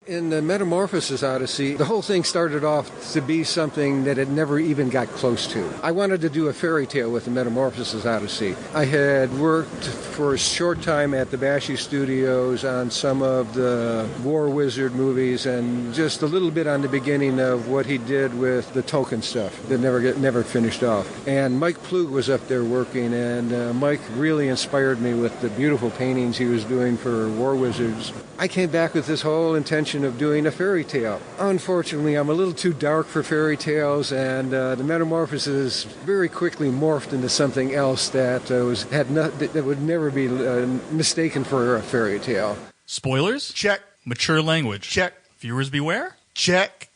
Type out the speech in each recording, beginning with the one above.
In the Metamorphosis Odyssey, the whole thing started off to be something that it never even got close to. I wanted to do a fairy tale with the Metamorphosis Odyssey. I had worked for a short time at the Bashy Studios on some of the War Wizard movies and just a little bit on the beginning of what he did with the Tolkien stuff that never finished off. And Mike Plug was up there working, and Mike really inspired me with the beautiful paintings he was doing for War Wizards. I came back with this whole intention of doing a fairy tale. Unfortunately, I'm a little too dark for fairy tales, and the Metamorphosis very quickly morphed into something else that that would never be mistaken for a fairy tale. Spoilers? Check. Mature language? Check. Viewers beware? Check.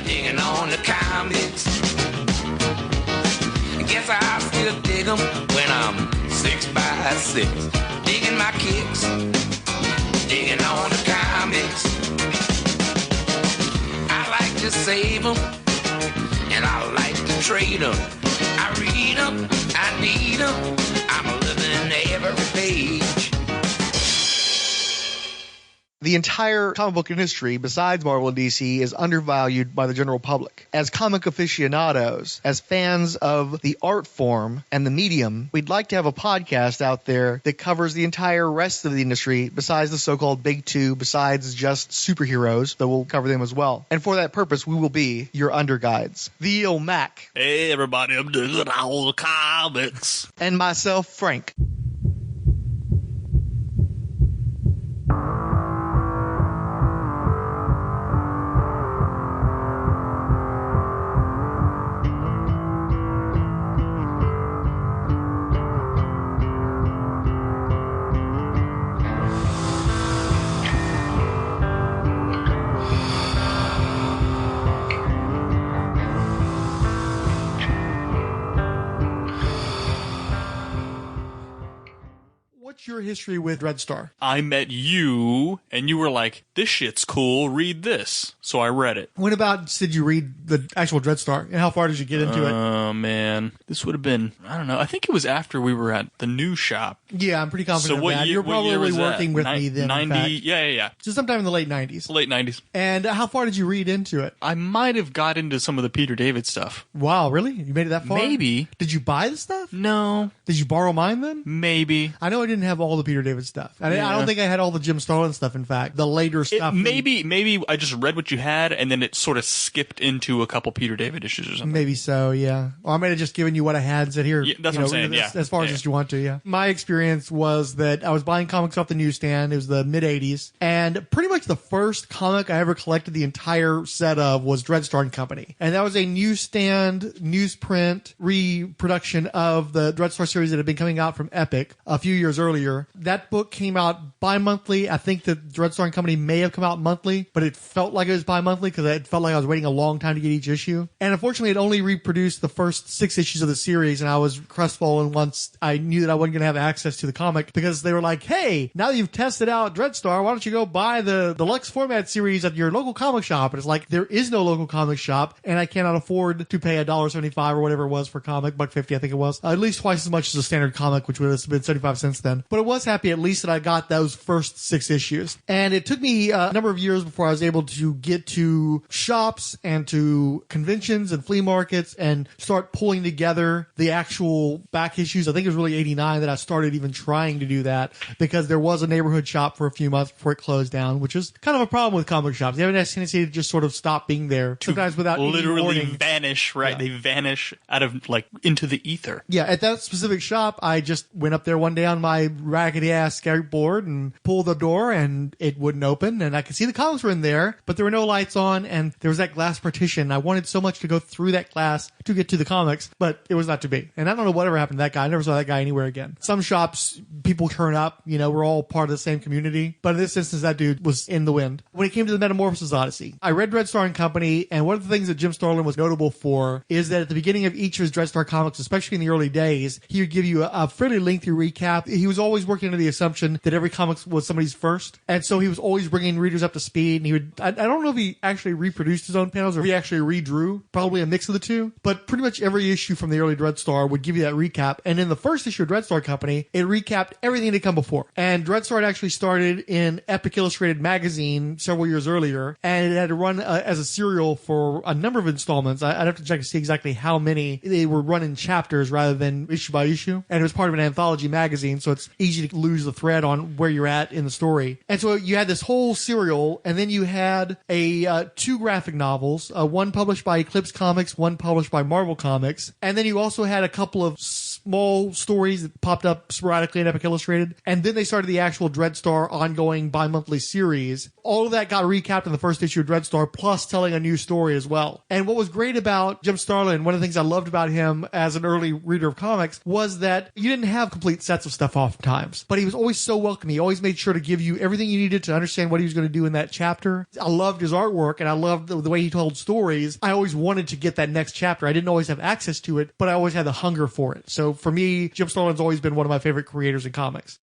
Digging on the comics. Guess I still dig them when I'm 6x6. Digging my kicks. Digging on the comics. I like to save them, and I like to trade them. I read them, I need them. I'm living every page. The entire comic book industry, besides Marvel and DC, is undervalued by the general public. As comic aficionados, as fans of the art form and the medium, we'd like to have a podcast out there that covers the entire rest of the industry, besides the so-called big two, besides just superheroes, though we'll cover them as well. And for that purpose, we will be your underguides. The Mac. Hey, everybody, I'm digging all the comics. And myself, Frank. Your history with Red Star? I met you, and you were like, this shit's cool, read this. So I read it. When about did you read the actual Red Star, and how far did you get into it? Oh, man. This would have been, I don't know, I think it was after we were at the new shop. Yeah, I'm pretty confident of that. You're probably working with me then, 90, yeah. So sometime in the late 90s. Late 90s. And how far did you read into it? I might have got into some of the Peter David stuff. Wow, really? You made it that far? Maybe. Did you buy the stuff? No. Did you borrow mine then? Maybe. I know I didn't have all the Peter David stuff. I don't think I had all the Jim Starlin stuff, in fact. The later stuff. Maybe I just read what you had, and then it sort of skipped into a couple Peter David issues or something. Maybe so, yeah. Or I might have just given you what I had and said, here, yeah, that's what I'm saying, yeah. As far as you want to, yeah. My experience was that I was buying comics off the newsstand. It was the mid-'80s. And pretty much the first comic I ever collected the entire set of was Dreadstar and Company. And that was a newsstand, newsprint reproduction of the Dreadstar series that had been coming out from Epic a few years earlier. That book came out bi-monthly. I think that Dreadstar and Company may have come out monthly, but it felt like it was bi-monthly because it felt like I was waiting a long time to get each issue. And unfortunately, it only reproduced the first 6 issues of the series, and I was crestfallen once I knew that I wasn't going to have access to the comic because they were like, hey, now that you've tested out Dreadstar, why don't you go buy the deluxe format series at your local comic shop? And it's like, there is no local comic shop, and I cannot afford to pay $1.75 or whatever it was for a comic, $1.50 I think it was. At least twice as much as a standard comic, which would have been 75 cents then. But I was happy at least that I got those first 6 issues. And it took me a number of years before I was able to get to shops and to conventions and flea markets and start pulling together the actual back issues. I think it was really 89 that I started even trying to do that because there was a neighborhood shop for a few months before it closed down, which is kind of a problem with comic shops. They have a tendency to just sort of stop being there sometimes without literally vanish, right? Yeah. They vanish out of like into the ether. Yeah, at that specific shop, I just went up there one day on my raggedy ass skateboard and pulled the door and it wouldn't open, and I could see the comics were in there, but there were no lights on, and there was that glass partition. I wanted so much to go through that glass to get to the comics, but it was not to be. And I don't know whatever happened to that guy. I never saw that guy anywhere again. Some shops, people turn up, we're all part of the same community, but in this instance, that dude was in the wind. When it came to the Metamorphosis Odyssey, I read Dreadstar and Company, and one of the things that Jim Starlin was notable for is that at the beginning of each of his Dreadstar comics, especially in the early days, he would give you a fairly lengthy recap. He was always always working under the assumption that every comic was somebody's first. And so he was always bringing readers up to speed. And he would, I don't know if he actually reproduced his own panels or if he actually redrew, probably a mix of the two. But pretty much every issue from the early Dreadstar would give you that recap. And in the first issue of Dreadstar Company, it recapped everything that had come before. And Dreadstar had actually started in Epic Illustrated magazine several years earlier. And it had to run as a serial for a number of installments. I'd have to check to see exactly how many. They were run in chapters rather than issue by issue. And it was part of an anthology magazine, so it's easy to lose the thread on where you're at in the story. And so you had this whole serial, and then you had two graphic novels, one published by Eclipse Comics, one published by Marvel Comics. And then you also had a couple of small stories that popped up sporadically in Epic Illustrated. And then they started the actual Dreadstar ongoing bi-monthly series. All of that got recapped in the first issue of Dreadstar, plus telling a new story as well. And what was great about Jim Starlin, one of the things I loved about him as an early reader of comics, was that you didn't have complete sets of stuff oftentimes, but he was always so welcoming. He always made sure to give you everything you needed to understand what he was going to do in that chapter. I loved his artwork, and I loved the way he told stories. I always wanted to get that next chapter. I didn't always have access to it, but I always had the hunger for it. So for me, Jim Starlin's always been one of my favorite creators in comics.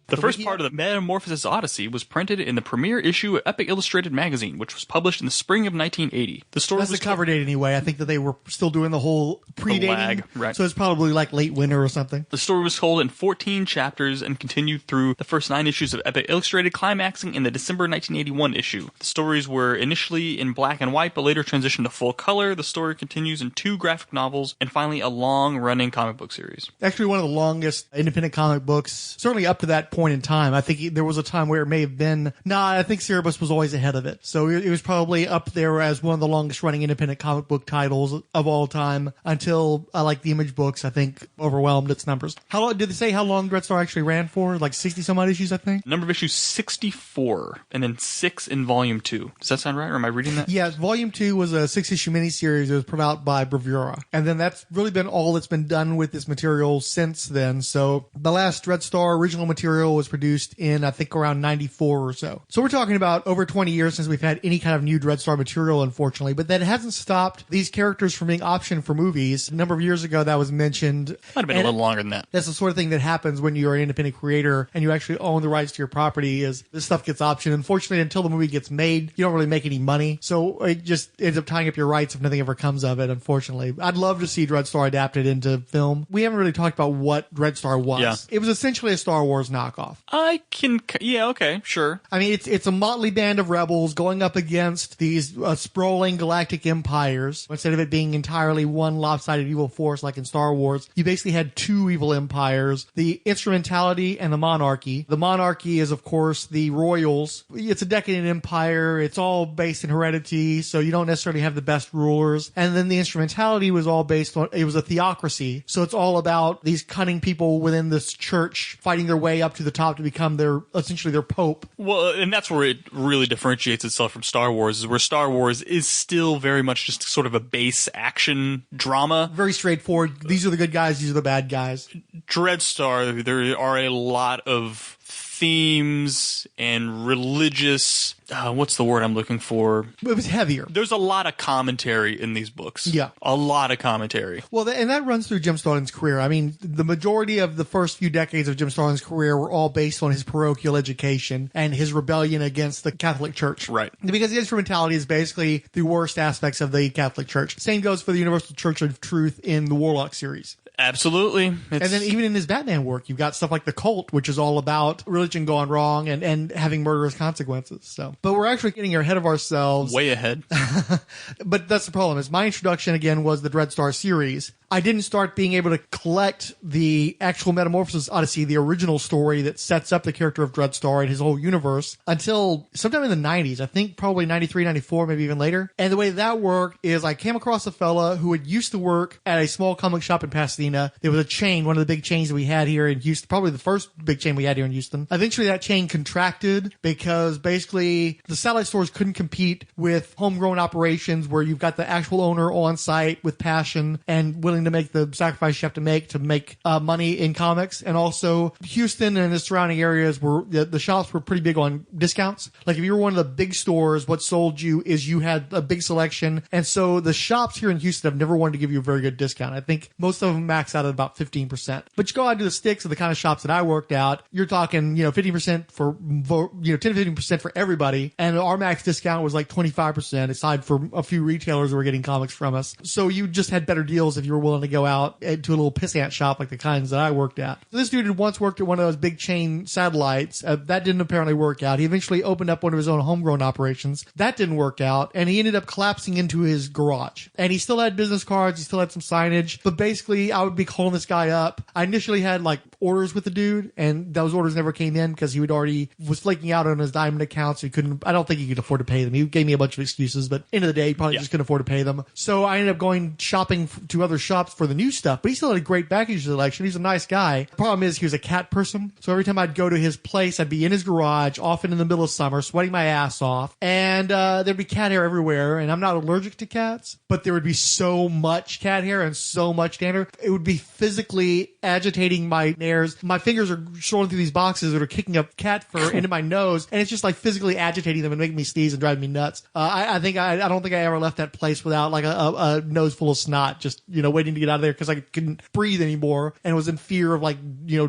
The first part of the Metamorphosis Odyssey was printed in the premiere issue of Epic Illustrated magazine, which was published in the spring of 1980. The story That's was the cover date anyway. I think that they were still doing the whole predating. lag, right. So it's probably like late winter or something. The story was told in 14 chapters and continued through the first 9 issues of Epic Illustrated, climaxing in the December 1981 issue. The stories were initially in black and white, but later transitioned to full color. The story continues in 2 graphic novels, and finally a long-running comic book series. Actually, one of the longest independent comic books, certainly up to that point in time. I think there was a time where it may have been... I think Cerebus was always ahead of it. So it was probably up there as one of the longest-running independent comic book titles of all time until, like the Image books, I think, overwhelmed its numbers. How long did they say how long Dreadstar actually ran for? Like 60-some-odd issues, I think? Number of issues, 64, and then 6 in Volume 2. Does that sound right, or am I reading that? Yes, Volume 2 was a 6-issue miniseries. It was put out by Bravura. And then that's really been all that's been done with this material since then. So the last Dreadstar original material was produced in, I think, around 94 or so. So we're talking about over 20 years since we've had any kind of new Dreadstar material, unfortunately. But that hasn't stopped these characters from being optioned for movies. A number of years ago, that was mentioned. Might have been a little longer than that. That's the sort of thing that happens when you're an independent creator and you actually own the rights to your property, is this stuff gets optioned. Unfortunately, until the movie gets made, you don't really make any money. So it just ends up tying up your rights if nothing ever comes of it, unfortunately. I'd love to see Dreadstar adapted into film. We haven't really talked about what Dreadstar was. Yeah. It was essentially a Star Wars knockoff. Yeah, okay, sure. I mean, it's a motley band of rebels going up against these sprawling galactic empires. Instead of it being entirely one lopsided evil force like in Star Wars, you basically had 2 evil empires, the Instrumentality and the Monarchy. The Monarchy is, of course, the royals. It's a decadent empire. It's all based in heredity, so you don't necessarily have the best rulers. And then the Instrumentality was all based on, it was a theocracy, so it's all about these cunning people within this church fighting their way up to the top to become essentially their pope. Well, and that's where it really differentiates itself from Star Wars, is where Star Wars is still very much just sort of a base action drama. Very straightforward. These are the good guys, these are the bad guys. Dreadstar, there are a lot of themes and religious... what's the word I'm looking for? It was heavier. There's a lot of commentary in these books. Yeah. A lot of commentary. Well, and that runs through Jim Starlin's career. I mean, the majority of the first few decades of Jim Starlin's career were all based on his parochial education and his rebellion against the Catholic Church. Right. Because the Instrumentality is basically the worst aspects of the Catholic Church. Same goes for the Universal Church of Truth in the Warlock series. Absolutely. And then even in his Batman work, you've got stuff like The Cult, which is all about religion going wrong and having murderous consequences. So, but we're actually getting ahead of ourselves. Way ahead. But that's the problem, is my introduction, again, was the Dreadstar series. I didn't start being able to collect the actual Metamorphosis Odyssey, the original story that sets up the character of Dreadstar and his whole universe, until sometime in the 90s. I think probably 93, 94, maybe even later. And the way that worked is I came across a fella who had used to work at a small comic shop in Pasadena. There was a chain, one of the big chains that we had here in Houston, probably the first big chain we had here in Houston. Eventually that chain contracted because basically the satellite stores couldn't compete with homegrown operations where you've got the actual owner on site with passion and willing willing to make the sacrifice you have to make money in comics. And also Houston and the surrounding areas were, the shops were pretty big on discounts. Like if you were one of the big stores, what sold you is you had a big selection. And so the shops here in Houston have never wanted to give you a very good discount. I think most of them max out at about 15%. But you go out to the sticks of the kind of shops that I worked out, you're talking, 50% for, 10 to 15% for everybody. And our max discount was like 25%, aside from a few retailers who were getting comics from us. So you just had better deals if you were willing to go out to a little pissant shop like the kinds that I worked at. So this dude had once worked at one of those big chain satellites. That didn't apparently work out. He eventually opened up one of his own homegrown operations. That didn't work out. And he ended up collapsing into his garage. And he still had business cards. He still had some signage. But basically, I would be calling this guy up. I initially had like orders with the dude, and those orders never came in because he was flaking out on his diamond account. So I don't think he could afford to pay them. He gave me a bunch of excuses, but end of the day, he probably just couldn't afford to pay them. So I ended up going shopping to other shops for the new stuff, but he still had a great package selection. He's a nice guy. The problem is he was a cat person. So every time I'd go to his place, I'd be in his garage, often in the middle of summer, sweating my ass off. And there'd be cat hair everywhere. And I'm not allergic to cats, but there would be so much cat hair and so much dander. It would be physically agitating my hairs. My fingers are scrolling through these boxes that are kicking up cat fur into my nose. And it's just like physically agitating them and making me sneeze and driving me nuts. I don't think I ever left that place without like a nose full of snot, just, waiting to get out of there because I couldn't breathe anymore and was in fear of like,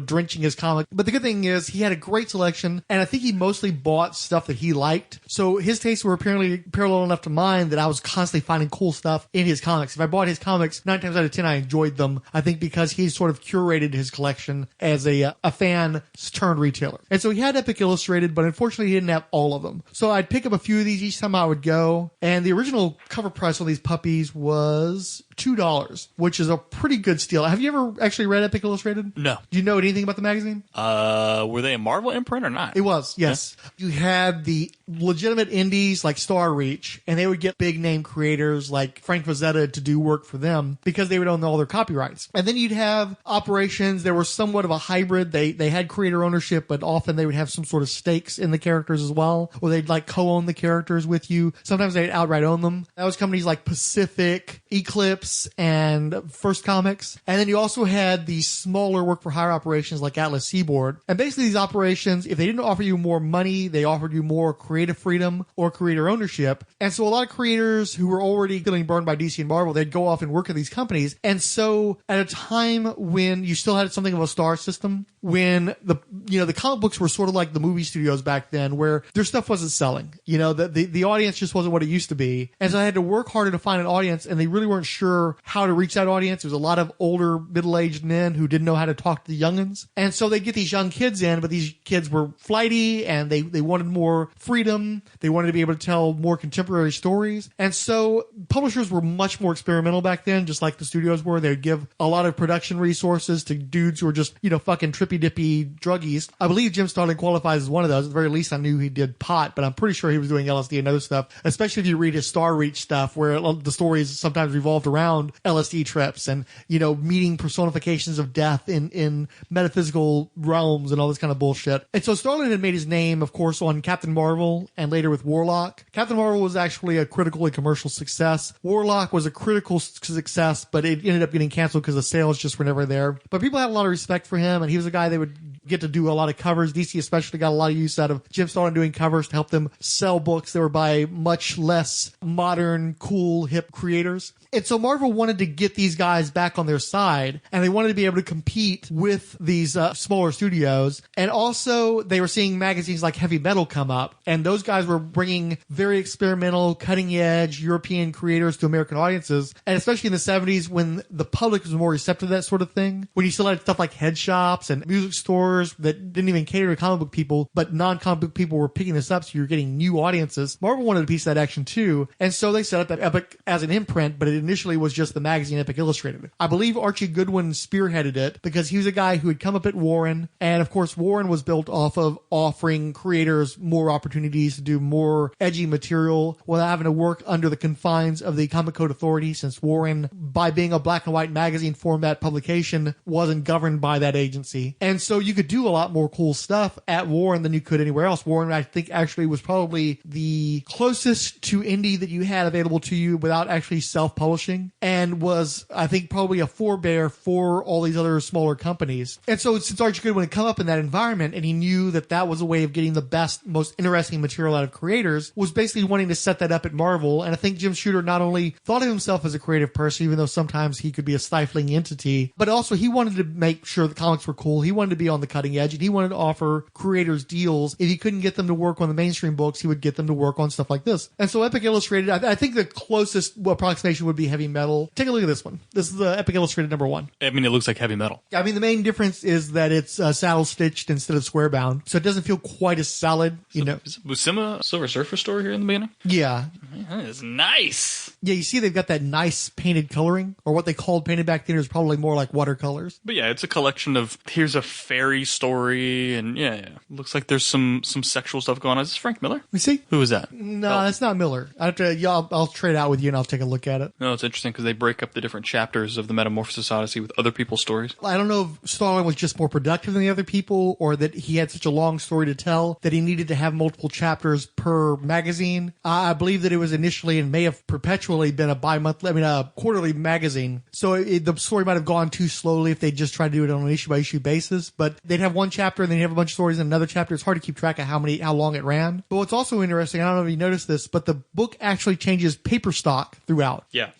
drenching his comic. But the good thing is he had a great selection, and I think he mostly bought stuff that he liked. So his tastes were apparently parallel enough to mine that I was constantly finding cool stuff in his comics. If I bought his comics, 9 times out of 10, I enjoyed them. I think because he sort of curated his collection as a fan turned retailer. And so he had Epic Illustrated, but unfortunately he didn't have all of them. So I'd pick up a few of these each time I would go. And the original cover price on these puppies was $2, which is a pretty good steal. Have you ever actually read Epic Illustrated? No. Do you know anything about the magazine? Were they a Marvel imprint or not? It was, yes. Yeah. You had the legitimate indies like Star Reach, and they would get big name creators like Frank Frazetta to do work for them because they would own all their copyrights. And then you'd have operations that were somewhat of a hybrid. They had creator ownership, but often they would have some sort of stakes in the characters as well, or they'd like co-own the characters with you. Sometimes they'd outright own them. That was companies like Pacific, Eclipse, and First Comics. And then you also had the smaller work for hire operations like Atlas Seaboard. And basically these operations, if they didn't offer you more money, they offered you more creative freedom or creator ownership. And so a lot of creators who were already feeling burned by DC and Marvel, they'd go off and work at these companies. And so at a time when you still had something of a star system, when the comic books were sort of like the movie studios back then, where their stuff wasn't selling, the audience just wasn't what it used to be. And so I had to work harder to find an audience, and they really weren't sure how to reach that audience. There was a lot of older middle-aged men who didn't know how to talk to the youngins. And so they get these young kids in, but these kids were flighty and they wanted more freedom. They wanted to be able to tell more contemporary stories. And so publishers were much more experimental back then, just like the studios were. They would give a lot of production resources to dudes who were just, fucking trippy-dippy druggies. I believe Jim Starlin qualifies as one of those. At the very least, I knew he did pot, but I'm pretty sure he was doing LSD and other stuff, especially if you read his Star Reach stuff, where the stories sometimes revolved around LSD trips and, meeting personifications of death in metaphysical realms and all this kind of bullshit. And so Starlin had made his name, of course, on Captain Marvel and later with Warlock. Captain Marvel was actually a critical and commercial success. Warlock was a critical success, but it ended up getting canceled because the sales just were never there. But people had a lot of respect for him, and he was a guy they would get to do a lot of covers. DC especially got a lot of use out of Jim Starlin doing covers to help them sell books that were by much less modern, cool, hip creators. And so Marvel wanted to get these guys back on their side, and they wanted to be able to compete with these smaller studios. And also, they were seeing magazines like Heavy Metal come up, and those guys were bringing very experimental, cutting-edge European creators to American audiences. And especially in the 70s, when the public was more receptive to that sort of thing, when you still had stuff like head shops and music stores that didn't even cater to comic book people, but non-comic book people were picking this up, so you're getting new audiences. Marvel wanted a piece of that action too, and so they set up that Epic as an imprint, but it initially was just the magazine Epic Illustrated. I believe Archie Goodwin spearheaded it because he was a guy who had come up at Warren, and of course Warren was built off of offering creators more opportunities to do more edgy material without having to work under the confines of the Comic Code Authority, since Warren, by being a black and white magazine format publication, wasn't governed by that agency. And so you could could do a lot more cool stuff at Warren than you could anywhere else. Warren, I think, actually was probably the closest to indie that you had available to you without actually self-publishing, and was, I think, probably a forebear for all these other smaller companies. And so since Archie Goodwin had come up in that environment, and he knew that that was a way of getting the best, most interesting material out of creators, was basically wanting to set that up at Marvel. And I think Jim Shooter not only thought of himself as a creative person, even though sometimes he could be a stifling entity, but also he wanted to make sure the comics were cool. He wanted to be on the cutting edge, and he wanted to offer creators deals. If he couldn't get them to work on the mainstream books, he would get them to work on stuff like this. And so Epic Illustrated, I think the closest approximation would be Heavy Metal. Take a look at this one. This is the Epic Illustrated #1. I mean, it looks like Heavy Metal. I mean, the main difference is that it's saddle stitched instead of square bound, so it doesn't feel quite as solid. You know, Was Buscema Silver Surfer story here in the beginning? Yeah. That is nice. Yeah, you see they've got that nice painted coloring, or what they called painted back then is probably more like watercolors. But yeah, it's a collection of, here's a fairy story, and yeah. Looks like there's some sexual stuff going on. Is this Frank Miller? You see? Who is that? No, that's not Miller. I have to. Yeah, I'll trade out with you and I'll take a look at it. No, it's interesting because they break up the different chapters of the Metamorphosis Odyssey with other people's stories. I don't know if Starlin was just more productive than the other people, or that he had such a long story to tell that he needed to have multiple chapters per magazine. I believe that it was initially and may have perpetually been a quarterly magazine. So the story might have gone too slowly if they just tried to do it on an issue by issue basis. But they'd have one chapter and then you'd have a bunch of stories in another chapter. It's hard to keep track of how long it ran. But what's also interesting, I don't know if you noticed this, but the book actually changes paper stock throughout. Yeah.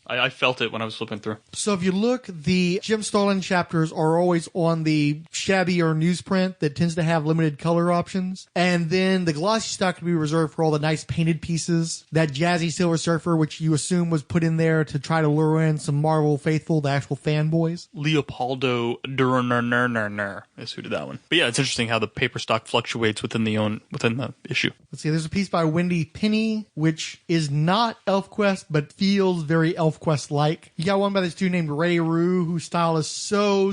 I felt it when I was flipping through. So if you look, the Jim Starlin chapters are always on the shabbier newsprint that tends to have limited color options. And then the glossy stock can be reserved for all the nice painted pieces. That jazzy Silver Surfer, which you assume was put in there to try to lure in some Marvel faithful, the actual fanboys. Leopoldo Durner is who did that one. But yeah, it's interesting how the paper stock fluctuates within the issue. Let's see, there's a piece by Wendy Penny, which is not ElfQuest, but feels very ElfQuest-like. You got one by this dude named Ray Rue, whose style is so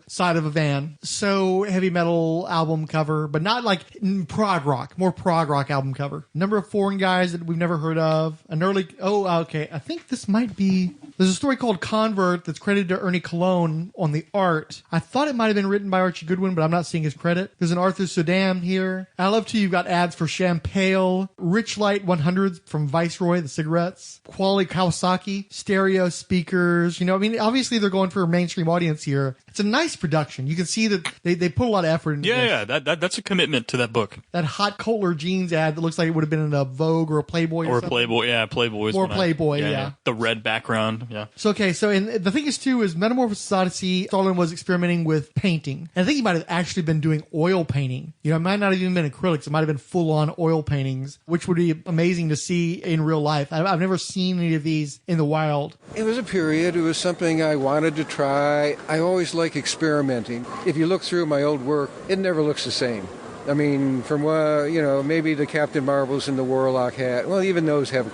side of a van. So heavy metal album cover, but not like prog rock, more prog rock album cover. Number of foreign guys that we've never heard of. I think this might be, there's a story called Convert that's credited to Ernie Colon on the art. I thought it might have been written by Archie Goodwin, but I'm not seeing his credit. There's an Arthur Sudan here. I love too, you've got ads for Champale, Rich Light 100 from Viceroy, the cigarettes, Quality Kawasaki, stereo speakers. You know, I mean, obviously they're going for a mainstream audience here. It's a nice production. You can see that they put a lot of effort into this. Yeah, that's a commitment to that book. That hot Kohler jeans ad that looks like it would have been in a Vogue or a Playboy or something. Playboy, yeah, Playboys. Or Playboy, yeah. The red background, yeah. So, okay, and the thing is, too, is Metamorphosis Odyssey, Starlin was experimenting with painting. And I think he might have actually been doing oil painting. You know, it might not have even been acrylics. It might have been full-on oil paintings, which would be amazing to see in real life. I've never seen any of these in the wild. It was a period. It was something I wanted to try. I always like experimenting. If you look through my old work, it never looks the same. I mean, from what, maybe the Captain Marvels and the Warlock hat, well, even those have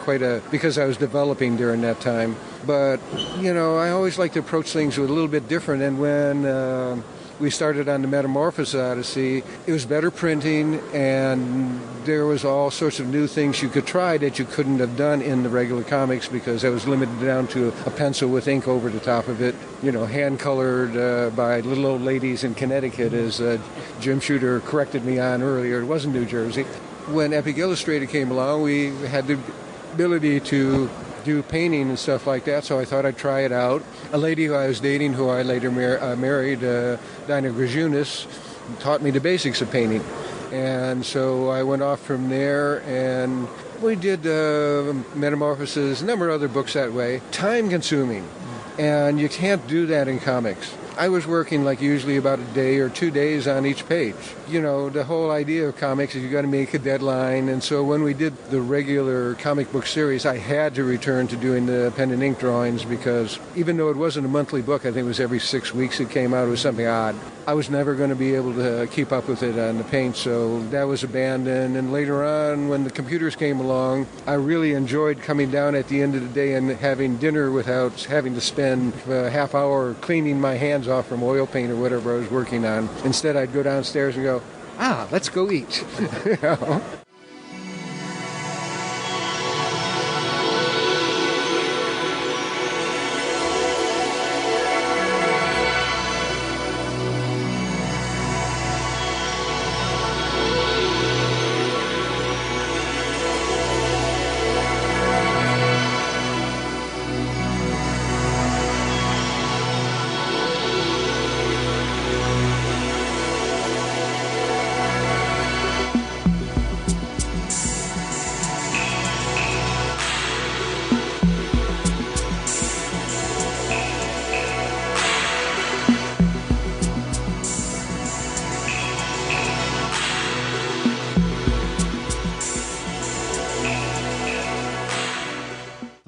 because I was developing during that time. But, I always like to approach things with a little bit different. And when we started on the Metamorphosis Odyssey, it was better printing, and there was all sorts of new things you could try that you couldn't have done in the regular comics because it was limited down to a pencil with ink over the top of it, hand-colored by little old ladies in Connecticut, as Jim Shooter corrected me on earlier. It wasn't New Jersey. When Epic Illustrated came along, we had the ability to do painting and stuff like that, so I thought I'd try it out. A lady who I was dating, who I later married, Dinah Grajunas, taught me the basics of painting. And so I went off from there, and we did Metamorphosis, a number of other books that way. Time-consuming, and you can't do that in comics. I was working usually about a day or 2 days on each page. The whole idea of comics is you got to make a deadline. And so when we did the regular comic book series, I had to return to doing the pen and ink drawings because even though it wasn't a monthly book, I think it was every 6 weeks it came out. It was something odd. I was never going to be able to keep up with it on the paint, so that was abandoned. And later on, when the computers came along, I really enjoyed coming down at the end of the day and having dinner without having to spend a half hour cleaning my hands off from oil paint or whatever I was working on. Instead, I'd go downstairs and go, let's go eat.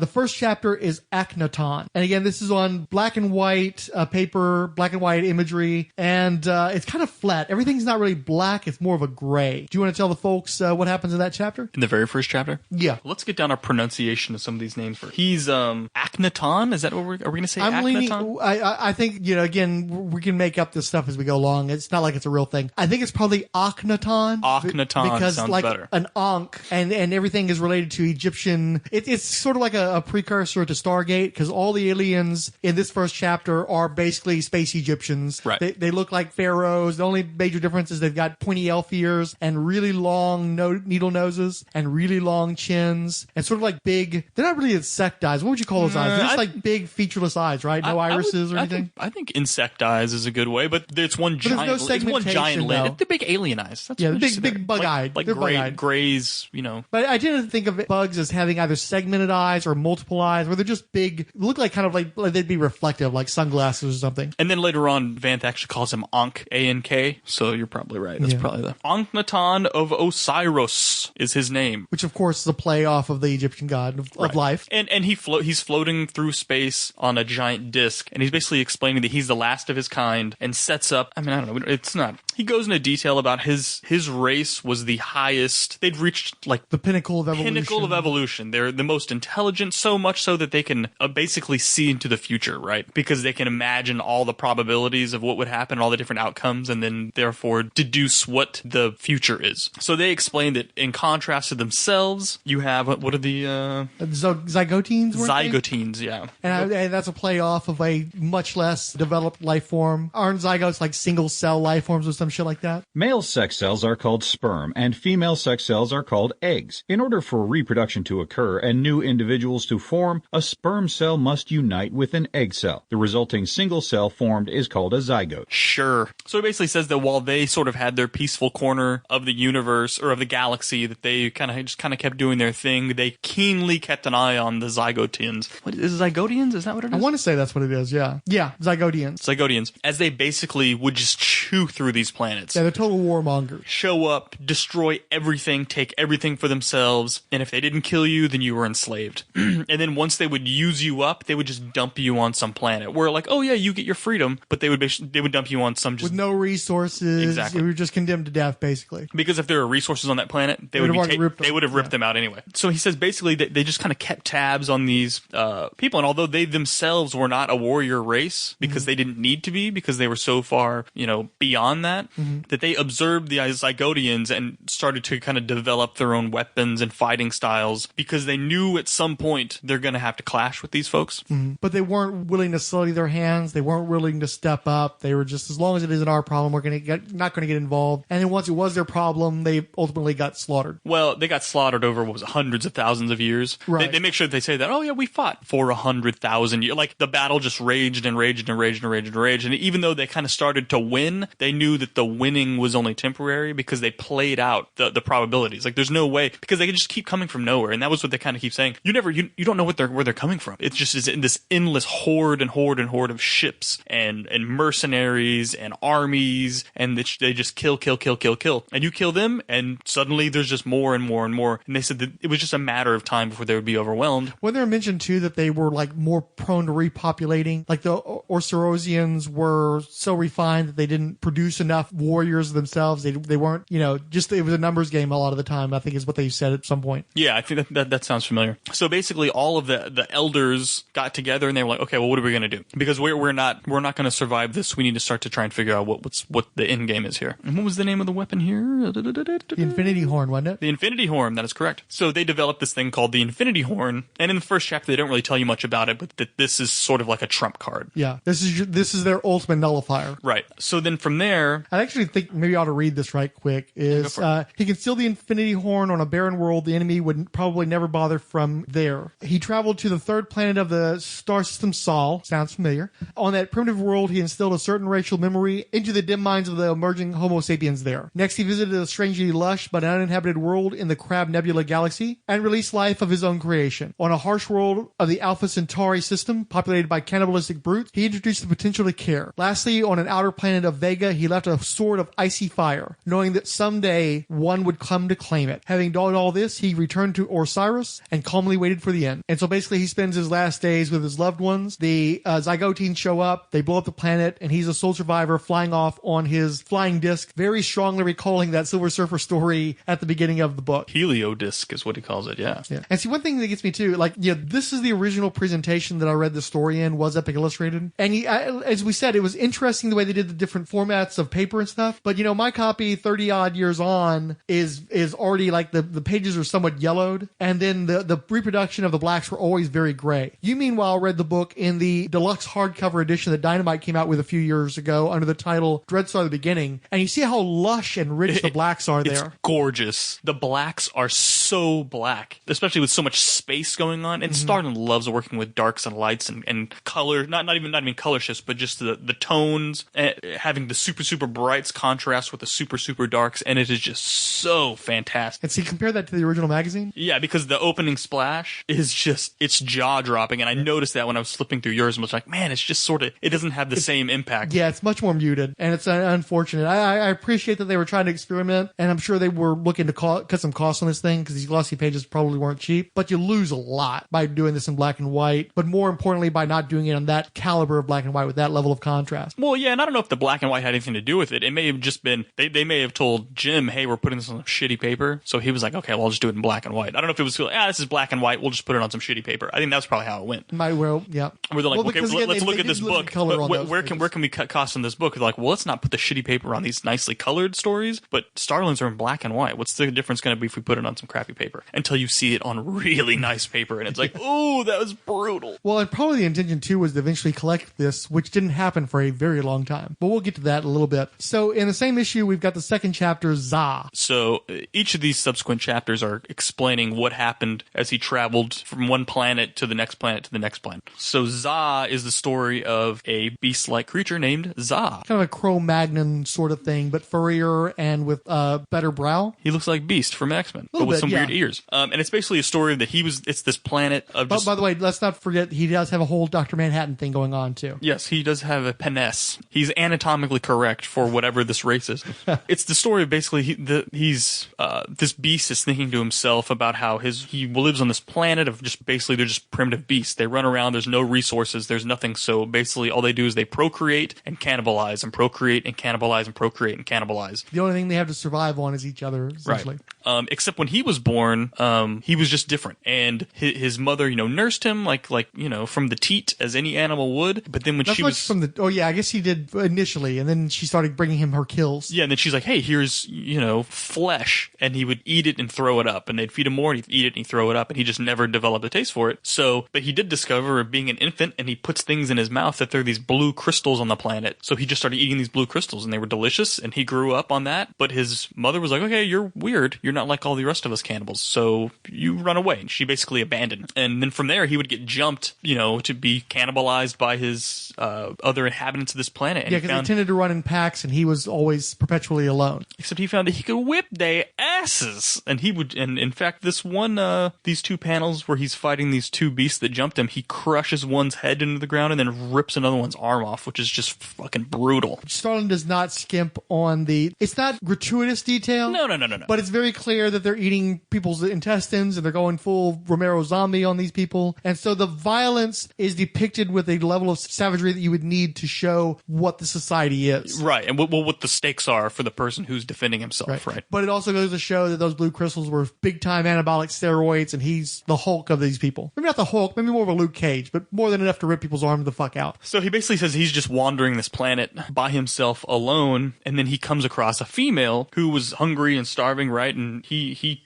The first chapter is Akhenaton. And again, this is on black and white paper, black and white imagery, and it's kind of flat. Everything's not really black. It's more of a gray. Do you want to tell the folks what happens in that chapter? In the very first chapter? Yeah. Let's get down our pronunciation of some of these names first. He's Akhenaton? Is that what are we going to say? I'm Akhenaton? leaning, I think, again, we can make up this stuff as we go along. It's not like it's a real thing. I think it's probably Akhenaton. Akhenaton because sounds like better. An Ankh and everything is related to Egyptian. It's sort of like a precursor to Stargate because all the aliens in this first chapter are basically space Egyptians. Right. They look like pharaohs. The only major difference is they've got pointy elf ears and really long needle noses and really long chins and sort of like big. They're not really insect eyes. What would you call those eyes? They're just like big featureless eyes, right? No irises or anything. I think insect eyes is a good way, but it's one giant. There's no it's one giant segmentation, lid. They're big alien eyes. That's yeah, what big bug-eyed. like They're bug-eyed. grays. But I didn't think of bugs as having either segmented eyes or multiple eyes, where they're just big, look like kind of like they'd be reflective, like sunglasses or something. And then later on, Vanth actually calls him Ankh, A-N-K, so you're probably right. That's probably the Akhenaton of Osiris is his name. Which, of course, is a play off of the Egyptian god of life. And he's floating through space on a giant disc, and he's basically explaining that he's the last of his kind, and sets up, I don't know, it's not... He goes into detail about his race was the highest. They'd reached like the pinnacle of evolution. They're the most intelligent, so much so that they can basically see into the future, right? Because they can imagine all the probabilities of what would happen, all the different outcomes, and then therefore deduce what the future is. So they explain that in contrast to themselves, you have what are the zygotines? Zygotines, yeah. And that's a play off of a much less developed life form. Aren't zygotes like single cell life forms or some shit like that? Male sex cells are called sperm, and female sex cells are called eggs. In order for reproduction to occur and new individuals to form, a sperm cell must unite with an egg cell. The resulting single cell formed is called a zygote. Sure. So it basically says that while they sort of had their peaceful corner of the universe, or of the galaxy, that they kind of kept doing their thing, they keenly kept an eye on the Zygotines. What is Zygotians? Is that what it is? I want to say that's what it is, yeah. Yeah, Zygotians. As they basically would just chew through these planets. Yeah, they're total warmongers. Show up, destroy everything, take everything for themselves, and if they didn't kill you, then you were enslaved. And then once they would use you up, they would just dump you on some planet where like, oh yeah, you get your freedom, but they would dump you on some just... with no resources. Exactly. You were just condemned to death, basically. Because if there were resources on that planet, they would have ripped them out anyway. So he says basically that they just kind of kept tabs on these people, and although they themselves were not a warrior race because they didn't need to be, because they were so far, beyond that, that they observed the Zygotians and started to kind of develop their own weapons and fighting styles because they knew at some point they're going to have to clash with these folks. But they weren't willing to sully their hands. They weren't willing to step up. They were just, as long as it isn't our problem, we're not going to get involved. And then once it was their problem, they ultimately got slaughtered. Well, they got slaughtered over, hundreds of thousands of years. Right. They make sure that they say that, oh yeah, we fought for 100,000 years. Like the battle just raged and raged and raged and raged and raged. And even though they kind of started to win, they knew that the winning was only temporary because they played out the probabilities. Like there's no way, because they could just keep coming from nowhere. And that was what they kind of keep saying. You don't know where they're coming from. It's just this endless horde of ships and mercenaries and armies, and they just kill. And you kill them, and suddenly there's just more and more and more. And they said that it was just a matter of time before they would be overwhelmed. When they mentioned too that they were like more prone to repopulating, like the Orsorosians were so refined that they didn't produce enough warriors themselves. They weren't, just it was a numbers game a lot of the time, I think is what they said at some point. Yeah, I think that sounds familiar. So basically all of the elders got together and they were like, okay, well, what are we going to do? Because we're not going to survive this. We need to start to try and figure out what the end game is here. And what was the name of the weapon here? The Infinity Horn, wasn't it? The Infinity Horn, that is correct. So they developed this thing called the Infinity Horn, and in the first chapter they don't really tell you much about it, but that this is sort of like a trump card. Yeah, this is their ultimate nullifier. Right. So then from there, I actually think maybe I ought to read this right quick. He can steal the Infinity Horn on a barren world. The enemy would probably never bother from there. He traveled to the third planet of the star system Sol. Sounds familiar. On that primitive world, he instilled a certain racial memory into the dim minds of the emerging Homo sapiens there. Next, he visited a strangely lush but uninhabited world in the Crab Nebula galaxy and released life of his own creation. On a harsh world of the Alpha Centauri system, populated by cannibalistic brutes, he introduced the potential to care. Lastly, on an outer planet of Vega, Omega, he left a sword of icy fire, knowing that someday one would come to claim it. Having done all this, he returned to Osiris and calmly waited for the end. And so basically he spends his last days with his loved ones. The Zygotines show up, they blow up the planet, and he's a sole survivor flying off on his flying disc, very strongly recalling that Silver Surfer story at the beginning of the book. Helio disc is what he calls it, yeah. And see, one thing that gets me too, like, this is the original presentation that I read the story in, was Epic Illustrated. And as we said, it was interesting the way they did the different formats of paper and stuff. But, my copy 30 odd years on is already like the pages are somewhat yellowed. And then the reproduction of the blacks were always very gray. You meanwhile read the book in the deluxe hardcover edition that Dynamite came out with a few years ago under the title Dreadstar: The Beginning. And you see how lush and rich the blacks are there. It's gorgeous. The blacks are so black, especially with so much space going on. And Starlin loves working with darks and lights and color, not even color shifts, but just the tones, having the super brights contrast with the super darks, and it is just so fantastic. And see, compare that to the original magazine? Yeah, because the opening splash is just, it's jaw-dropping, and I noticed that when I was flipping through yours, and was like, man, it's just sort of, it doesn't have the same impact. Yeah, it's much more muted, and it's unfortunate. I appreciate that they were trying to experiment, and I'm sure they were looking to cut some costs on this thing, because these glossy pages probably weren't cheap, but you lose a lot by doing this in black and white, but more importantly, by not doing it on that caliber of black and white with that level of contrast. Well, yeah, and I don't know if the black and white had anything to do with it. It may have just been, they may have told Jim, hey, we're putting this on some shitty paper, so he was like, okay, well, I'll just do it in black and white. I don't know if it was, this is black and white, we'll just put it on some shitty paper. I think that's probably how it went. Might well, yeah. Where they're like, well, okay, let's look at this book. Where can we cut costs on this book? They're like, well, let's not put the shitty paper on these nicely colored stories, but Starlins are in black and white. What's the difference going to be if we put it on some crappy paper? Until you see it on really nice paper, and it's like, ooh, that was brutal. Well, and probably the intention too was to eventually collect this, which didn't happen for a very long time. But we'll get to that in a little bit. So in the same issue, we've got the second chapter, Za. So each of these subsequent chapters are explaining what happened as he traveled from one planet to the next planet to the next planet. So Za is the story of a beast-like creature named Za. Kind of a Cro-Magnon sort of thing, but furrier and with a better brow. He looks like Beast from X-Men, but with some weird ears. And it's basically a story that it's this planet of just... By the way, let's not forget, he does have a whole Dr. Manhattan thing going on, too. Yes, he does have a penesse. He's anatomically correct for whatever this race is. It's the story of basically this beast is thinking to himself about how he lives on this planet of just basically they're just primitive beasts. They run around, there's no resources, there's nothing, so basically all they do is they procreate and cannibalize and procreate and cannibalize and procreate and cannibalize. The only thing they have to survive on is each other, essentially. Right. Except when he was born, he was just different. And his mother, nursed him like from the teat as any animal would. But then when she was from the, I guess he did initially, and then she started bringing him her kills. Yeah, and then she's like, hey, here's, flesh. And he would eat it and throw it up. And they'd feed him more and he'd eat it and he'd throw it up. And he just never developed a taste for it. So, but he did discover being an infant, and he puts things in his mouth that there are these blue crystals on the planet. So he just started eating these blue crystals, and they were delicious, and he grew up on that. But his mother was like, okay, you're weird. You're not like all the rest of us cannibals. So you run away. And she basically abandoned him. And then from there, he would get jumped, to be cannibalized by his other inhabitants of this planet. And yeah, because they tended to run in packs, and he was always perpetually alone. Except he found that he could whip their asses. And he would, and in fact, this one, these two panels where he's fighting these two beasts that jumped him, he crushes one's head into the ground and then rips another one's arm off, which is just fucking brutal. Starlin does not skimp on it's not gratuitous detail. No. But it's very clear that they're eating people's intestines and they're going full Romero zombie on these people. And so the violence is depicted with a level of savagery that you would need to show what the society is. Right. And what the stakes are for the person who's defending himself. Right. But it also goes to show that those blue crystals were big time anabolic steroids, and he's the Hulk of these people. Maybe not the Hulk, maybe more of a Luke Cage, but more than enough to rip people's arms the fuck out. So he basically says he's just wandering this planet by himself alone, and then he comes across a female who was hungry and starving, right? And he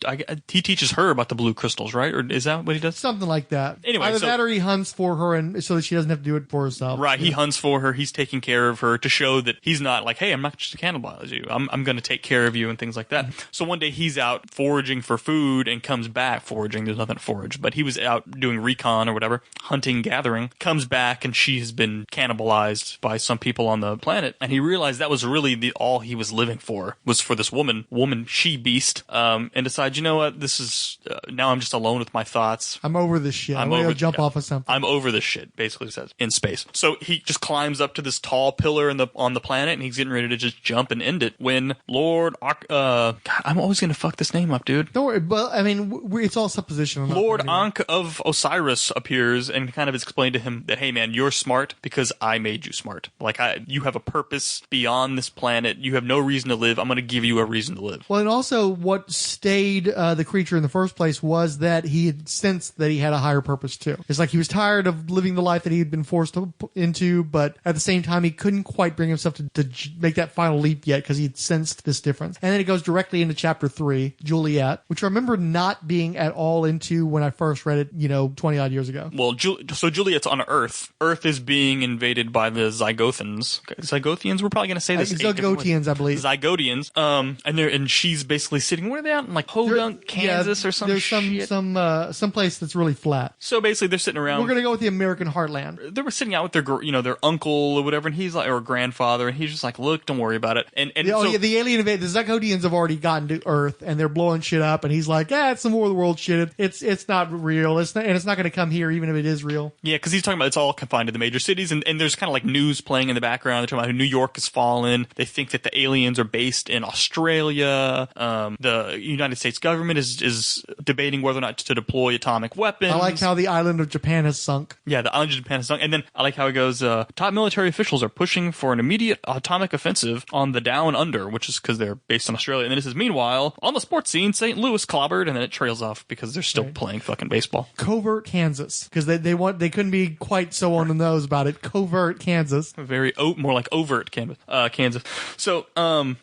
teaches her about the blue crystals, right? Or is that what he does? Something like that. Anyway, either that or he hunts for her, and so that she doesn't have to do it for herself. Right, he hunts for her. He's taking care of her to show that he's not like, hey, I'm not just to cannibalize you. I'm going to take care of you and things like that. So one day he's out foraging for food and comes back foraging. There's nothing to forage, but he was out doing recon or whatever, hunting, gathering, comes back, and she has been cannibalized by some people on the planet. And he realized that was really all he was living for, was for this woman, she beast, and decides, you know what, this is, now I'm just alone with my thoughts. I'm over this shit. I'm going to jump off of something. I'm over this shit, basically says, in space. So he just climbs up to this tall pillar on the planet, and he's getting ready to just jump and end it when Lord God, I'm always going to fuck this name up, dude. Don't worry. But I mean, it's all supposition. Lord Ankh of Osiris appears and kind of explained to him that, hey man, you're smart because I made you smart. Like, you have a purpose beyond this planet. You have no reason to live. I'm going to give you a reason to live. Well, and also what stayed the creature in the first place was that he had sensed that he had a higher purpose too. It's like he was tired of living the life that he had been forced into, but at the same time, he couldn't quite bring himself to make that final leap yet because he'd sensed this difference. And then it goes directly into chapter 3, Juliet, which I remember not being at all into when I first read it, 20 odd years ago. Well, so Juliet's on Earth. Earth is being invaded by the Zygothans. Zygothians? We're probably going to say this. Zygotians, I believe. Zygotians. And she's basically sitting, where are they at? In like Podunk, Kansas or some There's shit. some place that's really flat. So basically they're sitting around. We're going to go with the American heartland. They were sitting out with their uncle or whatever, and he's like, or grandfather, and he's just like, look, don't worry about it. The alien invade, the Zygotians have already gotten to Earth and they're blowing shit up, and he's like, it's some more of the world shit. It's not real. It's not going to come here even if it is real. Yeah, because he's talking about it's all confined to the major cities, and there's kind of like news playing in the background. They're talking about how New York has fallen. They think that the aliens are based in Australia. The United States government is debating whether or not to deploy atomic weapons. I like how the island of Japan has sunk. Yeah, the island of Japan has sunk. And then I like how it goes, top military officials are pushing for an immediate atomic offensive on the Down Under, which is because they're based in Australia. And then it says, meanwhile, on the sports scene, St. Louis clobbered, and then it trails off because they're still playing fucking baseball. Covert Kansas, because they couldn't be quite so on the nose about it. Covert Kansas. More like overt Kansas. So,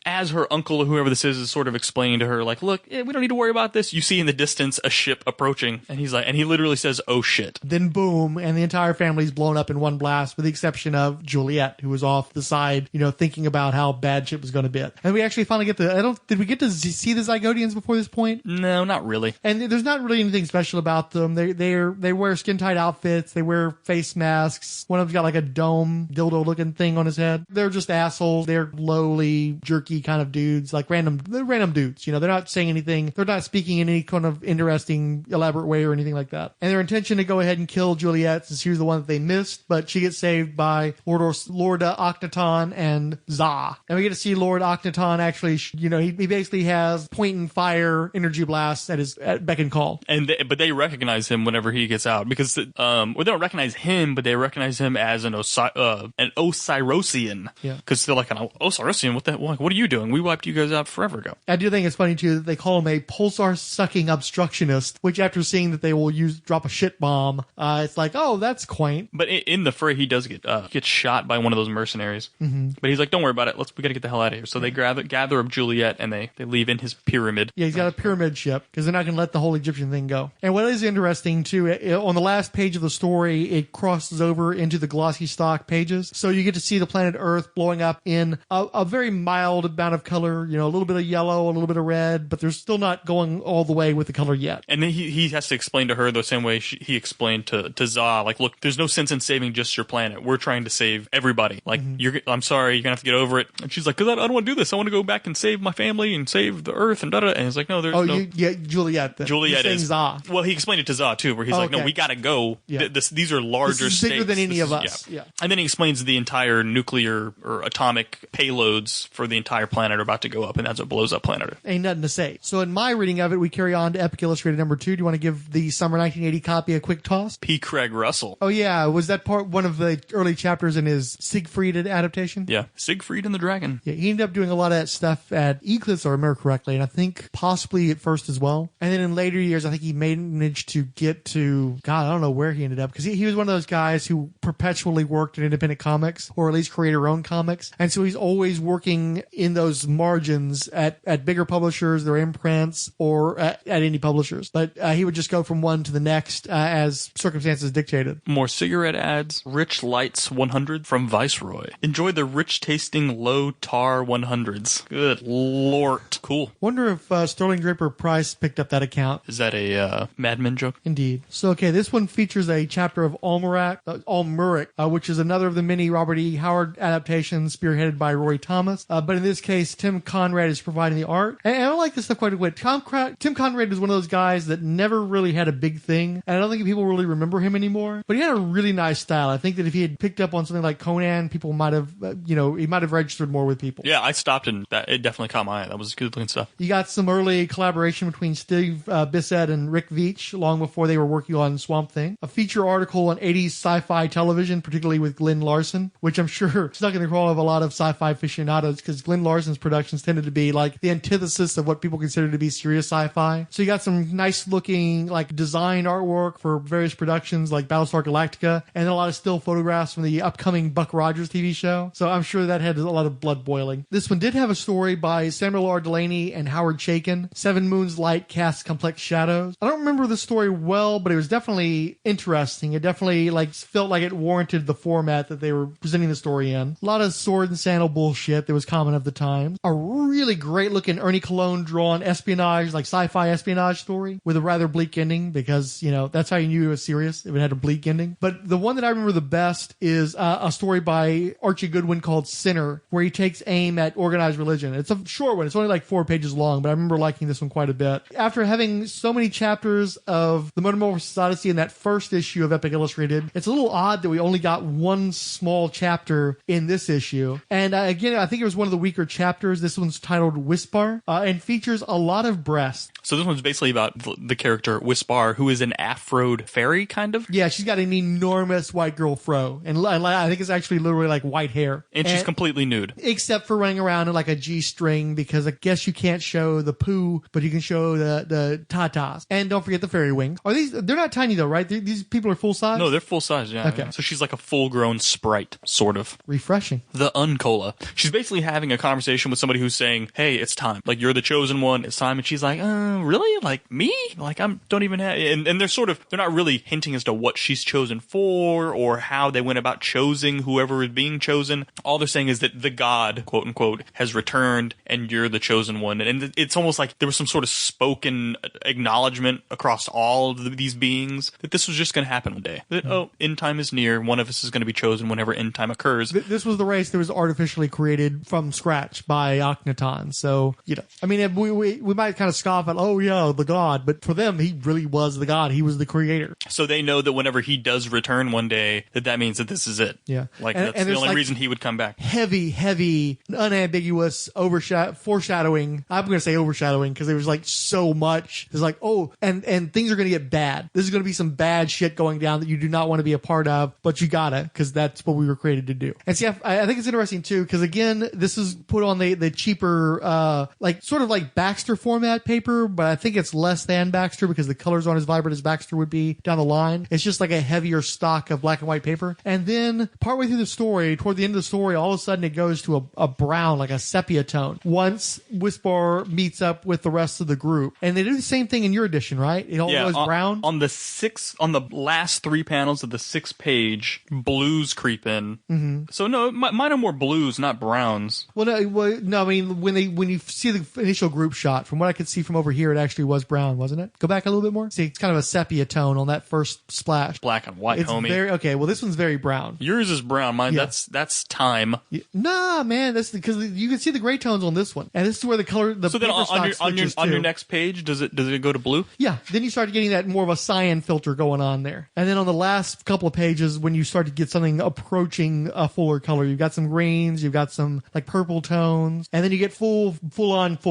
as her uncle or whoever this is sort of explaining to her, like, look, we don't need to worry about this. You see in the distance a ship approaching, and he literally says, oh shit. Then boom, and the entire family's blown up in one blast, with the exception of Juliet, who was off the side, thinking about how bad shit was going to be. And we actually finally did we get to see the Zygotians before this point? No, not really. And there's not really anything special about them. They wear skin tight outfits. They wear face masks. One of them's got like a dome dildo looking thing on his head. They're just assholes. They're lowly, jerky kind of dudes, like random dudes. They're not saying anything. They're not speaking in any kind of interesting, elaborate way or anything like that. And their intention to go ahead and kill Juliet, since she was the one that they missed, but she gets saved by Lord Akhenaton and Za. And we get to see Lord Akhenaton actually, he basically has point and fire energy blasts at beck and call. But they recognize him whenever he gets out, because they don't recognize him, but they recognize him as an Osirosian. Yeah. Because they're like, an Osirosian? What are you doing? We wiped you guys out forever ago. I do think it's funny too that they call him a pulsar-sucking obstructionist, which after seeing that they will drop a shit bomb, it's like, oh, that's quaint. But in the fray, he does get shot by one of those mercenaries. Mm-hmm. But he's like, don't worry about it. We got to get the hell out of here. So they gather up Juliet and they leave in his pyramid. Yeah, he's got a pyramid ship because they're not going to let the whole Egyptian thing go. And what is interesting too, on the last page of the story, it crosses over into the glossy stock pages. So you get to see the planet Earth blowing up in a very mild amount of color, a little bit of yellow, a little bit of red, but they're still not going all the way with the color yet. And then he has to explain to her the same way he explained to Za, like, look, there's no sense in saving just your planet. We're trying to save everybody. Like, I'm sorry, you're going to have to get over it. And she's like, because I don't want to do this. I want to go back and save my family and save the Earth and da-da. And he's like, no, there's no... Juliet. Juliet is... Za. Well, he explained it to Za, too, where he's like, no, we got to go. Yeah. These are larger this is bigger stakes. than any of us. Yeah. And then he explains the entire nuclear or atomic payloads for the entire planet are about to go up, and that's what blows up planet Earth. Ain't nothing to say. So in my reading of it, we carry on to Epic Illustrated number 2. Do you want to give the summer 1980 copy a quick toss? P. Craig Russell. Oh, yeah. Was that one of the early chapters in his Siegfried adaptation? Yeah. Siegfried and the Dragon. Yeah, he ended up doing a lot of that stuff at Eclipse, or remember correctly, and I think possibly at first as well. And then in later years, I think he managed to get to, God, I don't know where he ended up, because he was one of those guys who perpetually worked in independent comics, or at least create her own comics. And so he's always working in those margins at bigger publishers, their imprints, or at indie publishers. But he would just go from one to the next as circumstances dictated. More cigarette ads. Rich Lights 100 from Viceroy. Enjoy the rich-tasting low-tar 100s. Good lord. Cool. Wonder if Sterling Draper Price picked up that account. Is that a Mad Men joke? Indeed. So, okay, this one features a chapter of Almuric, which is another of the many Robert E. Howard adaptations spearheaded by Roy Thomas. But in this case, Tim Conrad is providing the art. And I don't like this stuff quite a bit. Tim Conrad is one of those guys that never really had a big thing. And I don't think people really remember him anymore. But he had a really nice style. I think that if he had picked up on something like Conan, people might have he might have registered more with people. Yeah, I stopped and it definitely caught my eye. That was good looking stuff. You got some early collaboration between Steve Bissett and Rick Veitch long before they were working on Swamp Thing. A feature article on 80s sci-fi television, particularly with Glenn Larson, which I'm sure stuck in the craw of a lot of sci-fi aficionados because Glenn Larson's productions tended to be like the antithesis of what people consider to be serious sci-fi. So you got some nice looking like design artwork for various productions like Battlestar Galactica, and then a lot of still photographs from the upcoming Buck Rogers TV show. So I'm sure that had a lot of blood boiling. This one did have a story by Samuel R. Delaney and Howard Chaykin. Seven Moons Light casts complex shadows. I don't remember the story well, but it was definitely interesting. It definitely felt like it warranted the format that they were presenting the story in. A lot of sword and sandal bullshit that was common of the time. A really great looking Ernie Colon drawn espionage, like sci-fi espionage story with a rather bleak ending because, that's how you knew it was serious if it had a bleak ending. But the one that I remember the best is a story by Archie Goodwin called Sinner, where he takes aim at organized religion. It's a short one. It's only like 4 pages long, but I remember liking this one quite a bit. After having so many chapters of the Metamorphosis Odyssey in that first issue of Epic Illustrated, it's a little odd that we only got one small chapter in this issue. And again, I think it was one of the weaker chapters. This one's titled Wispar and features a lot of breasts. So this one's basically about the character Wispar, who is an afroed fairy, kind of. Yeah, she's got an enormous white girl fro, and I think it's actually literally like white hair. And she's completely nude. Except for running around in like a G-string, because I guess you can't show the poo, but you can show the tatas. And don't forget the fairy wings. They're not tiny though, right? These people are full size? No, they're full size, yeah. Okay. So she's like a full-grown sprite, sort of. Refreshing. The Uncola. She's basically having a conversation with somebody who's saying, hey, it's time. Like, you're the chosen one, it's time. And she's like, really? Like, me? Like, don't even have... And they're not really hinting as to what she's chosen for or how they went about choosing whoever is being chosen. All they're saying is that the god, quote unquote, has returned and you're the chosen one. And it's almost like there was some sort of spoken acknowledgement across all of these beings that this was just going to happen one day. That, end time is near. One of us is going to be chosen whenever end time occurs. This was the race that was artificially created from scratch by Akhenaton. So, I mean, we might kind of scoff at, oh yeah, the god, but for them, he really was the god. He was the creator. So they know that whenever he does return one day, that means that this is it. Yeah. That's the only reason he would come back. Heavy, unambiguous foreshadowing. I'm going to say overshadowing because there was like so much. There's like, and things are going to get bad. This is going to be some bad shit going down that you do not want to be a part of, but you gotta, because that's what we were created to do. And see, I think it's interesting too, because again, this is put on the cheaper, sort of like Baxter format paper, but I think it's less than Baxter because the colors aren't as vibrant as Baxter would be down the line. It's just like a heavier stock of black and white paper. And then partway through the story, toward the end of the story, all of a sudden it goes to a brown, like a sepia tone. Once Wispar meets up with the rest of the group. And they do the same thing in your edition, right? It all goes brown. On the last 3 panels of the 6th page, blues creep in. Mm-hmm. So no, mine are more blues, not browns. No, I mean, when you see the initial group shot, from what I could see from over here, it actually was brown, wasn't it? Go back a little bit more. See, it's kind of a sepia tone on that first splash. Black and white, homie. Okay, well, this one's very brown. Yours is brown. Mine, that's time. Nah, man, that's because you can see the gray tones on this one, and this is where the color. So then on your next page, does it go to blue? Yeah, then you start getting that more of a cyan filter going on there, and then on the last couple of pages, when you start to get something approaching a fuller color, you've got some greens, you've got some like purple tones, and then you get full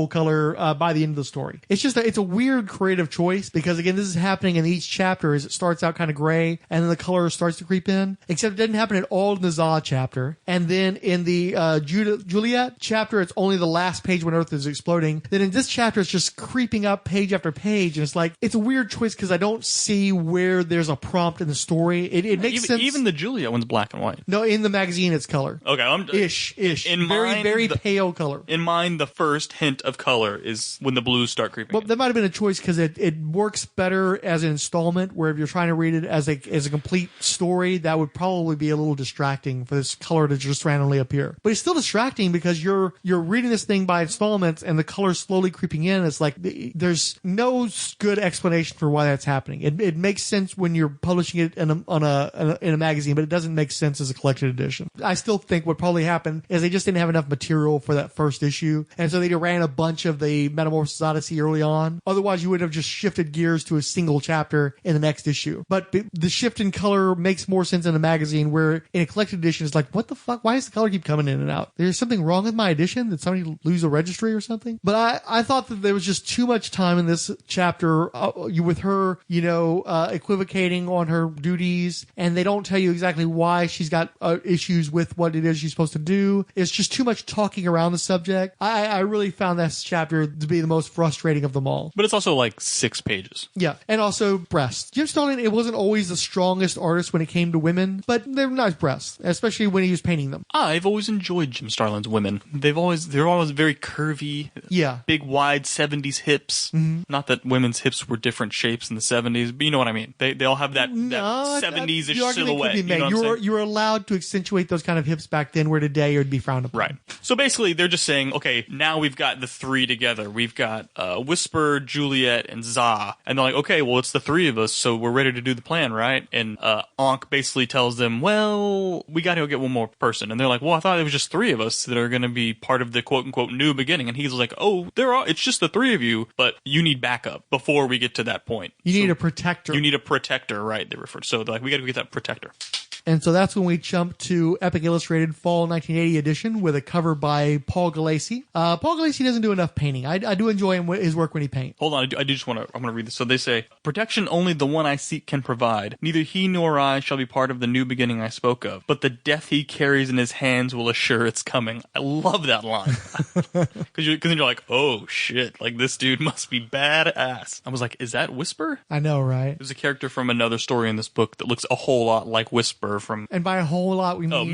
color by the end of the story. It's a weird creative choice because again, this is happening in each chapter as it starts out kind of gray, and then the color starts to creep in. Except it doesn't happen at all in the Zah chapter, and then in the Juliet chapter, it's only the last page when Earth is exploding. Then in this chapter, it's just creeping up page after page, and it's a weird choice because I don't see where there's a prompt in the story. It makes sense. Even the Juliet one's black and white. No, in the magazine it's color. Okay, ish. Very pale color. In mine, the first hint of color is when the blues start creeping. Well, that might have been a choice because it works better as an installment. Where if you're trying to read it as a complete story, that would probably be a little distracting for this color to just randomly appear. But it's still distracting because you're reading this thing by installments and the color slowly creeping in. It's like there's no good explanation for why that's happening. It makes sense when you're publishing it in a magazine, but it doesn't make sense as a collected edition. I still think what probably happened is they just didn't have enough material for that first issue, and so they ran a bunch of the Metamorphosis Odyssey early on. Otherwise, you would have just shifted gears to a single chapter in the next issue. But the shift in color makes more sense in a magazine, where in a collected edition, it's like, what the fuck? Why does the color keep coming in and out? There's something wrong with my edition? Did somebody lose a registry or something? But I thought that there was just too much time in this chapter with her, equivocating on her duties, and they don't tell you exactly why she's got issues with what it is she's supposed to do. It's just too much talking around the subject. I really found this chapter to be the most frustrating of them all. But it's also like 6 pages. Yeah, and also breasts. Jim Starlin, it wasn't always the strongest artist when it came to women, but they're nice breasts, especially when he was painting them. I've always enjoyed Jim Starlin's women. They're always very curvy. Yeah. Big, wide 70s hips. Mm-hmm. Not that women's hips were different shapes in the 70s, but you know what I mean. They all have that 70s-ish silhouette. You were allowed to accentuate those kind of hips back then, where today it would be frowned upon. Right. So basically, they're just saying, okay, now we've got the 3 together. We've got Whisper, Juliet, and Za. And they're like, okay, well, it's the 3 of us, so we're ready to do the plan, right? And Ankh basically tells them, well, we got to go get one more person. And they're like, well, I thought it was just 3 of us that are going to be part of the quote-unquote new beginning. And he's like, oh, it's just the 3 of you, but you need backup before we get to that point. You need a protector. You need a protector, right? They refer to. So they're like, we got to get that protector. And so that's when we jump to Epic Illustrated Fall 1980 edition with a cover by Paul Galassi. Paul Galassi doesn't do enough painting. I do enjoy his work when he paints. Hold on, I do just want to. I'm going to read this. So they say, "Protection only the one I seek can provide. Neither he nor I shall be part of the new beginning I spoke of. But the death he carries in his hands will assure its coming." I love that line because then you're like, oh shit, like this dude must be badass. I was like, is that Whisper? I know, right? There's a character from another story in this book that looks a whole lot like Whisper from. And by a whole lot, we mean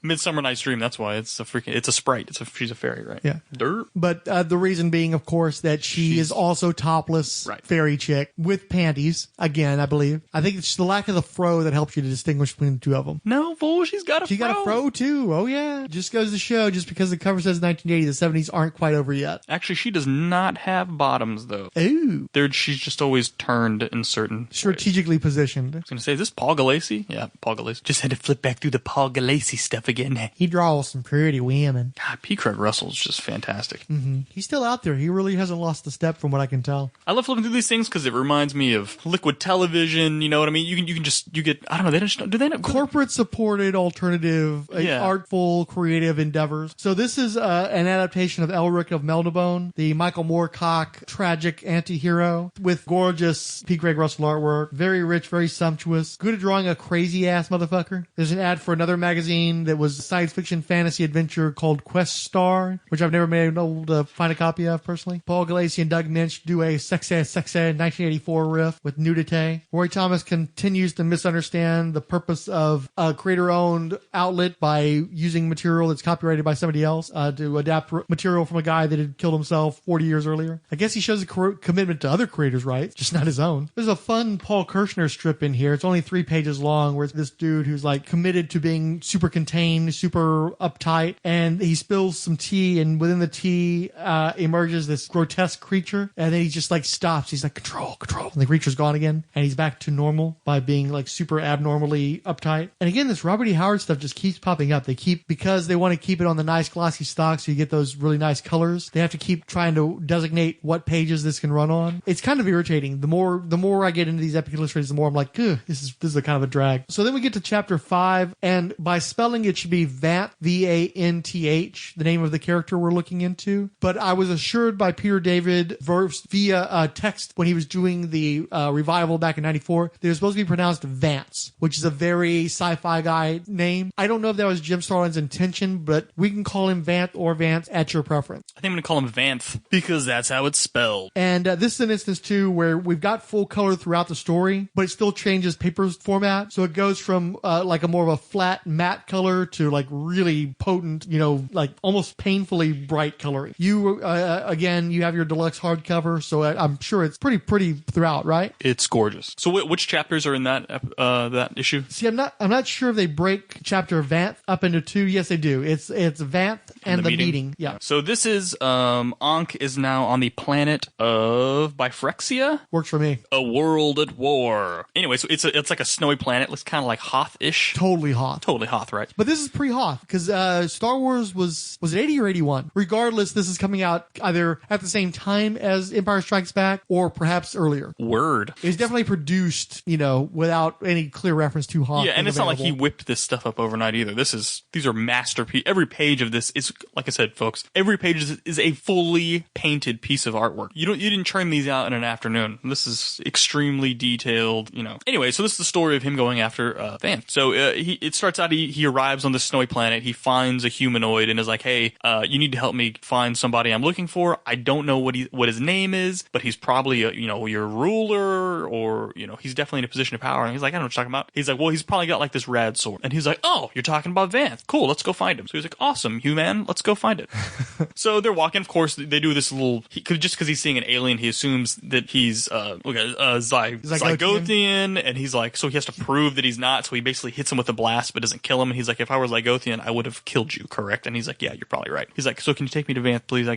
Midsummer Night's Dream. That's why it's a sprite. She's a fairy, right? Yeah. Dirt. But the reason being, of course, that she's is also topless, right. Fairy chick with panties. Again, I believe. I think it's the lack of the fro that helps you to distinguish between the two of them. No, fool. She got a fro too. Oh yeah. Just goes to show, just because the cover says 1980, the 70s aren't quite over yet. Actually, she does not have bottoms though. Ooh. She's just always turned in certain strategically ways. Positioned. I was gonna say, is this Paul Galassi? Yeah, Paul Galassi. Just had to flip back through the Paul Galassi stuff again. He draws some pretty women. God, P. Craig Russell's just fantastic. Mm-hmm. He's still out there. He really hasn't lost a step from what I can tell. I love flipping through these things because it reminds me of Liquid Television. You know what I mean? You get I don't know. They don't do they not corporate supported alternative, artful, creative endeavors. So this is an adaptation of Elric of Melnibone, the Michael Moorcock tragic anti-hero with gorgeous P. Craig Russell artwork. Very rich, very sumptuous. Good at drawing a crazy ass motherfucker. There's an ad for another magazine that was a science fiction fantasy adventure called Quest Star, which I've never been able to find a copy of personally. Paul Galassi and Doug Ninch do a sexy 1984 riff with nudity. Roy Thomas continues to misunderstand the purpose of a creator-owned outlet by using material that's copyrighted by somebody else to adapt material from a guy that had killed himself 40 years earlier. I guess he shows a commitment to other creators' rights, just not his own. There's a fun Paul Kirshner strip in here. It's only 3 pages long, where it's this dude who's like committed to being super contained, super uptight, and he spills some tea, and within the tea emerges this grotesque creature, and then he just like stops. He's like, control, and the creature's gone again, and he's back to normal by being like super abnormally uptight. And again, this Robert E. Howard stuff just keeps popping up. Because they want to keep it on the nice glossy stock so you get those really nice colors, they have to keep trying to designate what pages this can run on. It's kind of irritating. The more I get into these Epic Illustrators, the more I'm like, this is a kind of a drag. So then we get to chapter 5, and by spelling it should be Vanth, V-A-N-T-H, the name of the character we're looking into. But I was assured by Peter David via text when he was doing the revival back in 94 that it was supposed to be pronounced Vance, which is a very sci-fi guy name. I don't know if that was Jim Starlin's intention, but we can call him Vanth or Vance at your preference. I think I'm going to call him Vanth because that's how it's spelled. And this is an instance too where we've got full color throughout the story, but it still changes paper's format. So it goes from like a more of a flat matte color to like really potent, like almost painfully bright coloring. You again, you have your deluxe hardcover, so I'm sure it's pretty pretty throughout, right? It's gorgeous. So which chapters are in that issue? See, I'm not sure if they break chapter Vanth up into 2. Yes, they do. It's Vanth and the meeting. Yeah. So this is Ankh is now on the planet of Bifrexia. Works for me. A world at war. Anyway, so it's like a snowy planet. Looks kind of like Hoth Hoth-ish. Totally Hoth. Totally Hoth, right? But this is pre-Hoth, because Star Wars was it 80 or 81? Regardless, this is coming out either at the same time as Empire Strikes Back or perhaps earlier. Word. It's definitely produced, without any clear reference to Hoth. Yeah, and it's available. not like he whipped this stuff up overnight either. These are masterpiece. Every page of this is, like I said, folks, every page is a fully painted piece of artwork. You didn't churn these out in an afternoon. This is extremely detailed, Anyway, so this is the story of him going after Van. So it starts out, he arrives on this snowy planet. He finds a humanoid and is like, hey, you need to help me find somebody I'm looking for. I don't know what his name is, but he's probably your ruler, or he's definitely in a position of power. And he's like, I don't know what you're talking about. He's like, well, he's probably got like this rad sword. And he's like, oh, you're talking about Vanth. Cool, let's go find him. So he's like, awesome, human, let's go find it. So they're walking. Of course, they do this little. Just because he's seeing an alien, he assumes that he's Zygothian, and he's like, so he has to prove that he's not. So he basically hits him with a blast, but doesn't kill him. And he's like, if I were Zygothian, I would have killed you, correct? And he's like, yeah, you're probably right. He's like, so can you take me to Vanth, please? We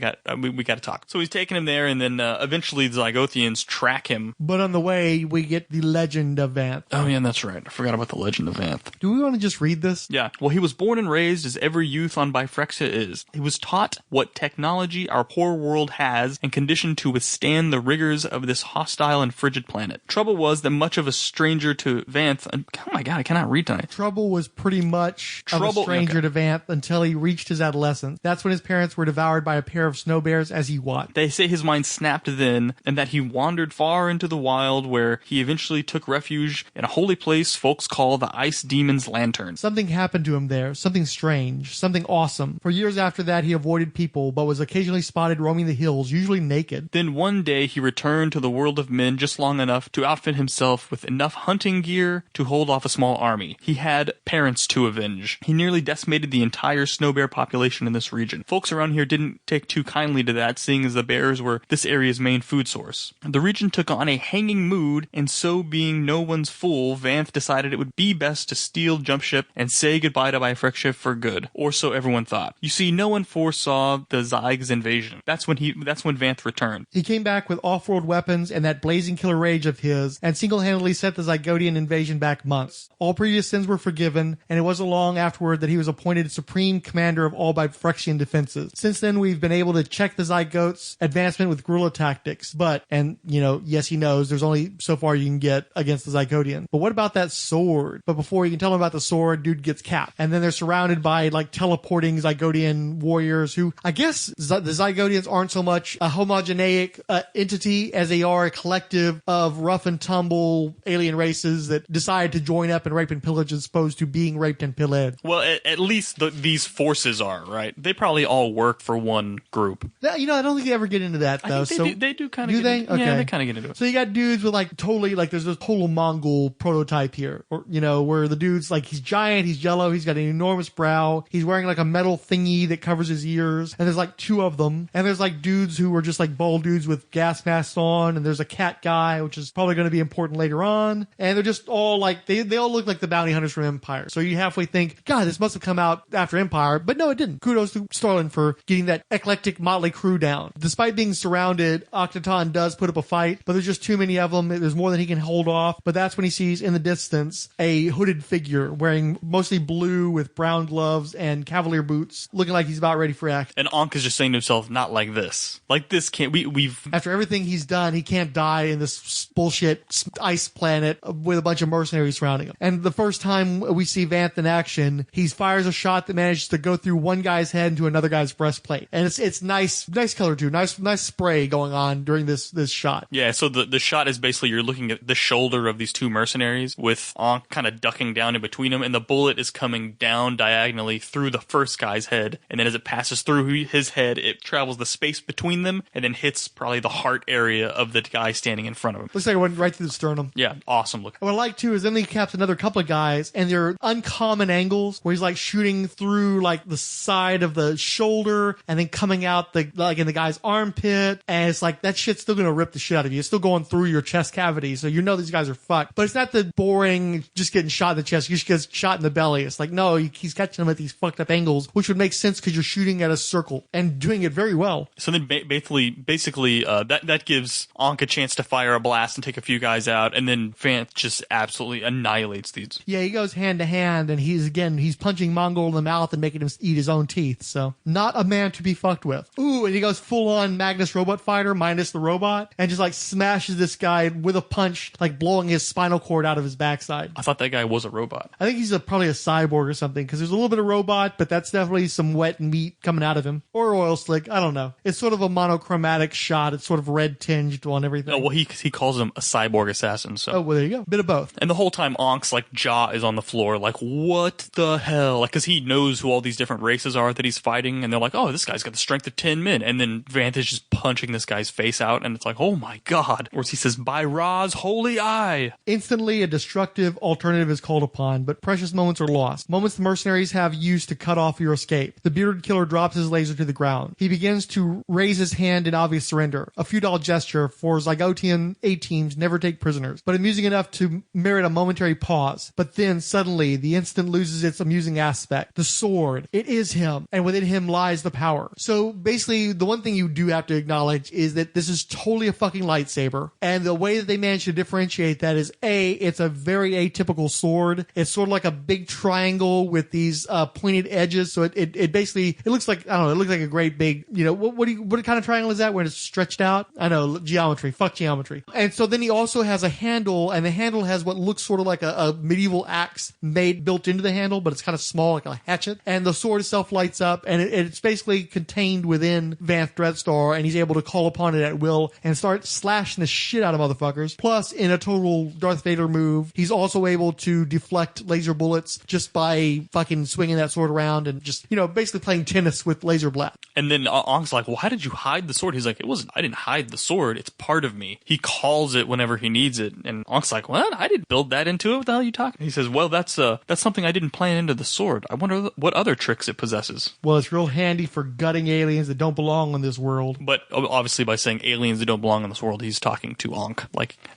got to talk. So he's taking him there, and then eventually the Zygothians track him. But on the way, we get the legend of Vanth. Oh yeah, that's right. I forgot about the legend of Vanth. Do we want to just read this? Yeah. Well, he was born and raised as every youth on Bifrexia is. He was taught what technology our poor world has and conditioned to withstand the rigors of this hostile and frigid planet. Trouble was that much of a stranger to Vanth. Oh my god, I cannot read tonight. Trouble was pretty much of a stranger to Vanth until he reached his adolescence. That's when his parents were devoured by a pair of snow bears as he watched. They say his mind snapped then, and that he wandered far into the wild, where he eventually took refuge in a holy place folks call the Ice Demon's Lantern. Something happened to him there, something strange, something awesome. For years after that, he avoided people, but was occasionally spotted roaming the hills, usually naked. Then one day he returned to the world of men just long enough to outfit himself with enough hunting gear to hold off a small army. He had parents to avenge. He nearly decimated the entire snow bear population in this region. Folks around here didn't take too kindly to that, seeing as the bears were this area's main food source. The region took on a hanging mood, and so being no one's fool, Vanth decided it would be best to steal jump ship and say goodbye to Bifrexia for good, or so everyone thought. You see, no one foresaw the Zyg's invasion. That's when Vanth returned. He came back with off-world weapons and that blazing killer rage of his, and single-handedly set the Zygodian invasion back months. All previous sins were forgiven, and it wasn't long afterward that he was appointed supreme commander of all Bifrexian defenses. Since then, we've been able to check the Zygotes' advancement with guerrilla tactics, but, and, yes, he knows there's only so far you can get against the Zygodian. But what about that sword? But before you can tell him about the sword, dude gets capped. And then they're surrounded by, teleporting Zygodian warriors who, I guess, the Zygodians aren't so much a homogeneic entity as they are a collective of rough and tumble alien races that decide to join up and rape and pillage as opposed to being raped and pillaged. Well, at least these forces are, right? They probably all work for one group. I don't think they ever get into that, though. They do kind of do they? Okay. Yeah, they kind of get into it. So you got dudes with totally, there's this total Mongol prototype here, or, where the dude's he's giant, he's yellow, he's got an enormous brow, he's wearing a metal thingy that covers his ears, and there's two of them, and there's dudes who are just bald dudes with gas masks on, and there's a cat guy, which is probably going to be important later on, and they're just all they all look like the bounty hunters from Empire. So you halfway think, God, this must have come out after Empire, but no, it didn't. Kudos to Starlin for getting that eclectic motley crew down. Despite being surrounded, Octaton does put up a fight, but there's just too many of them. There's more than he can hold off, but that's when he sees in the distance a hooded figure wearing mostly blue with brown gloves and cavalier boots, looking like he's about ready for action. And Ankh is just saying to himself, not like this. Like this can't, we've... After everything he's done, he can't die in this bullshit ice planet with a bunch of mercenaries surrounding him. And the first time we see Vanth in action, he fires a shot that manages to go through one guy's head into another guy's breastplate. And it's nice color too. Nice spray going on during this shot. Yeah, so the shot is basically you're looking at the shoulder of these two mercenaries with Ankh kind of ducking down in between them, and the bullet is coming down diagonally through the first guy's head, and then as it passes through his head, it travels the space between them and then hits probably the heart area of the guy standing in front of him. Looks like it went right through the sternum. Yeah, awesome look. What I like too is then he caps another couple of guys, and they're uncommon angles where he's shooting through the side of the shoulder and then coming out in the guy's armpit, and it's that shit's still gonna rip the shit out of you. It's still going through your chest cavity, so these guys are fucked. But it's not the boring just getting shot in the chest. You just get shot in the belly. It's no, he's catching them at these fucked up angles, which would make sense because you're shooting at a circle and doing it very well. So then basically that gives Ankh a chance to fire a blast and take a few guys out, and then Vanth just absolutely annihilates these. Yeah, he goes hand to hand, and he's punching Mongol in the mouth and making him eat his own teeth. So not a man to be fucked with. Ooh, and he goes full on Magnus Robot Fighter minus the robot and just like smashes this guy with a punch, like blowing his spinal cord out of his backside. I thought that guy was a robot. I think he's probably a cyborg or something, because there's a little bit of robot, but that's definitely some wet meat coming out of him. Or oil slick. I don't know. It's sort of a monochromatic shot. It's sort of red tinged on everything. Oh, well, he calls him a cyborg assassin. So. Oh, well, there you go. Bit of both. And the whole time, Ank's like jaw is on the floor, like, what the hell? Like, because he knows who all these different races are that he's fighting, and they're like, oh, this guy's got the strength of 10 men. And then Vanth is just punching this guy's face out, and it's like, oh my god. Or he says, by Ra's holy eye. Instantly, a destructive alternative is called upon, but precious moments are lost. Moments the mercenaries have used to cut off your escape. The bearded killer drops his laser to the ground. He begins to raise his hand in obvious surrender. A futile gesture, for Zygotian A-teams never take prisoners, but amusing enough to merit a momentary pause. But then, suddenly, the instant loses its amusing aspect. The sword. It is him, and within him lies the power. So, basically, the one thing you do have to acknowledge is that this is totally a fucking lightsaber, and the way that they managed to differentiate that is, A, it's a very atypical sword. It's sort of like a big triangle with these pointed edges, so it basically, it looks like, I don't know, it looks like a great big, what kind of triangle is that when it's stretched out? I know, geometry. Fuck geometry. And so then he also has a handle, and the handle has what looks sort of like a medieval axe built into the handle, but it's kind of small, like a hatchet. And the sword itself lights up, and it's basically contained within Vanth Dreadstar, and he's able to call upon it at will and start slashing the shit out of motherfuckers. Plus, in a total Darth Vader move, he's also able to deflect laser bullets just by fucking swinging that sword around and just, basically playing tennis with laser blast. And then Ank's like, well, how did you hide the sword? He's like, I didn't hide the sword. It's part of me. He calls it whenever he needs it. And Ank's like, what? I didn't build that into it. What the hell are you talking? He says, well, that's something I didn't plan into the sword. I wonder what other tricks it possesses. Well, it's real handy for gutting aliens that don't belong in this world. But obviously by saying aliens that don't belong in this world, he's talking to Ankh.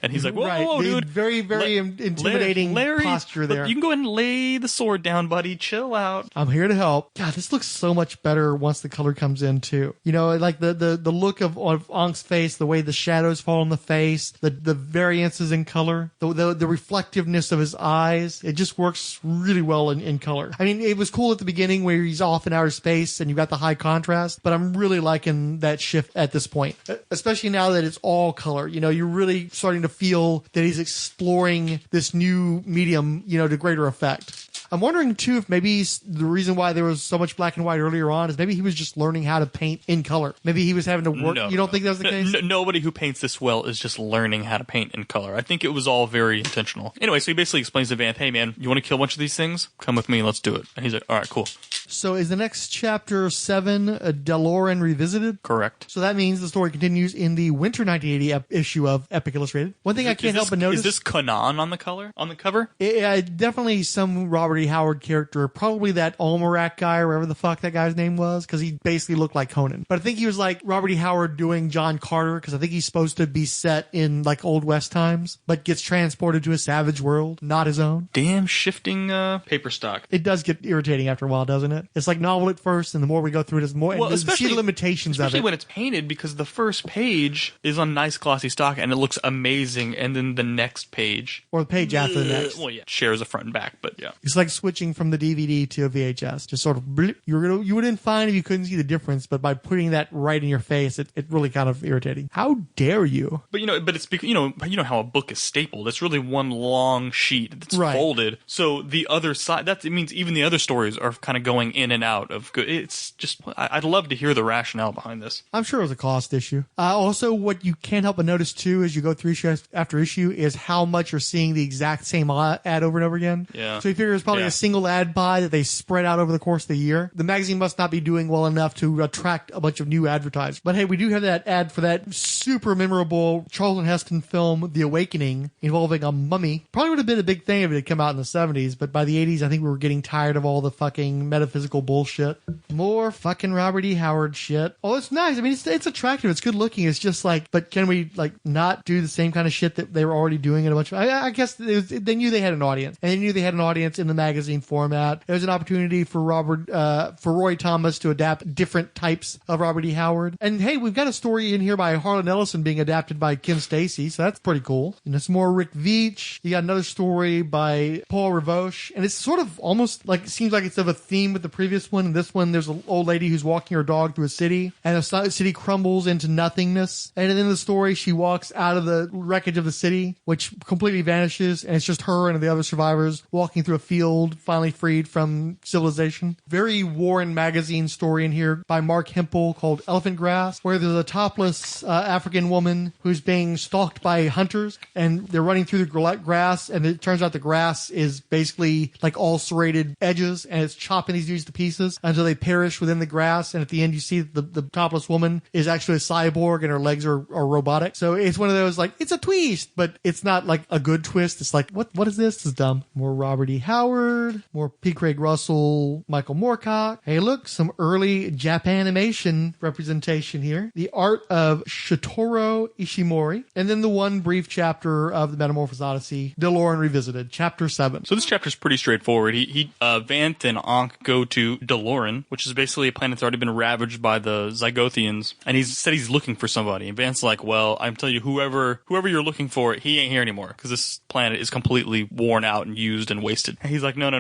And he's like, whoa, right. whoa, dude. Very, very intimidating posture there. You can go ahead and lay the sword down, buddy. Chill out. I'm here to help. God, this looks so much better once the color comes in, too. Like the look of Ankh's face, the way the shadows fall on the face, the variances in color, the reflectiveness of his eyes. It just works really well in color. I mean, it was cool at the beginning where he's off in outer space and you got the high contrast, but I'm really liking that shift at this point, especially now that it's all color. You're really starting to feel that he's exploring this new medium, to greater effect. I'm wondering, too, if maybe the reason why there was so much black and white earlier on is maybe he was just learning how to paint in color. Maybe he was having to work. You don't think that was the case? Nobody who paints this well is just learning how to paint in color. I think it was all very intentional. Anyway, so he basically explains to Vanth, hey, man, you want to kill a bunch of these things? Come with me and let's do it. And he's like, all right, cool. So is the next chapter 7 Delorean Revisited? Correct. So that means the story continues in the winter 1980 issue of Epic Illustrated. One thing I can't help but notice... Is this Kanan on the cover? Definitely some Robert E. Howard character, probably that Almerac guy or whatever the fuck that guy's name was, because he basically looked like Conan. But I think he was like Robert E. Howard doing John Carter, because I think he's supposed to be set in like Old West times, but gets transported to a savage world, not his own. Damn shifting paper stock. It does get irritating after a while, doesn't it? It's like novel at first, and the more we go through it, it's more. Well, and especially the limitations of it. Especially when it's painted, because the first page is on nice glossy stock, and it looks amazing, and then the next page, or the page after the next, well, yeah, shares a front and back, but yeah, it's like switching from the DVD to a VHS. Just sort of, blip. You wouldn't find if you couldn't see the difference, but by putting that right in your face, it really kind of irritating. How dare you? But it's because you know how a book is stapled. It's really one long sheet that's folded. So the other side, it means even the other stories are kind of going in and out of good. It's just, I'd love to hear the rationale behind this. I'm sure it was a cost issue. Also, what you can't help but notice too, as you go through issue after issue, is how much you're seeing the exact same ad over and over again. Yeah. So you figure it's probably a single ad buy that they spread out over the course of the year. The magazine must not be doing well enough to attract a bunch of new advertisers. But hey, we do have that ad for that super memorable Charlton Heston film, The Awakening, involving a mummy. Probably would have been a big thing if it had come out in the 70s, but by the 80s, I think we were getting tired of all the fucking metaphysical bullshit. More fucking Robert E. Howard shit. Oh, it's nice. I mean, it's attractive. It's good looking. It's just like, but can we like not do the same kind of shit that they were already doing in a bunch of, I guess they knew they had an audience, and they knew they had an audience in the magazine format. It was an opportunity for Roy Thomas to adapt different types of Robert E. Howard. And hey, we've got a story in here by Harlan Ellison being adapted by Ken Stacy, so that's pretty cool. And it's more Rick Veitch. You got another story by Paul Revoche, and it's sort of almost like, it seems like it's of a theme with the previous one. In this one, there's an old lady who's walking her dog through a city, and the city crumbles into nothingness. And at the end of the story, she walks out of the wreckage of the city, which completely vanishes, and it's just her and the other survivors walking through a field, finally freed from civilization. Very Warren magazine story in here by Mark Hempel called Elephant Grass, where there's a topless African woman who's being stalked by hunters, and they're running through the grass, and it turns out the grass is basically like all serrated edges, and it's chopping these dudes to pieces until they perish within the grass. And at the end, you see the topless woman is actually a cyborg, and her legs are robotic. So it's one of those, like, it's a twist, but it's not like a good twist. It's like, what is this? This is dumb. More Robert E. Howard, more P. Craig Russell, Michael Moorcock. Hey, look, some early Japanimation representation here. The art of Shotaro Ishimori, and then the one brief chapter of the Metamorphosis Odyssey, DeLorean Revisited, chapter 7. So this chapter is pretty straightforward. Vanth and Ankh go to DeLorean, which is basically a planet that's already been ravaged by the Zygothians, and he said he's looking for somebody. And Vanth's like, well, I'm telling you, whoever you're looking for, he ain't here anymore, because this planet is completely worn out and used and wasted. And he's like, no.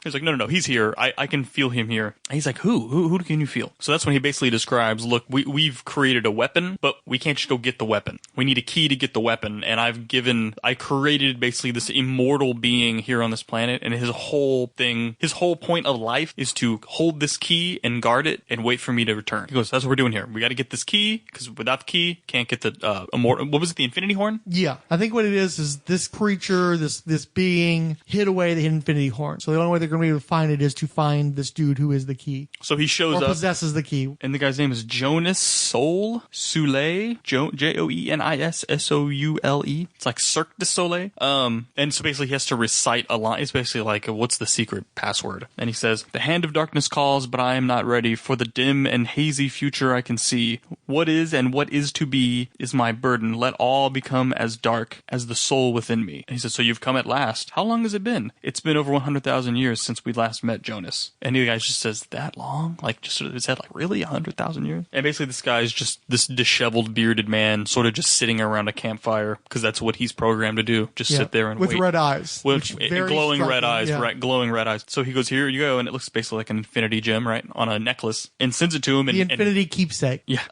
He's like, no, he's here. I can feel him here. And he's like, who can you feel? So that's when he basically describes, look, we've created a weapon, but we can't just go get the weapon. We need a key to get the weapon, and I created basically this immortal being here on this planet, and his whole point of life is to hold this key and guard it and wait for me to return. He goes, that's what we're doing here. We got to get this key, because without the key, can't get the immortal, what was it, the Infinity Horn? Yeah, I think what it is this creature, this being hid away the Infinity Horn. So the only way they're going to be able to find it is to find this dude who is the key. So he shows or up. Possesses the key. And the guy's name is Jonas Soule. Joennissoule. It's like Cirque du Soleil. And so basically he has to recite a line. It's basically like, what's the secret password? And he says, the hand of darkness calls, but I am not ready for the dim and hazy future I can see. What is and what is to be is my burden. Let all become as dark as the soul within me. And he says, so you've come at last. How long has it been? It's been over 100,000 years since we last met, Jonas. And the guy just says, that long? Like, just sort of his head, like, really? 100,000 years? And basically this guy's just this disheveled, bearded man, sort of just sitting around a campfire, because that's what he's programmed to do. Just sit there and with wait. Red eyes. With glowing red eyes, yeah. right? Glowing red eyes. So he goes, here you go, and it looks basically like an infinity gem, right? On a necklace, and sends it to him. The infinity keepsake. Yeah.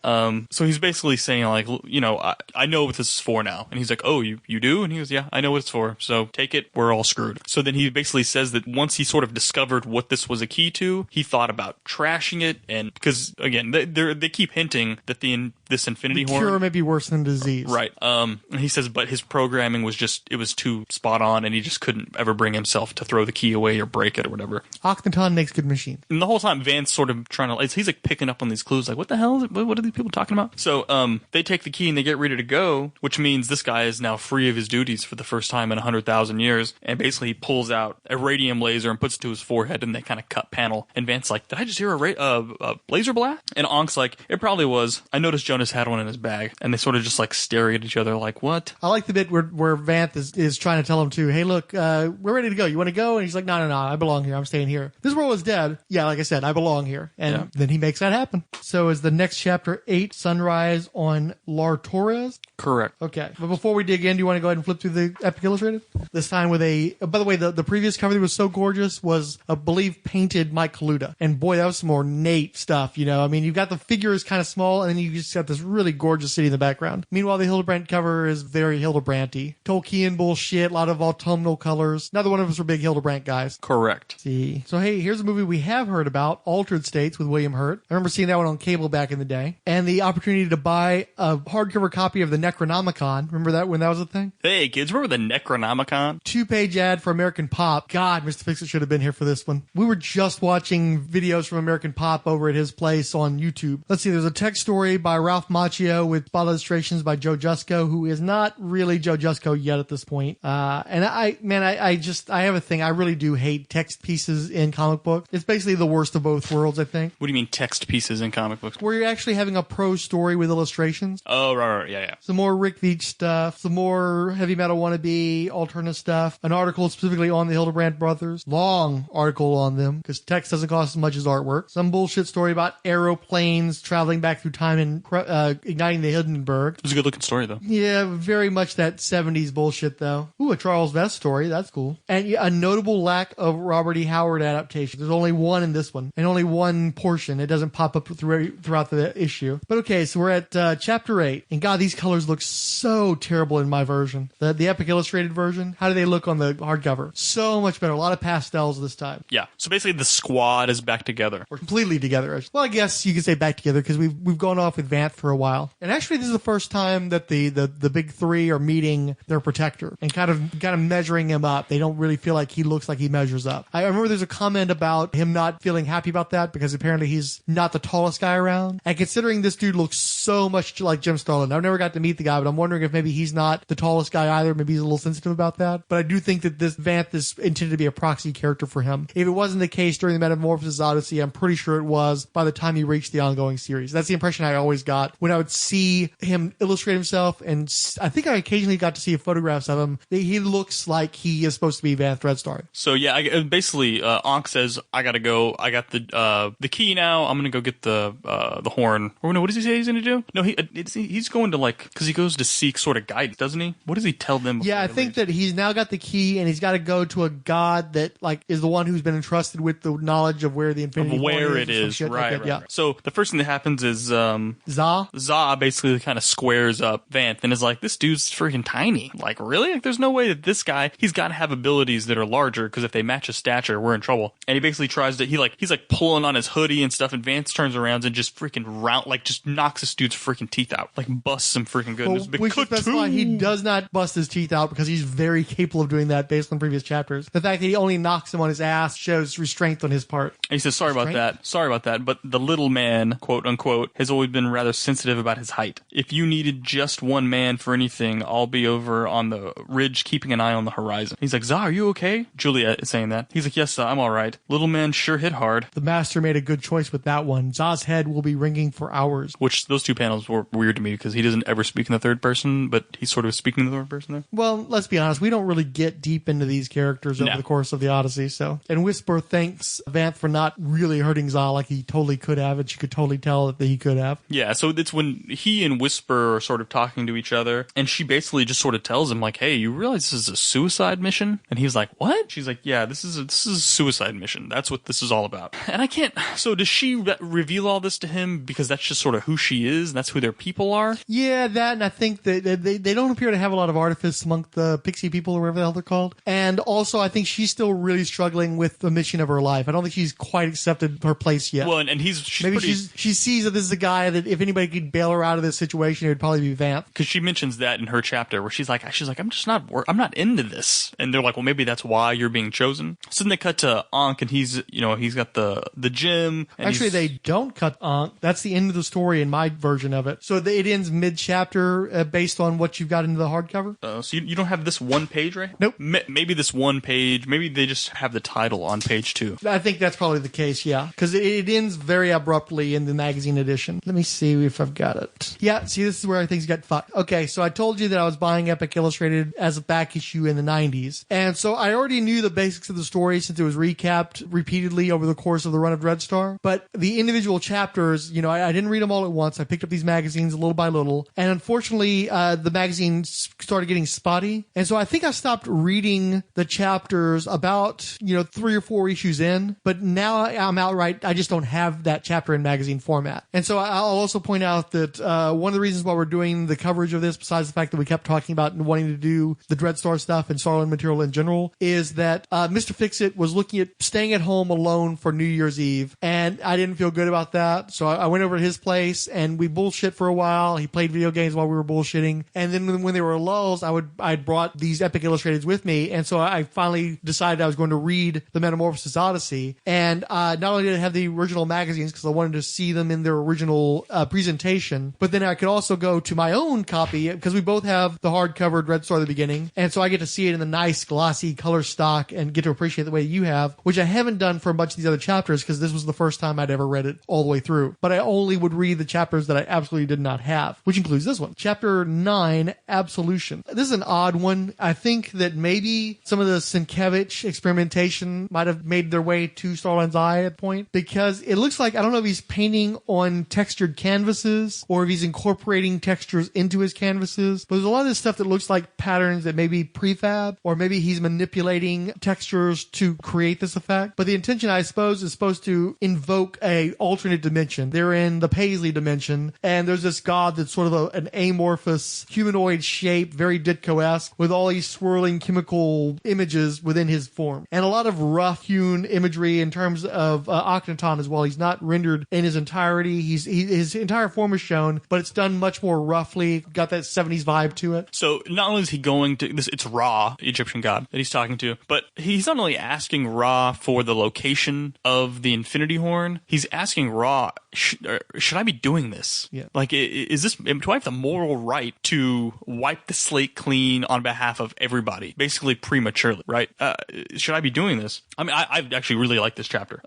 So he's basically saying, like, you know, I know what this is for now. And he's like, oh, you do? And he goes, yeah, I know what it's for. So take it. We're all screwed. So then he basically says that once he sort of discovered what this was a key to, he thought about trashing it. And because, again, they keep hinting that this infinity horn. Cure may be worse than disease. Right. And he says, but his programming was it was too spot on, and he just couldn't ever bring himself to throw the key away or break it or whatever. Akhenaton makes good machines. And the whole time, Van's sort of trying to, he's like picking up on these clues, like, what the hell is it? What are these people talking about? So, they take the key and they get ready to go, which means this guy is now free of his duties for the first time in 100,000 years. And basically he pulls out a radium laser and puts it to his forehead, and they kind of cut panel. And Van's like, did I just hear a laser blast? And Ankh's like, it probably was. I noticed Jonas had one in his bag. And they sort of just like stare at each other like, what? I like the bit where Vanth is trying to tell him to, hey, look, we're ready to go. You want to go? And he's like, no, I belong here. I'm staying here. This world is dead. Yeah, like I said, I belong here. And then he makes that happen. So is the next chapter 8, Sunrise on Lar Torres? Correct. Okay. But before we dig in, do you want to go ahead and flip through the Epic Illustrated? This time with by the way, the previous cover that was so gorgeous was, I believe, painted Mike Kaluta. And boy, that was some ornate stuff, you know. I mean, you've got the figure is kind of small, and then you just got this really gorgeous city in the background. Meanwhile, the Hildebrandt cover is very Hildebrandt-y. Tolkien bullshit, a lot of autumnal colors. Neither one of us are big Hildebrandt guys. Correct. See. So hey, here's a movie we have heard about, Altered States with William Hurt. I remember seeing that one on cable back in the day. And the opportunity to buy a hardcover copy of the Necronomicon. Remember that when that was a thing? Hey, kids, remember the Necronomicon? 2-page ad for American Pop. God, Mr. Fixit should have been here for this one. We were just watching videos from American Pop over at his place on YouTube. Let's see, there's a text story by Ralph Ralph Macchio with spot illustrations by Joe Jusko, who is not really Joe Jusko yet at this point. And I have a thing. I really do hate text pieces in comic books. It's basically the worst of both worlds, I think. What do you mean text pieces in comic books? Where you're actually having a prose story with illustrations. Oh, right, yeah. Some more Rick Veitch stuff, some more Heavy Metal Wannabe, alternate stuff, an article specifically on the Hildebrand brothers, long article on them, because text doesn't cost as much as artwork. Some bullshit story about aeroplanes traveling back through time and igniting the Hindenburg. It was a good looking story, though. Yeah, very much that 70s bullshit, though. Ooh, a Charles Vest story. That's cool. And a notable lack of Robert E. Howard adaptation. There's only one in this one, and only one portion. It doesn't pop up throughout the issue. But okay, so we're at chapter 8. And God, these colors look so terrible in my version. The Epic Illustrated version. How do they look on the hardcover? So much better. A lot of pastels this time. Yeah. So basically the squad is back together. We're completely together. Well, I guess you could say back together because we've gone off with Vanth for a while. And actually this is the first time that the big three are meeting their protector and kind of measuring him up. They don't really feel like he looks like he measures up. I remember there's a comment about him not feeling happy about that because apparently he's not the tallest guy around. And considering this dude looks so much like Jim Starlin, I've never got to meet the guy, but I'm wondering if maybe he's not the tallest guy either. Maybe he's a little sensitive about that. But I do think that this Vanth is intended to be a proxy character for him. If it wasn't the case during the Metamorphosis Odyssey, I'm pretty sure it was by the time he reached the ongoing series. That's the impression I always got when I would see him illustrate himself, and I think I occasionally got to see photographs of him. He looks like he is supposed to be Vanth Dreadstar. So yeah, basically, Ankh says, "I gotta go. I got the key now. I'm gonna go get the horn." Or no, what does he say he's gonna do? No, he's going to because he goes to seek sort of guidance, doesn't he? What does he tell them? Yeah, I think that he's now got the key, and he's got to go to a god that is the one who's been entrusted with the knowledge of where the Infinity Horn is. Right. Yeah. So the first thing that happens is Za basically kind of squares up Vanth and is like, "This dude's freaking tiny. Like, really? Like, there's no way that this guy, he's got to have abilities that are larger, because if they match his stature, we're in trouble." And he basically tries to, he's pulling on his hoodie and stuff, and Vanth turns around and just freaking just knocks this dude's freaking teeth out. Like, busts him freaking good. Well, we should specify he does not bust his teeth out because he's very capable of doing that based on previous chapters. The fact that he only knocks him on his ass shows restraint on his part. And he says, sorry about that, but the little man, quote unquote, has always been rather sensitive about his height. If you needed just one man for anything, I'll be over on the ridge keeping an eye on the horizon. He's like, Za, are you okay? Juliet is saying that. He's like, yes, I'm all right. Little man sure hit hard. The master made a good choice with that one. Za's head will be ringing for hours. Which those two panels were weird to me because he doesn't ever speak in the third person, but he's sort of speaking in the third person there. Well, let's be honest. We don't really get deep into these characters over the course of the Odyssey. And Whisper thanks Vanth for not really hurting Za like he totally could have, and she could totally tell that he could have. Yeah, so it's when he and Whisper are sort of talking to each other, and she basically just sort of tells him, like, hey, you realize this is a suicide mission? And he's like, what? She's like, yeah, this is a suicide mission. That's what this is all about. And I can't... So does she reveal all this to him because that's just sort of who she is, and that's who their people are? Yeah, that, and I think that they don't appear to have a lot of artifice among the pixie people or whatever the hell they're called. And also, I think she's still really struggling with the mission of her life. I don't think she's quite accepted her place yet. Well, and she sees that this is a guy that if anybody could bail her out of this situation, it would probably be Vanth. Because she mentions that in her chapter where she's like, I'm not into this. And they're like, well, maybe that's why you're being chosen. So then they cut to Ankh, and he's got the gym. And actually, they don't cut Ankh. That's the end of the story in my version of it. So it ends mid-chapter based on what you've got into the hardcover. So you don't have this one page, right? Nope. Maybe this one page. Maybe they just have the title on page 2. I think that's probably the case, yeah. Because it ends very abruptly in the magazine edition. Let me see if I've got it. Yeah, see, this is where things get fucked. Okay, so I told you that I was buying Epic Illustrated as a back issue in the 90s. And so I already knew the basics of the story since it was recapped repeatedly over the course of the run of Dreadstar. But the individual chapters, I didn't read them all at once. I picked up these magazines little by little. And unfortunately, the magazine started getting spotty. And so I think I stopped reading the chapters about, 3 or 4 issues in. But now I'm outright, I just don't have that chapter in magazine format. And so I'll also point out that one of the reasons why we're doing the coverage of this, besides the fact that we kept talking about wanting to do the Dreadstar stuff and Starlin material in general, is that Mr. Fixit was looking at staying at home alone for New Year's Eve. And I didn't feel good about that. So I went over to his place and we bullshit for a while. He played video games while we were bullshitting. And then when there were lulls, I'd brought these Epic Illustrateds with me. And so I finally decided I was going to read the Metamorphosis Odyssey. And not only did I have the original magazines because I wanted to see them in their original presentation presentation, but then I could also go to my own copy because we both have the hardcover Red Star at the beginning. And so I get to see it in the nice glossy color stock and get to appreciate the way you have, which I haven't done for a bunch of these other chapters because this was the first time I'd ever read it all the way through. But I only would read the chapters that I absolutely did not have, which includes this one. Chapter 9, Absolution. This is an odd one. I think that maybe some of the Sienkiewicz experimentation might have made their way to Starlin's eye at point, because it looks like, I don't know if he's painting on textured canvases or if he's incorporating textures into his canvases, but there's a lot of this stuff that looks like patterns that may be prefab, or maybe he's manipulating textures to create this effect. But the intention, I suppose, is supposed to invoke a alternate dimension. They're in the Paisley dimension, and there's this god that's sort of an amorphous humanoid shape, very Ditko-esque, with all these swirling chemical images within his form. And a lot of rough-hewn imagery in terms of Akhenaton as well. He's not rendered in his entirety. His entire form is shown, but it's done much more roughly, got that 70s vibe to it. So not only is he going to this, it's Ra, Egyptian god, that he's talking to, but he's not only asking Ra for the location of the Infinity Horn, he's asking Ra, should I be doing this? Yeah. Like, is this, do I have the moral right to wipe the slate clean on behalf of everybody, basically prematurely, right? Should I be doing this? I mean, I actually really like this chapter,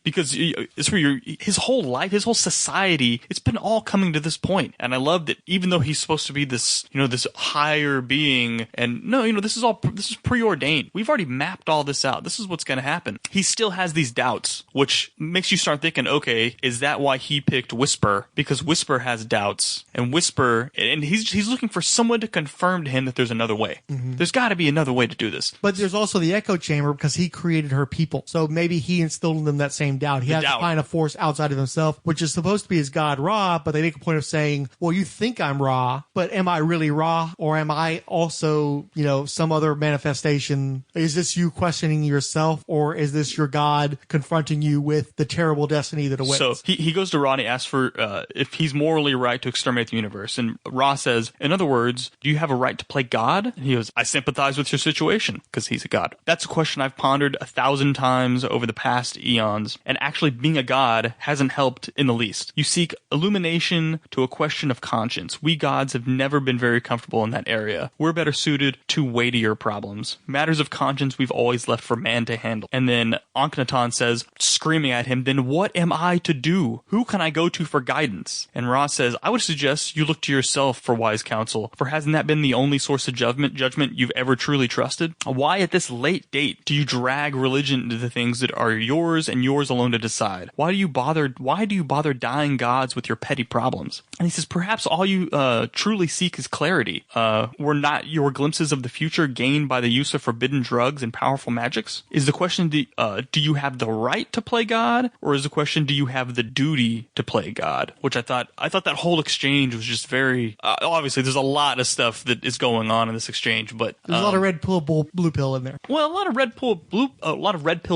because it's where his whole life, his whole society, it's been all coming to this point. And I love that even though he's supposed to be this, this higher being, and no, this is preordained. We've already mapped all this out. This is what's going to happen. He still has these doubts, which makes you start thinking, okay, is that why he picked Whisper? Because Whisper has doubts, and Whisper, and he's looking for someone to confirm to him that there's another way. Mm-hmm. There's got to be another way to do this. But there's also the echo chamber because he created her people. So maybe he instilled in them that same doubt. He has to find a force outside of himself, which is supposed to be his god Ra, but they make a point of saying, well, you think I'm Ra, but am I really Ra? Or am I also, some other manifestation? Is this you questioning yourself, or is this your god confronting you with the terrible destiny that awaits? So he goes to Ra and he asks for if he's morally right to exterminate the universe. And Ra says, in other words, do you have a right to play God? And he goes, I sympathize with your situation, because he's a god. That's a question I've pondered 1,000 times over the past eons, and actually being a god hasn't helped in the least. You seek illumination to a question of conscience. We gods have never been very comfortable in that area. We're better suited to weightier problems. Matters of conscience we've always left for man to handle. And then Akhenaton says, screaming at him, then what am I to do? Who can I go to for guidance? And Ra says, I would suggest you look to yourself for wise counsel, for hasn't that been the only source of judgment you've ever truly trusted? Why at this late date do you drag religion into the things that are yours and yours alone to decide? Why do you bother dying gods with your petty problems? And he says, perhaps all you truly seek is clarity. Were not your glimpses of the future gained by the use of forbidden drugs and powerful magics? Is the question, do you have the right to play God? Or is the question, do you have the duty to play God? Which I thought that whole exchange was just very, obviously there's a lot of stuff that is going on in this exchange, but there's a lot of red pill, blue pill in there. Well, a lot of red pill,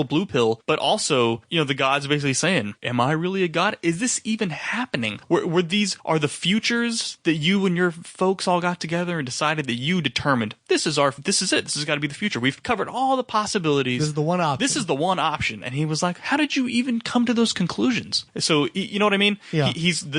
blue pill, but also, the gods basically saying, am I really a god? Is this even happening? Are the futures that you and your folks all got together and decided that you determined, this is it. This has got to be the future. We've covered all the possibilities. This is the one option. This is the one option. And he was like, how did you even come to those conclusions? So, you know what I mean? Yeah.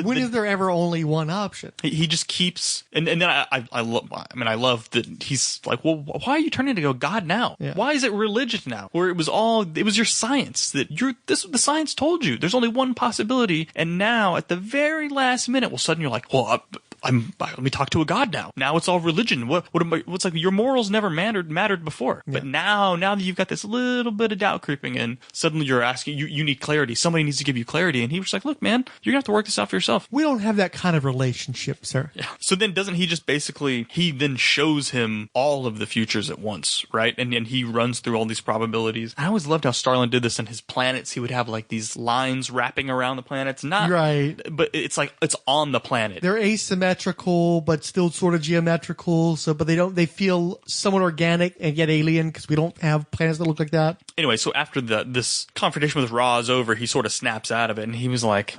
When is there ever only one option? He just keeps, and then I love that he's like, well, why are you turning to God now? Yeah. Why is it religion now? Where it was your science that the science told you there's only one possibility, and now at the very last minute, well, suddenly you're like, well, let me talk to a god now. Now it's all religion. What's like your morals never mattered before, but now that you've got this little bit of doubt creeping in, suddenly you're asking, you need clarity. Somebody needs to give you clarity, and he was like, look, man, you're gonna have to work this out for yourself. We don't have that kind of relationship, sir. Yeah. So then doesn't he just basically, he then shows him all of the futures at once, right? And then he runs through all these probabilities. I always loved how Starlin did this in his planets. He would have like these lines wrapping around the planets, not right, but it's like it's on the planet. They're asymmetrical. symmetrical, but still sort of geometrical. So, but they feel somewhat organic and yet alien because we don't have planets that look like that. Anyway, so after this confrontation with Ra is over, he sort of snaps out of it, and he was like,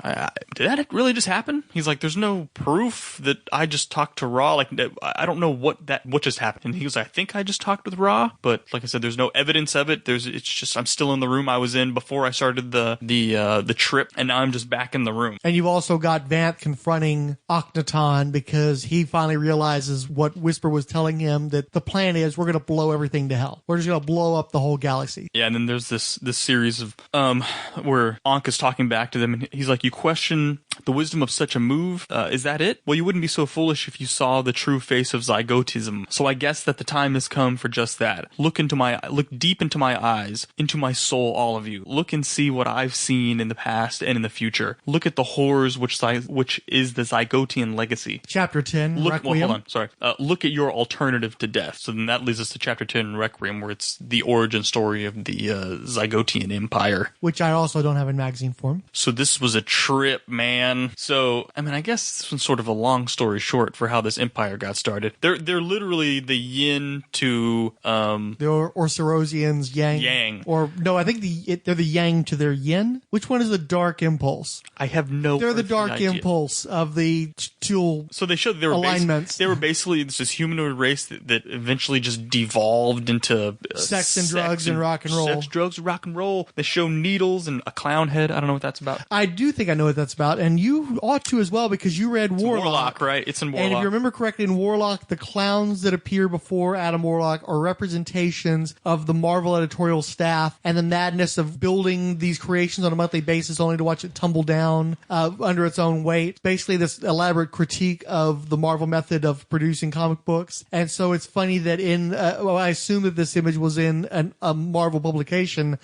did that really just happen? He's like, there's no proof that I just talked to Ra. Like, I don't know what just happened. And he was like, I think I just talked with Ra, but like I said, there's no evidence of it. It's just, I'm still in the room I was in before I started the trip, and now I'm just back in the room. And you've also got Vanth confronting Akhenaton because he finally realizes what Whisper was telling him, that the plan is we're going to blow everything to hell. We're just going to blow up the whole galaxy. Yeah, and then there's this series of where Ankh is talking back to them, and he's like, you question the wisdom of such a move? Is that it? Well, you wouldn't be so foolish if you saw the true face of zygotism. So I guess that the time has come for just that. Look deep into my eyes, into my soul, all of you. Look and see what I've seen in the past and in the future. Look at the horrors which is the Zygotian legacy. Chapter 10, Requiem. Well, hold on, sorry. Look at your alternative to death. So then that leads us to Chapter 10, Requiem, where it's the origin story of the Zygotian Empire. Which I also don't have in magazine form. So this was a trip, man. So, I mean, I guess this one's sort of a long story short for how this empire got started. They're literally the yin to the Orsorosians yang. Or no, I think they're the yang to their yin. Which one is the dark impulse? I have no. They're the dark impulse of the dual. So they showed they were alignments. They were basically this humanoid race that eventually just devolved into sex and drugs and rock and roll. Sex, drugs, rock and roll. They show needles and a clown head. I don't know what that's about. I do think I know what that's about, and you ought to as well because you read Warlock, right? It's in Warlock. And if you remember correctly, in Warlock, the clowns that appear before Adam Warlock are representations of the Marvel editorial staff and the madness of building these creations on a monthly basis only to watch it tumble down under its own weight. Basically, this elaborate critique of the Marvel method of producing comic books. And so it's funny that I assume that this image was in a Marvel publication,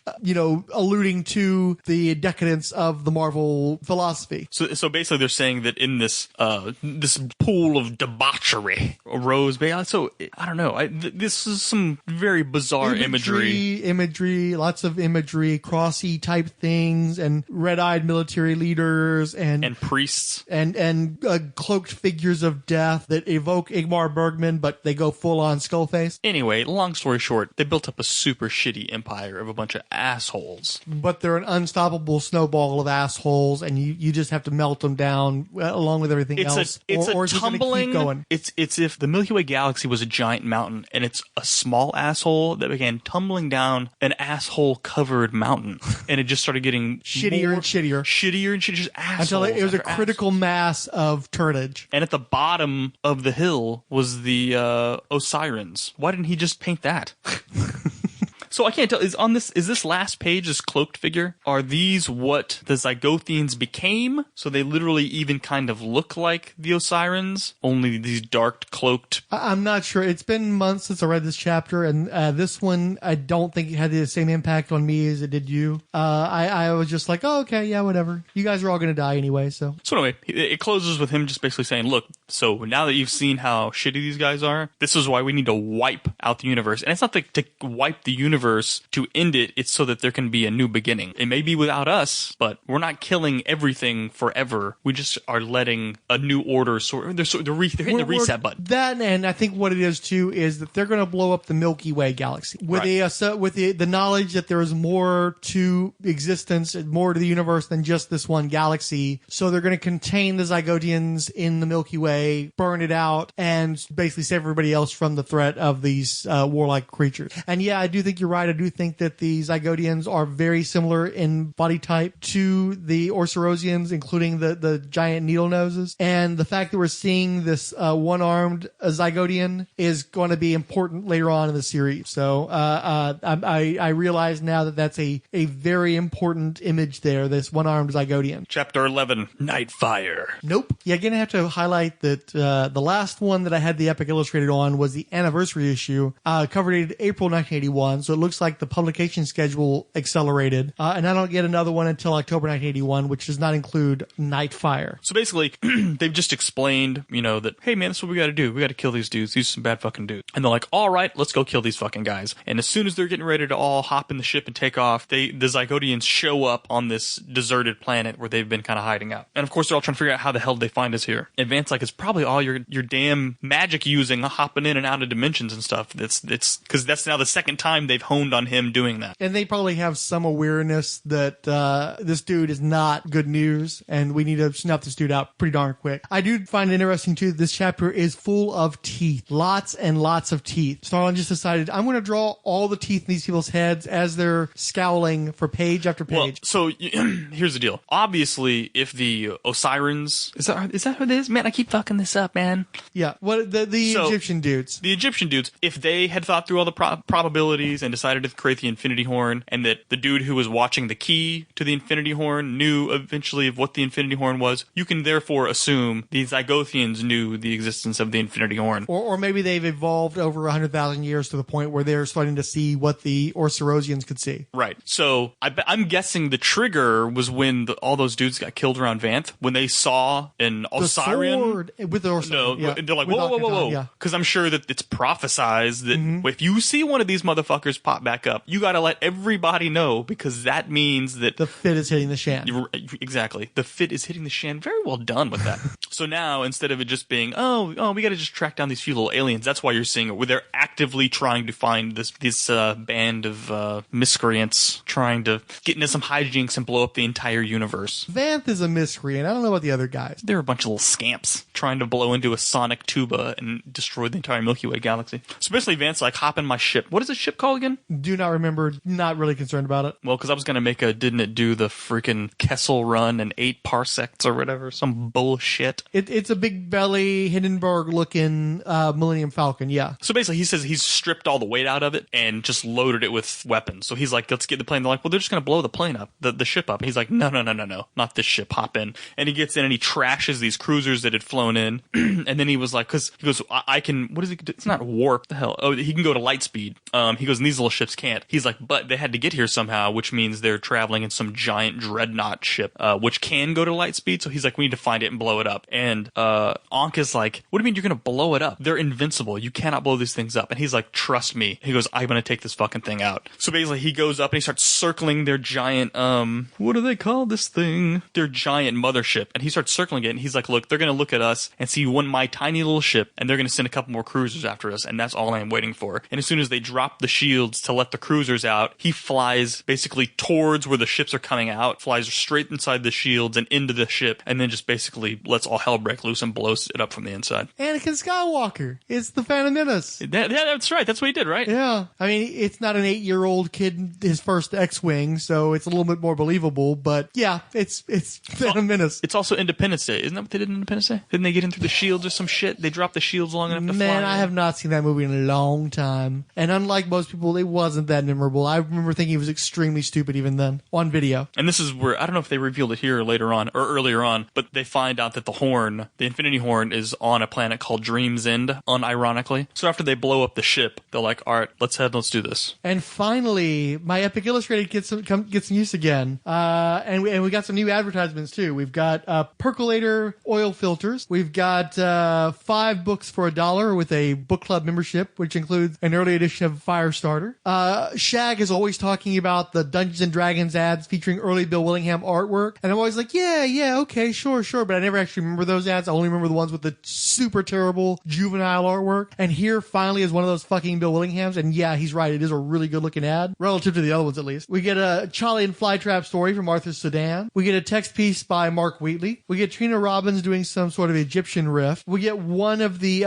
alluding to the decadence of the Marvel philosophy. So basically, they're saying that in this pool of debauchery arose. So I don't know. This is some very bizarre imagery, lots of imagery, crossy type things, and red-eyed military leaders and priests and cloaked figures of death that evoke Ingmar Bergman, but they go full on Skullface. Anyway, long story short, they built up a super shitty empire of a bunch of assholes. But they're an unstoppable snowball of assholes, and you just have to melt them down along with everything else. It's or a tumbling. Keep going. It's if the Milky Way galaxy was a giant mountain, and it's a small asshole that began tumbling down an asshole-covered mountain, and it just started getting shittier and shittier, just assholes until it was a critical mass of turnage. And at the bottom of the hill was the Osirans. Why didn't he just paint that? So I can't tell. Is this last page, this cloaked figure? Are these what the Zygothians became? So they literally even kind of look like the Osirans, only these dark cloaked. I'm not sure. It's been months since I read this chapter, and this one I don't think it had the same impact on me as it did you. I was just like, oh, okay, yeah, whatever. You guys are all going to die anyway. So anyway, it closes with him just basically saying, look, so now that you've seen how shitty these guys are, this is why we need to wipe out the universe. And it's not to wipe the universe to end it, it's so that there can be a new beginning. It may be without us, but we're not killing everything forever. We just are letting a new order they're hitting the reset button. That, and I think what it is too is that they're going to blow up the Milky Way galaxy with the knowledge that there is more to existence, more to the universe than just this one galaxy. So they're going to contain the Zygotians in the Milky Way, burn it out, and basically save everybody else from the threat of these warlike creatures. And yeah, I do think you're right. I do think that the Zygotians are very similar in body type to the Orsorosians, including the giant needle noses. And the fact that we're seeing this one-armed Zygotian is going to be important later on in the series. So I realize now that that's a very important image there, this one-armed Zygotian. Chapter 11, Nightfire. Nope. Yeah, again, I have to highlight that the last one that I had the Epic Illustrated on was the anniversary issue, covered in April 1981. So it looks like the publication schedule accelerated, and I don't get another one until October 1981, which does not include Nightfire. So basically, they've just explained, that, hey man, this is what we gotta do. We gotta kill these dudes. These are some bad fucking dudes. And they're like, all right, let's go kill these fucking guys. And as soon as they're getting ready to all hop in the ship and take off, the Zygodians show up on this deserted planet where they've been kind of hiding out. And of course, they're all trying to figure out how the hell did they find us here. And Vance's like, it's probably all your damn magic using, hopping in and out of dimensions and stuff. It's because that's now the second time they've honed on him doing that. And they probably have some awareness that this dude is not good news, and we need to snuff this dude out pretty darn quick. I do find it interesting, too, that this chapter is full of teeth. Lots and lots of teeth. Starlin just decided, I'm going to draw all the teeth in these people's heads as they're scowling for page after page. Well, so here's the deal. Obviously, if the Osirans... Is that who it is? Man, I keep fucking this up, man. Yeah, what the Egyptian dudes. The Egyptian dudes, if they had thought through all the probabilities and decided to create the Infinity Horn, and that the dude who was watching the key to the Infinity Horn knew eventually of what the Infinity Horn was, you can therefore assume the Zygothians knew the existence of the Infinity Horn. Or maybe they've evolved over 100,000 years to the point where they're starting to see what the Orcerosians could see. Right. So I'm guessing the trigger was when all those dudes got killed around Vanth, when they saw an Osirian. With the Osirian. No, yeah. they're like, With whoa. Because I'm sure that it's prophesized that if you see one of these motherfuckers pop back up, you got to let everybody know, because that means that the fit is hitting the shan. Exactly. The fit is hitting the shan. Very well done with that. So now, instead of it just being, oh, we got to just track down these few little aliens, that's why you're seeing it, where they're actively trying to find this band of miscreants, trying to get into some hijinks and blow up the entire universe. Vanth is a miscreant. I don't know about the other guys. They're a bunch of little scamps trying to blow into a sonic tuba and destroy the entire Milky Way galaxy. So basically, Vanth's like, hop in my ship. What is the ship called again? Do not remember. Not really concerned about it. Well, because I was going to make didn't it do the freaking Kessel Run in 8 parsecs or whatever? Some bullshit. It's a big belly, Hindenburg-looking Millennium Falcon, yeah. So basically, he says he's stripped all the weight out of it and just loaded it with weapons. So he's like, let's get the plane. They're like, well, they're just going to blow the plane up, the ship up. And he's like, no, not this ship. Hop in. And he gets in and he trashes these cruisers that had flown in. And then he was like, because he goes, I can, what is it? It's not warp. The hell? Oh, he can go to light speed. He goes, and these little ships can't. He's like, but they had to get here somehow, which means they're traveling in some giant dreadnought ship, which can go to light speed. So he's like, we need to find it and blow it up. And Ankh is like, what do you mean you're going to blow it up? They're invincible. You cannot blow these things up. And he's like, trust me. He goes, I'm going to take this fucking thing out. So basically he goes up and he starts circling their giant, what do they call this thing? Their giant mothership. And he starts circling it. And he's like, look, they're going to look at us and see my tiny little ship, and they're going to send a couple more cruisers after us. And that's all I'm waiting for. And as soon as they drop the shields to let the cruisers out, he flies basically towards where the ships are coming out, flies straight inside the shields and into the ship, and then just basically lets all hell break loose and blows it up from the inside. Anakin Skywalker. It's the Phantom Menace. Yeah, that's right. That's what he did, right? Yeah. I mean, it's not an 8-year-old kid, his first X-Wing, so it's a little bit more believable, but yeah, it's Phantom Menace. It's also Independence Day. Isn't that what they did in Independence Day? Didn't they get in through the shields or some shit? They dropped the shields long enough to fly. Man, I have not seen that movie in a long time. And unlike most people, it wasn't that memorable. I remember thinking it was extremely stupid even then, on video. And this is where, I don't know if they revealed it here or later on, or earlier on, but they find out that the Infinity Horn, is on a planet called Dream's End, unironically. So after they blow up the ship, they're like, all right, let's do this. And finally, my Epic Illustrated gets some use again. And we got some new advertisements too. We've got percolator oil filters. We've got 5 books for $1 with a book club membership, which includes an early edition of Firestarter. Shag is always talking about the Dungeons and Dragons ads featuring early Bill Willingham artwork. And I'm always like, yeah, okay, sure. But I never actually remember those ads. I only remember the ones with the super terrible juvenile artwork. And here finally is one of those fucking Bill Willinghams. And yeah, he's right. It is a really good looking ad, relative to the other ones at least. We get a Charlie and Flytrap story from Arthur Sedan. We get a text piece by Mark Wheatley. We get Trina Robbins doing some sort of Egyptian riff. We get one of the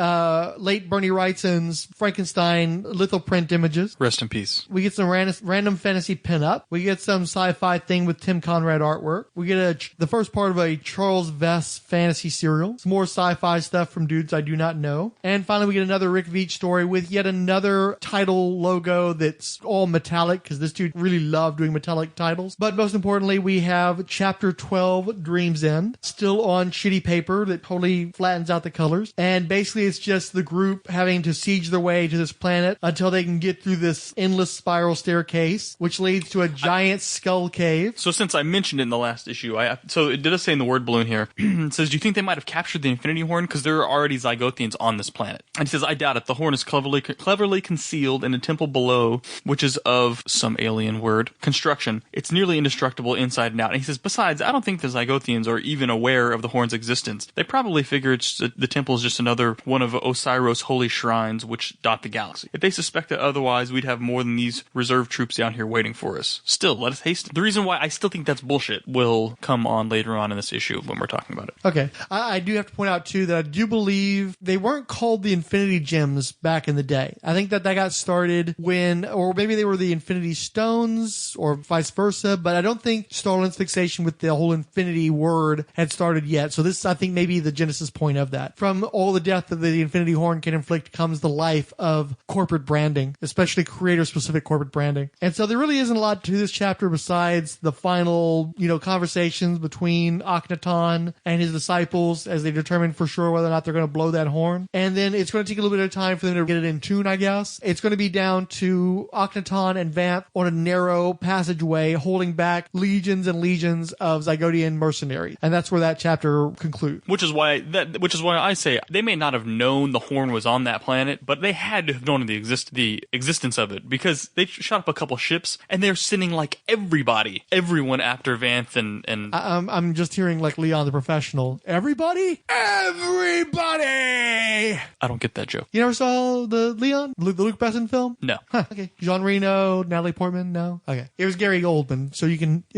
late Bernie Wrightson's Frankenstein lithoprint images. Rest in peace. We get some random fantasy pinup. We get some sci-fi thing with Tim Conrad artwork. We get the first part of a Charles Vess fantasy serial. Some more sci-fi stuff from dudes I do not know. And finally, we get another Rick Veitch story with yet another title logo that's all metallic, because this dude really loved doing metallic titles. But most importantly, we have Chapter 12, Dream's End, still on shitty paper that totally flattens out the colors. And basically, it's just the group having to siege their way to this planet until they can get through this this endless spiral staircase, which leads to a giant skull cave. So since I mentioned it in the last issue, so it did say in the word balloon here, it says, do you think they might have captured the Infinity Horn? Because there are already Zygothians on this planet. And he says, I doubt it. The horn is cleverly concealed in a temple below, which is of some alien word construction. It's nearly indestructible inside and out. And he says, besides, I don't think the Zygothians are even aware of the horn's existence. They probably figure the temple is just another one of Osiris' holy shrines which dot the galaxy. If they suspected otherwise, we'd have more than these reserve troops down here waiting for us. Still, let us hasten. The reason why I still think that's bullshit will come on later on in this issue when we're talking about it. Okay. I do have to point out, too, that I do believe they weren't called the Infinity Gems back in the day. I think that got started when, or maybe they were the Infinity Stones, or vice versa, but I don't think Starlin's fixation with the whole Infinity word had started yet. So this, I think, maybe the genesis point of that. From all the death that the Infinity Horn can inflict comes the life of corporate branding, especially creator-specific corporate branding. And so there really isn't a lot to this chapter besides the final, conversations between Akhenaton and his disciples as they determine for sure whether or not they're going to blow that horn. And then it's going to take a little bit of time for them to get it in tune, I guess. It's going to be down to Akhenaton and Vanth on a narrow passageway holding back legions and legions of Zygodian mercenaries. And that's where that chapter concludes. Which is why I say they may not have known the horn was on that planet, but they had to have known the existence of it, because they shot up a couple ships and they're sending like everyone after Vanth and I'm just hearing like Leon the Professional. Everybody? Everybody! I don't get that joke. You never saw the Luke Besson film? No. Huh, okay. Jean Reno, Natalie Portman? No? Okay. It was Gary Oldman, so if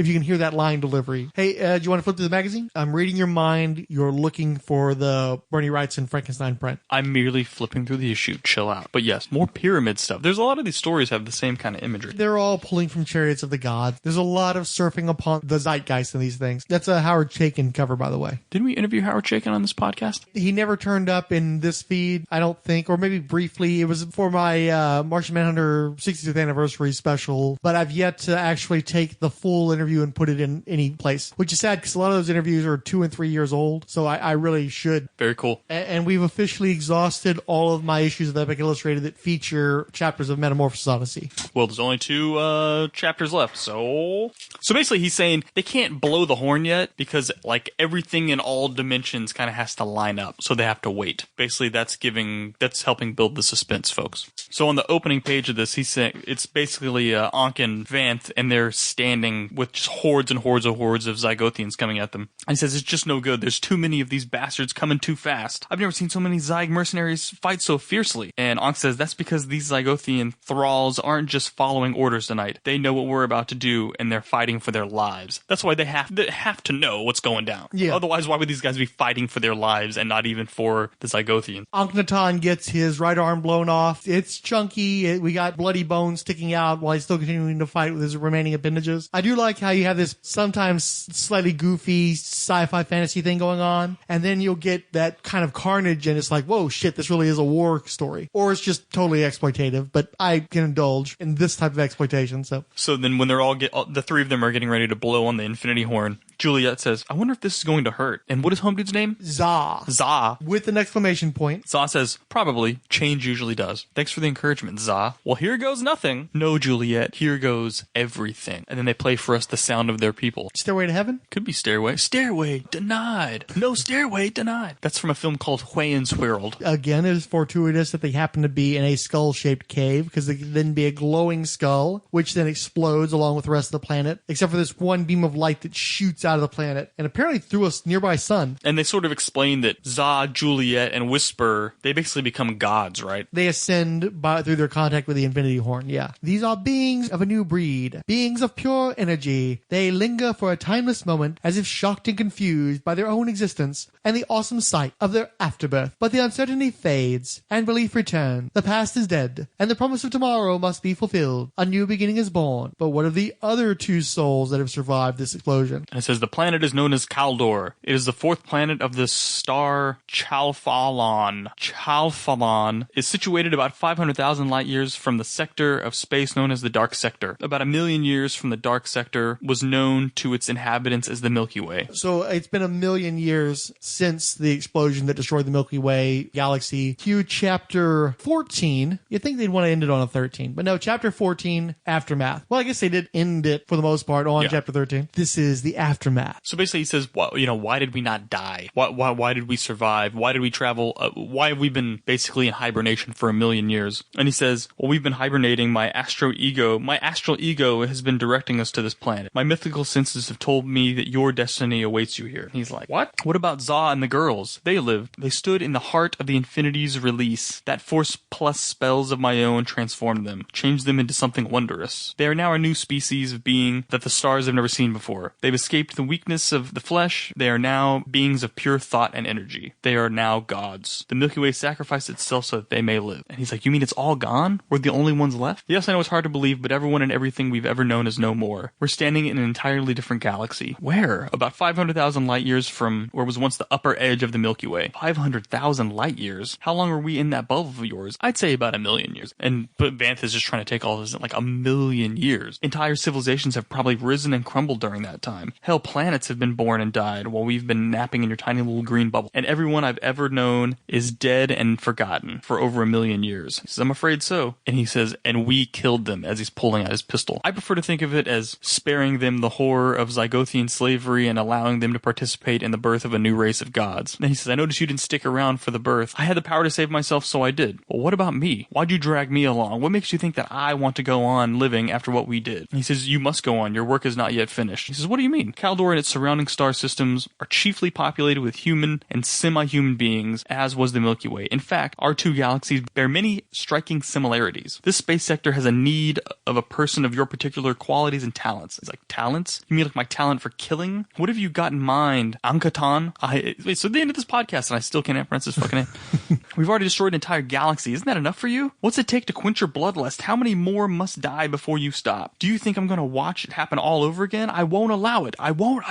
you can hear that line delivery. Hey, do you want to flip through the magazine? I'm reading your mind. You're looking for the Bernie Wrightson Frankenstein print. I'm merely flipping through the issue. Chill out. But yes, more pyramid stuff. There's a lot of these stories have the same kind of imagery. They're all pulling from Chariots of the Gods. There's a lot of surfing upon the zeitgeist in these things. That's a Howard Chaykin cover, by the way. Didn't we interview Howard Chaykin on this podcast? He never turned up in this feed, I don't think, or maybe briefly. It was for my Martian Manhunter 60th anniversary special, but I've yet to actually take the full interview and put it in any place, which is sad because a lot of those interviews are 2 and 3 years old, so I really should. Very cool. And we've officially exhausted all of my issues of Epic Illustrated that feature chapters of Metamorphosis Odyssey. Well, there's only 2 chapters left, so basically he's saying they can't blow the horn yet because like everything in all dimensions kind of has to line up, so they have to wait. Basically, that's helping build the suspense, folks. So on the opening page of this, he's saying it's basically Ankh and Vanth, and they're standing with just hordes and hordes of Zygothians coming at them. And he says it's just no good. There's too many of these bastards coming too fast. I've never seen so many Zyg mercenaries fight so fiercely. And Ankh says that's because these Zygothian thralls aren't just following orders tonight. They know what we're about to do, and they're fighting for their lives. That's why they have to know what's going down. Yeah. Otherwise, why would these guys be fighting for their lives and not even for the Zygothians? Akhenaton gets his right arm blown off. It's chunky. We got bloody bones sticking out while he's still continuing to fight with his remaining appendages. I do like how you have this sometimes slightly goofy sci-fi fantasy thing going on, and then you'll get that kind of carnage, and it's like, whoa, shit, this really is a war story. Or it's just totally exploitative, but I can indulge in this type of exploitation. So then when the 3 of them are getting ready to blow on the Infinity Horn, Juliet says, I wonder if this is going to hurt. And what is Home Dude's name? Za. With an exclamation point. Za says, probably. Change usually does. Thanks for the encouragement, Za. Well, here goes nothing. No, Juliet. Here goes everything. And then they play for us the sound of their people. Stairway to Heaven? Could be Stairway. Stairway denied. No stairway denied. That's from a film called Wayne's World. Again, it is fortuitous that they happen to be in a skull-shaped cave, because there can then be a glowing skull, which then explodes along with the rest of the planet, except for this one beam of light that shoots out of the planet, and apparently through a nearby sun. And they sort of explain that Za, Juliet, and Whisper, they basically become gods, right? They ascend through their contact with the Infinity Horn, yeah. These are beings of a new breed, beings of pure energy. They linger for a timeless moment, as if shocked and confused by their own existence and the awesome sight of their afterbirth. But the uncertainty fades, and belief returns. The past is dead, and the promise of tomorrow must be fulfilled. A new beginning is born. But what of the other 2 souls that have survived this explosion? And it says, says the planet is known as Kaldor. It is the fourth planet of the star Chalfalon. Chalfalon is situated about 500,000 light years from the sector of space known as the Dark Sector. About 1 million years from the Dark Sector was known to its inhabitants as the Milky Way. So it's been 1 million years since the explosion that destroyed the Milky Way galaxy. Cue chapter 14. You'd think they'd want to end it on a 13, but no, chapter 14, Aftermath. Well, I guess they did end it for the most part on chapter 13. This is the Aftermath. So basically he says, well, why did we not die? Why did we survive? Why did we travel? Why have we been basically in hibernation for 1 million years? And he says, well, we've been hibernating. My astral ego has been directing us to this planet. My mythical senses have told me that your destiny awaits you here. He's like, what? What about Za and the girls? They lived. They stood in the heart of the infinity's release. That force plus spells of my own transformed them, changed them into something wondrous. They are now a new species of being that the stars have never seen before. They've escaped the weakness of the flesh. They are now beings of pure thought and energy. They are now gods. The Milky Way sacrificed itself so that they may live. And he's like, you mean it's all gone? We're the only ones left? Yes, I know it's hard to believe, but everyone and everything we've ever known is no more. We're standing in an entirely different galaxy. Where? About 500,000 light years from where was once the upper edge of the Milky Way. 500,000 light years? How long are we in that bubble of yours? I'd say about 1 million years. But Vanth is just trying to take all this in like 1 million years. Entire civilizations have probably risen and crumbled during that time. Hell, planets have been born and died while we've been napping in your tiny little green bubble. And everyone I've ever known is dead and forgotten for over 1 million years. He says, I'm afraid so. And he says, and we killed them, as he's pulling out his pistol. I prefer to think of it as sparing them the horror of Zygothian slavery and allowing them to participate in the birth of a new race of gods. And he says, I noticed you didn't stick around for the birth. I had the power to save myself, so I did. Well, what about me? Why'd you drag me along? What makes you think that I want to go on living after what we did? And he says, you must go on. Your work is not yet finished. He says, what do you mean? Kaldor and its surrounding star systems are chiefly populated with human and semi-human beings, as was the Milky Way. In fact, our two galaxies bear many striking similarities. This space sector has a need of a person of your particular qualities and talents. It's like, talents? You mean like my talent for killing? What have you got in mind? Ankatan? Wait, so at the end of this podcast and I still can't pronounce his fucking name. We've already destroyed an entire galaxy. Isn't that enough for you? What's it take to quench your bloodlust? How many more must die before you stop? Do you think I'm going to watch it happen all over again? I won't allow it. I won't.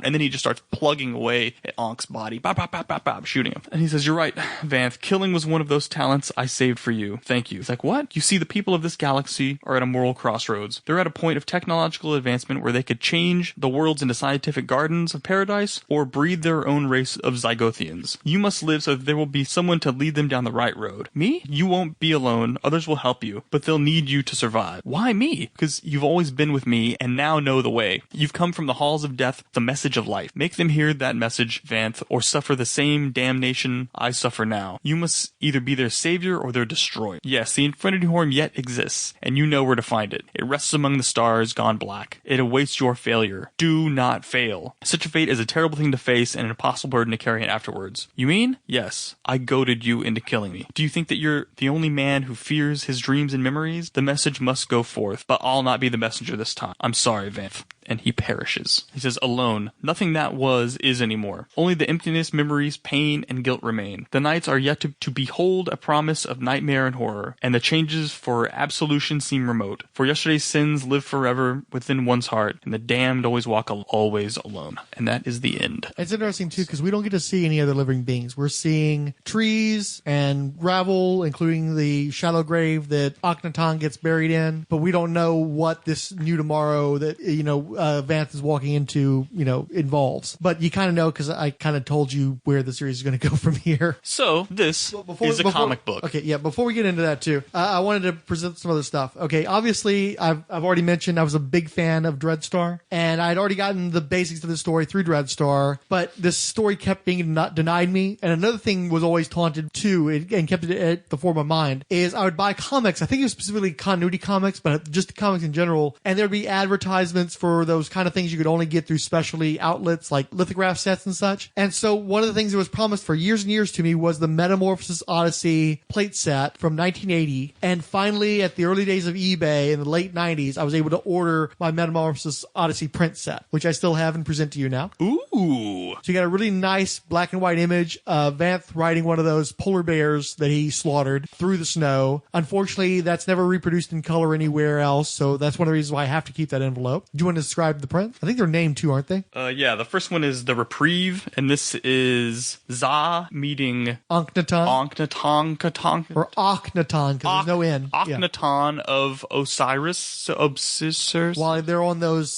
And then he just starts plugging away at Ank's body. Bop, bop, bop, bop, bop, shooting him. And he says, you're right, Vanth. Killing was one of those talents I saved for you. Thank you. He's like, what? You see, the people of this galaxy are at a moral crossroads. They're at a point of technological advancement where they could change the worlds into scientific gardens of paradise or breed their own race of Zygothians. You must live so that there will be someone to lead them down the right road. Me? You won't be alone. Others will help you, but they'll need you to survive. Why me? Because you've always been with me and now know the way. You've come from the halls of death, the message of life. Make them hear that message, Vanth, or suffer the same damnation I suffer now. You must either be their savior or their destroyer. Yes, the Infinity Horn yet exists, and you know where to find it. It rests among the stars, gone black. It awaits your failure. Do not fail. Such a fate is a terrible thing to face and an impossible burden to carry afterwards. You mean? Yes. I goaded you into killing me. Do you think that you're the only man who fears his dreams and memories? The message must go forth, but I'll not be the messenger this time. I'm sorry, Vanth. And he perishes. He says, alone. Nothing that was is anymore. Only the emptiness, memories, pain, and guilt remain. The nights are yet to behold a promise of nightmare and horror, and the changes for absolution seem remote. For yesterday's sins live forever within one's heart, and the damned always walk always alone. And that is the end. It's interesting, too, because we don't get to see any other living beings. We're seeing trees and gravel, including the shallow grave that Akhenaten gets buried in, but we don't know what this new tomorrow that, Vanth is walking into, involves. But you kind of know because I kind of told you where the series is going to go from here. So this is a comic book. Okay, yeah. Before we get into that too, I wanted to present some other stuff. Okay, obviously I've already mentioned I was a big fan of Dreadstar, and I'd already gotten the basics of the story through Dreadstar, but this story kept being denied me. And another thing was always taunted too, and kept it at the forefront of my mind, is I would buy comics. I think it was specifically continuity comics, but just comics in general, and there'd be advertisements for those kind of things you could only get through specialty outlets like lithograph sets and such. And so one of the things that was promised for years and years to me was the Metamorphosis Odyssey plate set from 1980. And finally, at the early days of eBay in the late 90s, I was able to order my Metamorphosis Odyssey print set, which I still have and present to you now. Ooh. Ooh. So you got a really nice black and white image of Vanth riding one of those polar bears that he slaughtered through the snow. Unfortunately, that's never reproduced in color anywhere else, so that's one of the reasons why I have to keep that envelope. Do you want to describe the print? I think they're named too, aren't they? Yeah, the first one is the Reprieve, and this is Za meeting Akhenaton. Akhenaton. Or Akhenaton, because there's no N. Yeah. Akhenaton of Osiris. While they're on those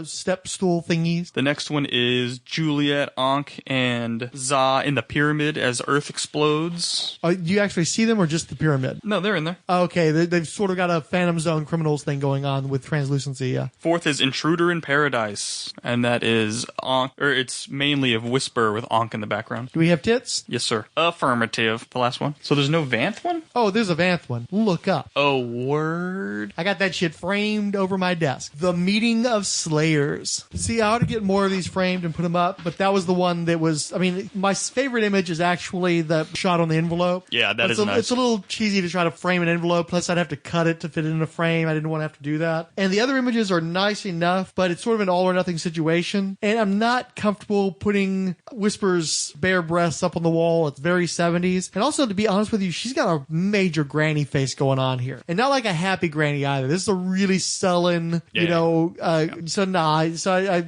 step stool thingies. The next one is Juliet, Ankh, and Za in the pyramid as Earth explodes. Do you actually see them or just the pyramid? No, they're in there. Okay, they've sort of got a Phantom Zone Criminals thing going on with translucency, yeah. Fourth is Intruder in Paradise, and that is Ankh, or it's mainly of Whisper with Ankh in the background. Do we have tits? Yes, sir. Affirmative. The last one. So there's no Vanth one? Oh, there's a Vanth one. Look up. Oh, word. I got that shit framed over my desk. The Meeting of Slayers. See, I ought to get more of these framed and put them up, but that was the one that was, I mean, my favorite image is actually the shot on the envelope. Yeah, that is nice. It's a little cheesy to try to frame an envelope, plus I'd have to cut it to fit it in a frame. I didn't want to have to do that. And the other images are nice enough, but it's sort of an all or nothing situation. And I'm not comfortable putting Whisper's bare breasts up on the wall. It's very 70s. And also, to be honest with you, she's got a major granny face going on here. And not like a happy granny either. This is a really sullen, so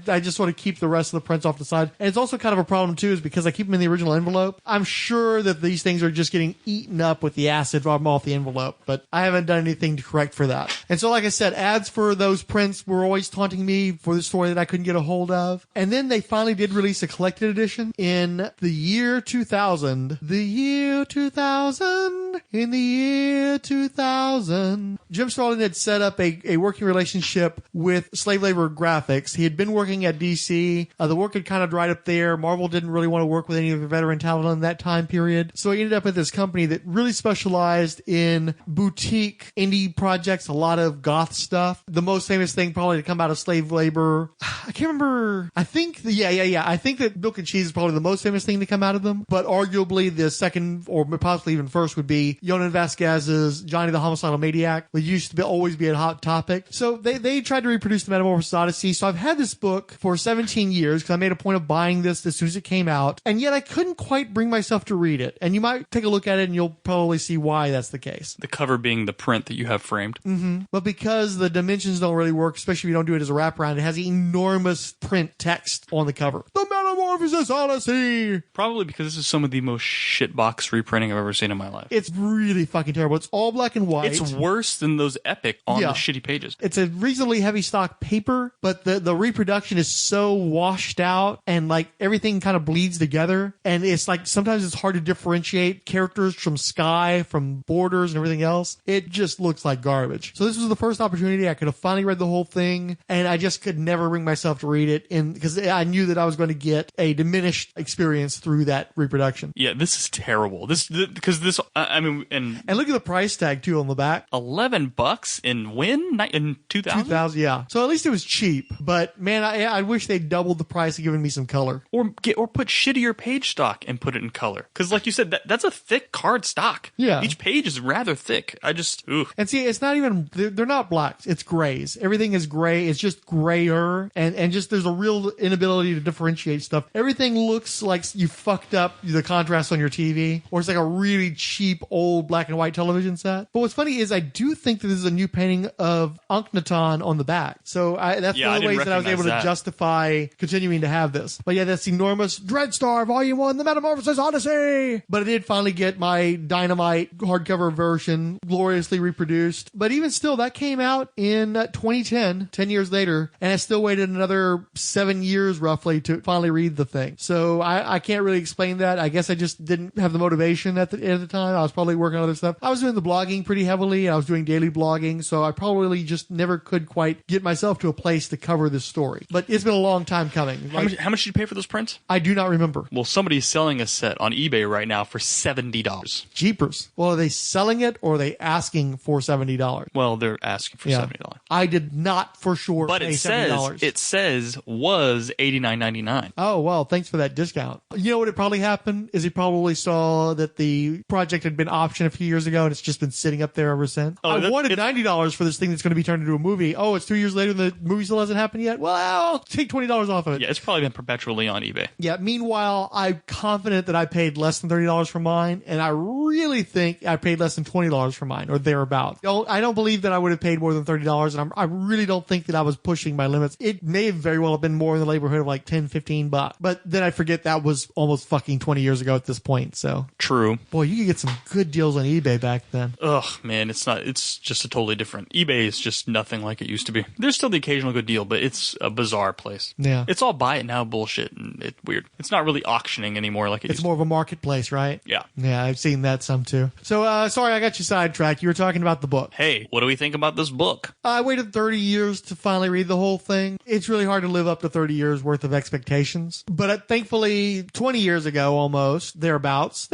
I just want to keep the rest of the prints off the side. And it's also kind of a problem too, is because I keep them in the original envelope. I'm sure that these things are just getting eaten up with the acid from off the envelope, but I haven't done anything to correct for that. And so, like I said, ads for those prints were always taunting me for the story that I couldn't get a hold of. And then they finally did release a collected edition in the year 2000. The year 2000. In the year 2000. Jim Starlin had set up a working relationship with Slave Labor Graphics. He had been working at DC. The work had kind of dried up there. Marvel didn't really want to work with any of the veteran talent in that time period. So he ended up with this company that really specialized in boutique indie projects, a lot of goth stuff. The most famous thing probably to come out of Slave Labor, I can't remember. I think that Milk and Cheese is probably the most famous thing to come out of them. But arguably the second, or possibly even first, would be Yonan Vasquez's Johnny the Homicidal Maniac, which used to always be a hot topic. So they tried to reproduce the Metamorphosis Odyssey. So I've had this book for 17 years because I made a point of buying this as soon as it came out. And yet I couldn't quite bring myself to read it. And you might take a look at it and you'll probably see why that's the case. The cover being the print that you have framed. Mm-hmm. But because the dimensions don't really work, especially if you don't do it as a wraparound, it has enormous print text on the cover. The Metamorphosis Odyssey! Probably because this is some of the most shitbox reprinting I've ever seen in my life. It's really fucking terrible. It's all black and white. It's worse than those Epic on the shitty pages. It's a reasonably heavy stock paper, but the reproduction is so washed out and like everything kind of bleeds together. And it's like sometimes it's hard to differentiate characters from sky, from borders and everything else. It just looks like garbage. So this was the first opportunity I could have finally read the whole thing, and I just could never bring myself to read it because I knew that I was going to get a diminished experience through that reproduction. Yeah, this is terrible. And look at the price tag too on the back. $11 in 2000? 2000, yeah. So at least it was cheap. But man, I wish they doubled the price and given me some color. Or put shittier page stock and put it in color. Because like you said, that's a thick card stock. Yeah. Each page is rather thick. And see, it's not even, they're not blacks. It's grays. Everything is gray. It's just grayer. And just there's a real inability to differentiate stuff. Everything looks like you fucked up the contrast on your TV. Or it's like a really cheap old black and white television set. But what's funny is I do think that this is a new painting of Akhenaton on the back. So that's one of the ways that I was able to justify continuing to have this. But yeah, that's enormous Dreadstar Volume 1, The Metamorphosis Odyssey. But I did finally get my Dynamite hardcover version gloriously reproduced. But even still, that came out in 2010, 10 years later, and I still waited another 7 years roughly to finally read the thing. So I can't really explain that. I guess I just didn't have the motivation at the time. I was probably working on other stuff. I was doing the blogging pretty heavily. I was doing daily blogging, so I probably just never could quite get myself to a place to cover this story. But it's been a long time coming. How much did you pay for those prints? I do not remember. Well, somebody's selling a set on eBay right now for $70. Jeepers. Well, are they selling it or are they asking for $70? Well, they're asking for $70. I did not for sure but pay $70. It says was $89.99. Oh, well, thanks for that discount. You know what had probably happened is he probably saw that the project had been optioned a few years ago and it's just been sitting up there ever since. I wanted $90 for this thing that's going to be turned into a movie. Oh, it's 2 years later and the movie still hasn't happened yet? Well, I'll take $20 off of it. Yeah, it's probably been perpetually on eBay. Yeah, meanwhile, I'm confident that I paid less than $30 for mine, and I really think I paid less than $20 for mine, or thereabout. I don't believe that I would have paid more than $30, and I really don't think that I was pushing my limits. It may have very well have been more in the neighborhood of like $10, $15, but then I forget that was almost fucking 20 years ago at this point, so. True. Boy, you could get some good deals on eBay back then. Ugh, man, it's just a totally different. eBay is just nothing like it used to be. There's still the occasional good deal, but it's a bizarre place. Yeah. It's all buy it now bullshit, and it's weird. It's not really auctioning anymore like it used It's more of a marketplace, right? Yeah. Yeah, I've seen that some too. So, sorry, I got you sidetracked. You were talking about the book. Hey, what do we think about this book? I waited 30 years to finally read the whole thing. It's really hard to live up to 30 years worth of expectations. But thankfully, 20 years ago almost, thereabouts.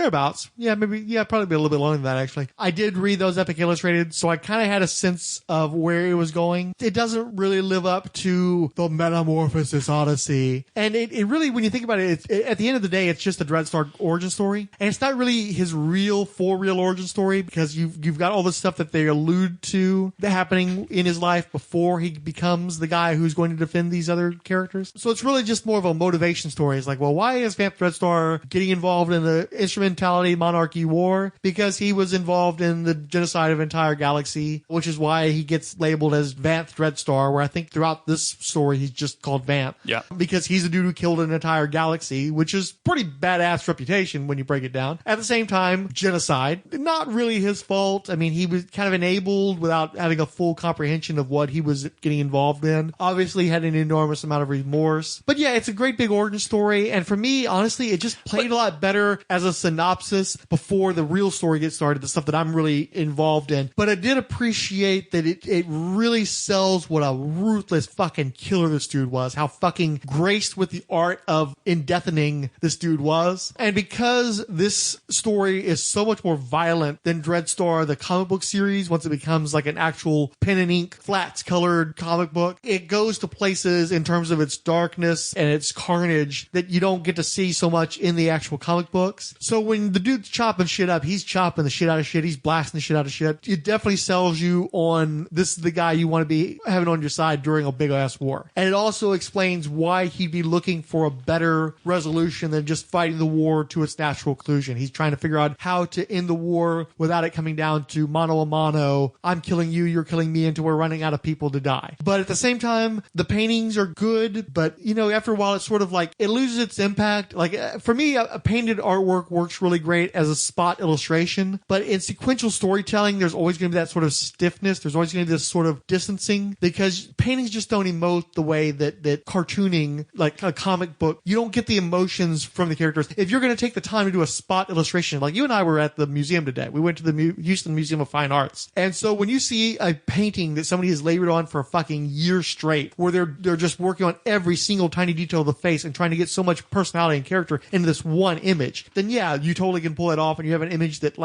Yeah, probably be a little bit longer than that actually. I did read those Epic Illustrated, so I kind of had a sense of where it was going. It doesn't really live up to the Metamorphosis Odyssey. And it really, when you think about it, at the end of the day, it's just a Dreadstar origin story. And it's not really his real origin story because you've got all the stuff that they allude to happening in his life before he becomes the guy who's going to defend these other characters. So it's really just more of a motivation story. It's like, well, why is Vamp Dreadstar getting involved in the Instrumentality Monarchy War? Because he was involved in the genocide of an entire galaxy, which is why he gets labeled as Vamp Dreadstar, where I think throughout this story he's just called Vamp. Yeah. Because he's the dude who killed an entire galaxy, which is pretty badass reputation when you break it down. At the same time, genocide, not really his fault. I mean, he was kind of enabled without having a full comprehension of what he was getting involved in. Obviously had an enormous amount of remorse. But yeah, it's a great big origin story. And for me, honestly, it just played a lot better as a synopsis before the real story gets started, the stuff that I'm really involved in. But I did appreciate that it really sells what a ruthless fucking killer this dude was, how fucking graced with the art of indeathening this dude was. And because this story is so much more violent than Dreadstar, the comic book series, once it becomes like an actual pen and ink, flats colored comic book, it goes to places in terms of its darkness and its carnage that you don't get to see so much in the actual comic books. So when the dude's chopping shit up, he's chopping the shit out of shit, he's blasting the shit out of shit. It definitely sells you on this is the guy you want to be having on your side during a big ass war. And it also explains why he'd be looking for a better resolution than just fighting the war to its natural conclusion. He's trying to figure out how to end the war without it coming down to mano a mano. I'm killing you, you're killing me until we're running out of people to die. But at the same time, the paintings are good, but you know, after a while, it's sort of like it loses its impact. Like for me, a painted artwork works really great as a spot illustration, but in sequential storytelling, there's always going to be that sort of stiffness. There's always going to be this sort of distancing because paintings just don't emote the way that cartooning, like a comic book, you don't get the emotions from the characters. If you're going to take the time to do a spot illustration, like you and I were at the museum today, we went to the Houston Museum of Fine Arts. And so when you see a painting that somebody has labored on for a fucking year straight, where they're just working on every single tiny detail of the face and trying to get so much personality and character into this one image, then yeah, you totally can pull it off and you have an image that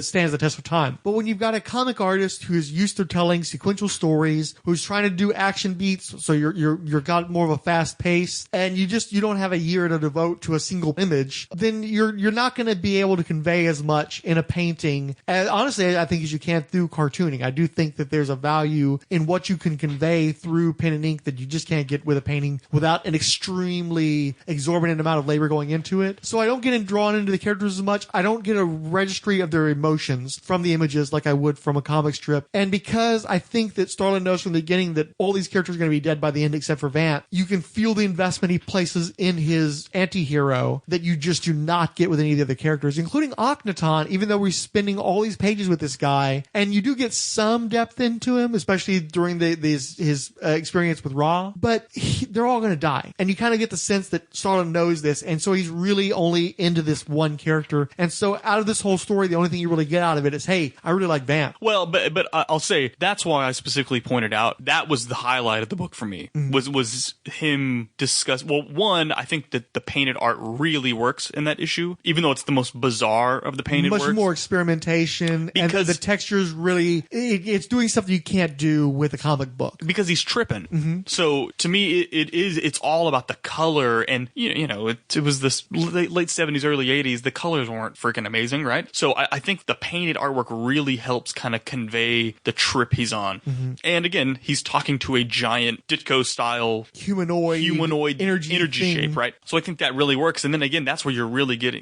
stands the test of time. But when you've got a comic artist who's used to telling sequential stories, who's trying to do action beats, so you're got more of a fast pace, and you don't have a year to devote to a single image, then you're not going to be able to convey as much in a painting. And honestly, I think as you can through cartooning. I do think that there's a value in what you can convey through pen and ink that you just can't get with a painting without an extremely exorbitant amount of labor going into it. So I don't get drawn into the characters as much. I don't get a registry of their emotions from the images like I would from a comic strip. And because I think that Starlin knows from the beginning that all these characters are going to be dead by the end except for Vant, you can feel the investment he places in his anti-hero that you just do not get with any of the other characters, including Akhenaton, even though we're spending all these pages with this guy. And you do get some depth into him, especially during his experience with Ra. But they're all going to die. And you kind of get the sense that Starlin knows this. And so he's really only into this one character. And so out of this whole story, the only thing you really get out of it is, hey, I really like Vant. Well, but I'll say that's why I specifically pointed out that was the highlight of the book for me, was him discuss. Well, one, I think that the painted art really works in that issue, even though it's the most bizarre of the painted works. Much more experimentation, because and the textures really, it's doing stuff that you can't do with a comic book. Because he's tripping. So to me, it's all about the color color, and you know, it was this late 70s, early 80s. The colors weren't freaking amazing, right? So I think the painted artwork really helps kind of convey the trip he's on. And again, he's talking to a giant Ditko style humanoid energy shape, right? So I think that really works. And then again, that's where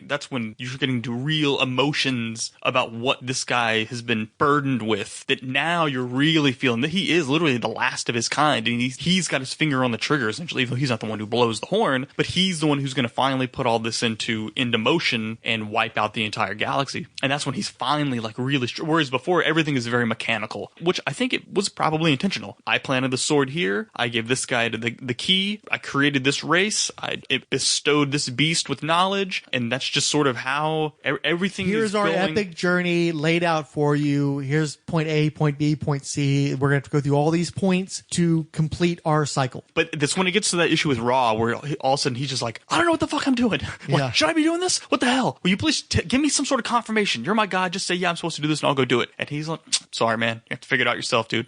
that's when you're getting to real emotions about what this guy has been burdened with, that now you're really feeling that he is literally the last of his kind, and he's got his finger on the trigger, essentially, even though he's not the one who blows the horn, but he's the one who's going to finally put all this into motion and wipe out the entire galaxy. And that's when he's finally like really whereas before everything is very mechanical, which I think it was probably intentional. I planted the sword here, I gave this guy the key, I created this race, it bestowed this beast with knowledge, and that's just sort of how everything Here's is our going. epic journey laid out for you. Here's point A, point B, point C. We're going to have to go through all these points to complete our cycle. But that's when it gets to that issue with Raw, where all of a sudden he's just like, I don't know what the fuck I'm doing. Yeah. Should I be doing this? What the hell? Will you please give me some sort of confirmation? You're my god. Just say, yeah, I'm supposed to do this, and I'll go do it. And he's like, sorry, man. You have to figure it out yourself, dude.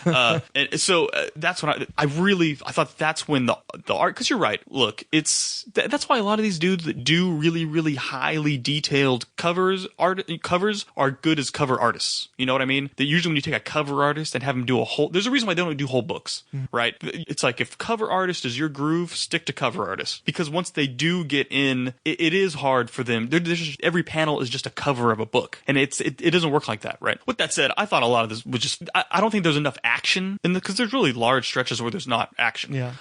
And so that's when I thought that's when the art, because you're right. Look, that's why a lot of these dudes that do really, really highly detailed covers are good as cover artists. You know what I mean? That usually when you take a cover artist and have them do there's a reason why they don't do whole books, right? It's like, if cover artist is your groove, stick to cover artist, because once they do get in, it is hard for them. Every panel is just a cover of a book, and it doesn't work like that, right? With that said, I thought a lot of this was just, I don't think there's enough action because there's really large stretches where there's not action. Yeah,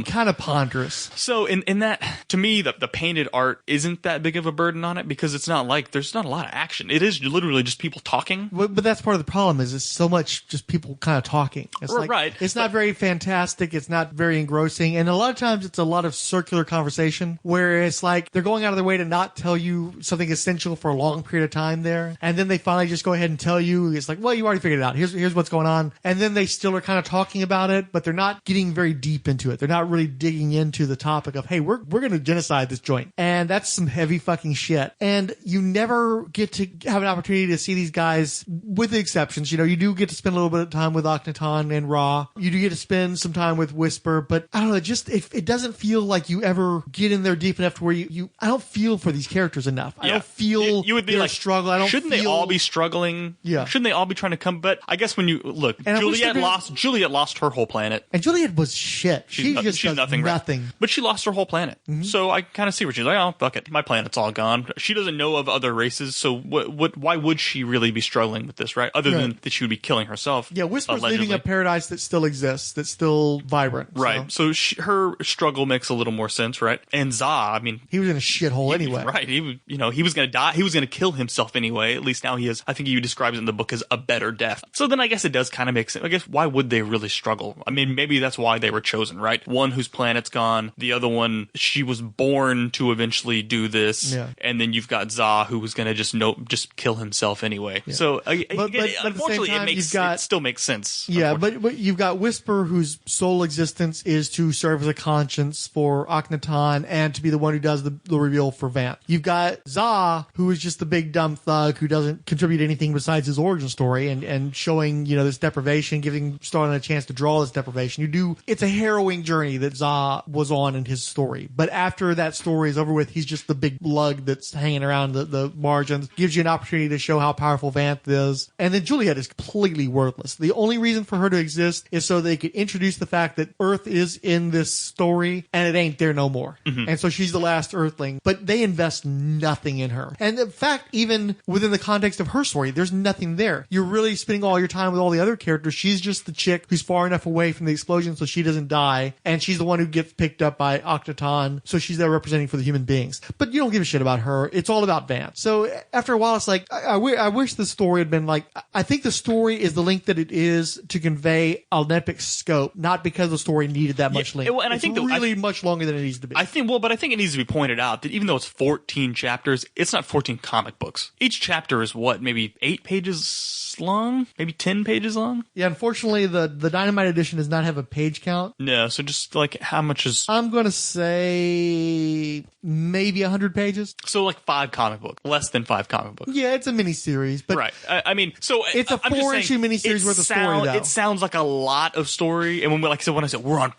kind of ponderous. So in that, to me, the painted art isn't that big of a burden on it, because it's not like there's not a lot of action. It is literally just people talking. But that's part of the problem is it's so much just people kind of talking. It's like, right. It's not very fantastic. It's not very engrossing. And a lot of times it's a lot of circular conversation where it's like they're going out of their way to not tell you something essential for a long period of time there. And then they finally just go ahead and tell you. It's like, well, you already figured it out. Here's what's going on. And then they still are kind of talking about it, but they're not getting very deep into it. They're not really digging into the topic of, hey, we're going to genocide this joint. And that's some heavy fucking shit. And you never get to have an opportunity to see these guys, with the exceptions. You know, you do get to spend a little bit of time with Akhenaton and Ra. You do get to spend some time with Whisper, but I don't know, it doesn't feel like you ever get in there deep enough to where I don't feel for these characters enough. Yeah. I don't feel you would be their like, struggle. I don't shouldn't they all be struggling? Yeah. Shouldn't they all be trying to come? But I guess when you look, Juliet lost her whole planet. And Juliet was shit. She's nothing. Right? But she lost her whole planet. Mm-hmm. So I kind of see where she's like, oh, fuck it. My planet's all gone. She doesn't know of other races. So why would she really be struggling with this, right? Other than that she would be killing herself. Yeah, Whisper's leaving a paradise that still exists, that's still vibrant. Right. So her struggle makes a little more sense, right? And Za, I mean, he was in a shithole anyway. Right. He was going to die. He was going to kill himself anyway. At least now he is. I think he describes it in the book as a better death. So then I guess it does kind of make sense. I guess why would they really struggle? I mean, maybe that's why they were chosen, right? One whose planet's gone. The other one, she was born to eventually do this. Yeah. And then you've got Za, who was going to just kill himself anyway. Yeah. So but unfortunately, time, it still makes sense. Yeah, but you've got Whisper, whose sole existence is to serve as a conscience for Akhenaton and to be the one who does the reveal for Vant. You've got Za, who is just the big dumb thug who doesn't contribute anything besides his origin story and showing, this deprivation, giving Starlin a chance to draw this deprivation. It's a harrowing journey that Za was on in his story. But after that story is over with, he's just the big lug that's hanging around the margins, gives you an opportunity to show how powerful Vant is. And then Juliet is completely worthless. The only reason for her to exist is so they could introduce the fact that Earth is in this story and it ain't there no more. Mm-hmm. And so she's the last Earthling, but they invest nothing in her. And in fact, even within the context of her story, there's nothing there. You're really spending all your time with all the other characters. She's just the chick who's far enough away from the explosion so she doesn't die. And she's the one who gets picked up by Akhenaton. So she's there representing for the human beings. But you don't give a shit about her. It's all about Vance. So after a while, it's like, I wish the story had been like, I think the story is the length that it is to convey an epic scope, not because the story needed that much length. Well, and it's really much longer than it needs to be. I think it needs to be pointed out that even though it's 14 chapters, it's not 14 comic books. Each chapter is maybe 8 pages long? Maybe 10 pages long? Yeah, unfortunately, the Dynamite edition does not have a page count. No, so just like how much is... I'm going to say maybe 100 pages. So like 5 comic books. Less than 5 comic books. Yeah, it's a miniseries. But right. I mean, so... It's a 4-issue miniseries worth of story, though. It sounds like a lot of story. And when I said we're on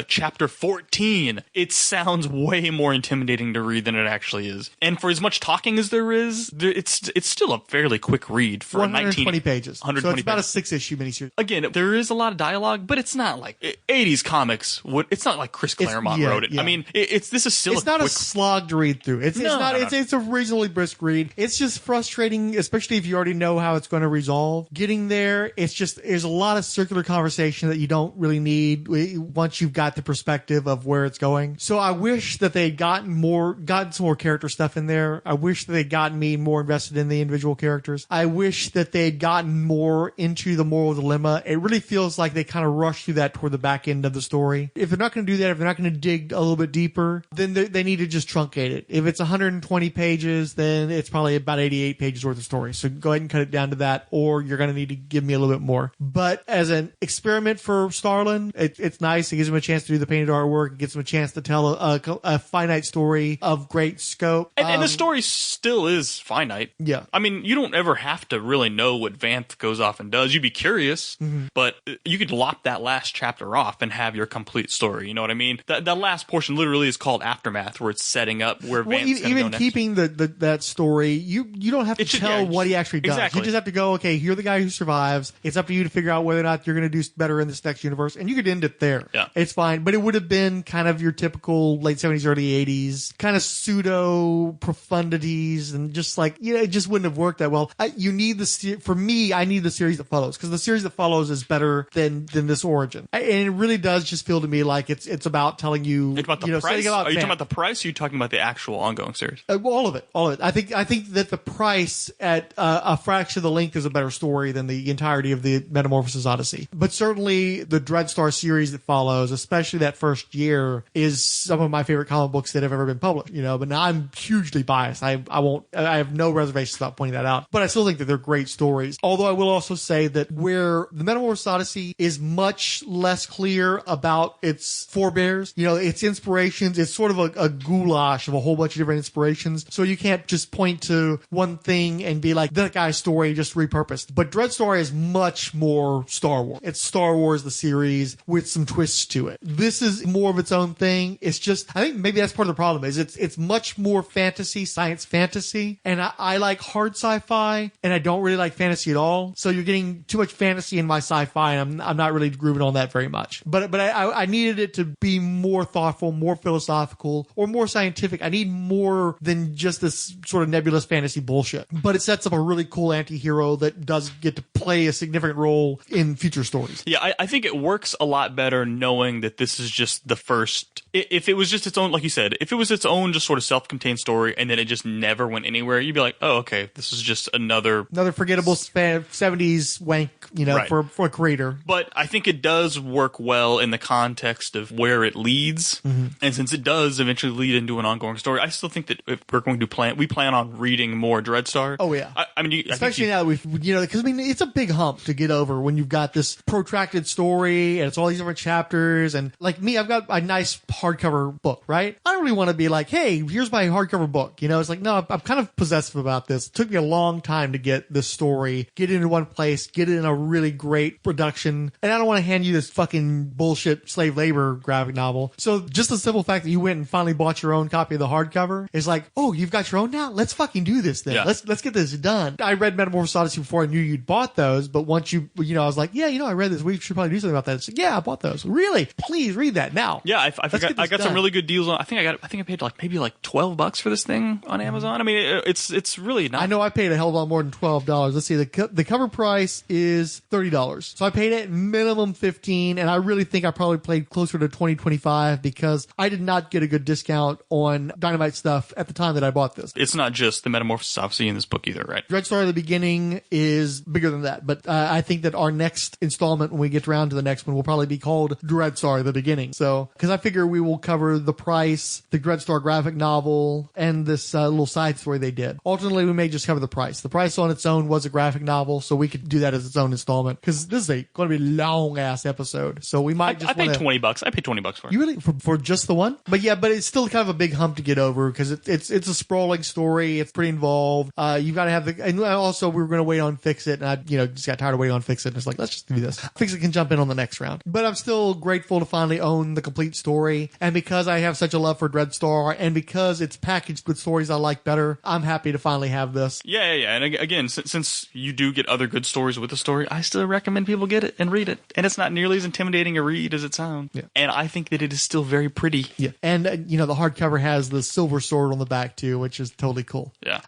chapter 14, scene, it sounds way more intimidating to read than it actually is. And for as much talking as there is, it's still a fairly quick read for 120 pages. 120 so it's about pages. a 6-issue miniseries. Again, there is a lot of dialogue, but it's not like 80s comics. It's not like Chris Claremont wrote it. Yeah. I mean, this is still it's not a slog to read through. It's a reasonably brisk read. It's just frustrating, especially if you already know how it's going to resolve. Getting there, there's a lot of circular conversation that you don't really need once you've got the perspective of where it's going. So I wish that they had gotten some more character stuff in there. I wish that they'd gotten me more invested in the individual characters. I wish that they had gotten more into the moral dilemma. It really feels like they kind of rushed through that toward the back end of the story. If they're not going to do that, if they're not going to dig a little bit deeper, then they need to just truncate it. If it's 120 pages, then it's probably about 88 pages worth of story. So go ahead and cut it down to that, or you're going to need to give me a little bit more. But as an experiment for Starlin, it's nice. It gives him a chance to do the painted artwork. It gives him a chance to tell a finite story of great scope. And the story still is finite. Yeah. I mean, you don't ever have to really know what Vanth goes off and does. You'd be curious, but you could lop that last chapter off and have your complete story. You know what I mean? That last portion literally is called Aftermath, where it's setting up where Vanth's going to go even next. keeping that story, you don't have to tell what he actually does. Exactly. You just have to go, okay, you're the guy who survives. It's up to you to figure out whether or not you're going to do better in this next universe, and you could end it there. Yeah. It's fine, but it would have been kind of your typical late 70s, early 80s, kind of pseudo profundities, and just like, it just wouldn't have worked that well. You need for me, I need the series that follows, because the series that follows is better than this origin. And it really does just feel to me like it's about telling you, It's about the price. Are you talking about the price, or are you talking about the actual ongoing series? All of it. I think that the price at a fraction of the length is a better story than the entirety of the Metamorphosis Odyssey. But certainly the Dreadstar series that follows, especially that first year, is some of my favorite comic books that have ever been published. But now I'm hugely biased. I have no reservations about pointing that out. But I still think that they're great stories. Although I will also say that where the Metamorphosis Odyssey is much less clear about its forebears, its inspirations, it's sort of a goulash of a whole bunch of different inspirations. So you can't just point to one thing and be like, that guy's story just repurposed. But Dreadstar is much more Star Wars. It's Star Wars, the series, with some twists to it. This is more of its own thing. It's just, I think maybe that's part of the problem, is it's much more fantasy, science fantasy. And I like hard sci-fi, and I don't really like fantasy at all. So you're getting too much fantasy in my sci-fi, and I'm not really grooving on that very much. But I needed it to be more thoughtful, more philosophical, or more scientific. I need more than just this sort of nebulous fantasy bullshit. But it sets up a really cool anti-hero that does get to play a significant role in future stories. Yeah, I think it works a lot better knowing that this is just the first. If it was just its own, like you said, if it was its own just sort of self-contained story and then it just never went anywhere, you'd be like, oh, okay, this is just another forgettable 70s wank, right, for a creator. But I think it does work well in the context of where it leads. And since it does eventually lead into an ongoing story, I still think that if we're going to plan on reading more Dreadstar. Oh, yeah. I mean, especially now that we've, because it's a big hump to get over when you've got this protracted story and it's all these different chapters. And like me, I've got a nice hardcover book, right? I don't really want to be like, hey, here's my hardcover book. It's like, no, I'm kind of possessive about this. It took me a long time to get this story, get it into one place, get it in a really great production. And I don't want to hand you this fucking bullshit slave labor graphic novel. So just the simple fact that you went and finally bought your own copy of the hardcover is like, oh, you've got your own now? Let's fucking do this then. Yeah. Let's get this done. I read Metamorphosis Odyssey before I knew you'd bought those, but once I was like, yeah, I read this. We should probably do something about that. It's like, yeah, I bought those. Really? Please read that now. Yeah, I got some really good deals on. I think I paid maybe $12 for this thing on Amazon. I mean, it's really not. I know I paid a hell of a lot more than $12. Let's see, the cover price is $30. So I paid it minimum $15, and I really think I probably paid closer to $20-25 because I did not get a good discount on Dynamite stuff at the time that I bought this. It's not just the Metamorphosis Odyssey in this book either, right? Dreadstar at the beginning is bigger than that, but I think that our next installment, when we get around to the next one, will probably be called Dreadstar at the beginning. So, because I figure we will cover the price, the Dreadstar graphic novel, and this little side story they did. Alternately, we may just cover the price. The price on its own was a graphic novel, so we could do that as its own installment. Because this is going to be a long ass episode, so we might just. I paid $20. I paid $20 for it. You really for just the one? But yeah, but it's still kind of a big hump to get over because it's a sprawling story. It's pretty involved. You've got to have and also we were going to wait on Fix It, and I just got tired of waiting on Fix It. And it's like, let's just do this. Fix It can jump in on the next round. But I'm still grateful to finally own the complete story. story. And because I have such a love for Dreadstar, and because it's packaged with stories I like better, I'm happy to finally have this. Yeah. And again, since you do get other good stories with the story, I still recommend people get it and read it. And it's not nearly as intimidating a read as it sounds. Yeah. And I think that it is still very pretty. Yeah. And, the hardcover has the silver sword on the back, too, which is totally cool. Yeah.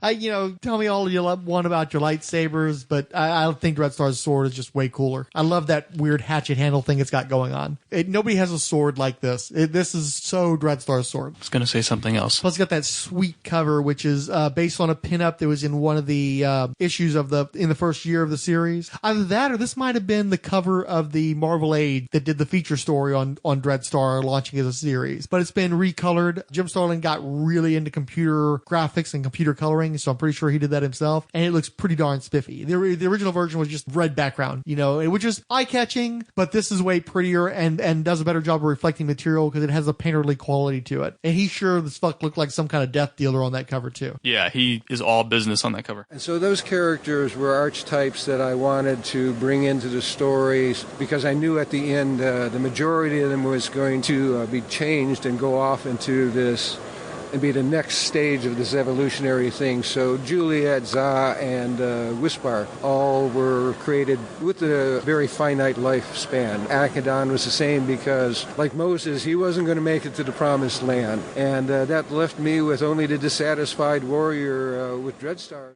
Tell me all you want about your lightsabers, but I think Dreadstar's sword is just way cooler. I love that weird hatchet handle thing it's got going on. Nobody has a sword like this. This is so Dreadstar's sword. I was going to say something else. Plus, it's got that sweet cover, which is based on a pinup that was in one of the issues in the first year of the series. Either that, or this might have been the cover of the Marvel Age that did the feature story on Dreadstar launching as a series. But it's been recolored. Jim Starlin got really into computer graphics and computer coloring, so I'm pretty sure he did that himself. And it looks pretty darn spiffy. The original version was just red background, which is eye-catching, but this is way prettier and does a better job of reflecting material because it has a painterly quality to it. And he sure as fuck looked like some kind of death dealer on that cover, too. Yeah, he is all business on that cover. And so those characters were archetypes that I wanted to bring into the stories because I knew at the end the majority of them was going to be changed and go off into this and be the next stage of this evolutionary thing. So Juliet, Za, and Wispar all were created with a very finite lifespan. Akadon was the same because, like Moses, he wasn't going to make it to the promised land. And that left me with only the dissatisfied warrior with Dreadstar.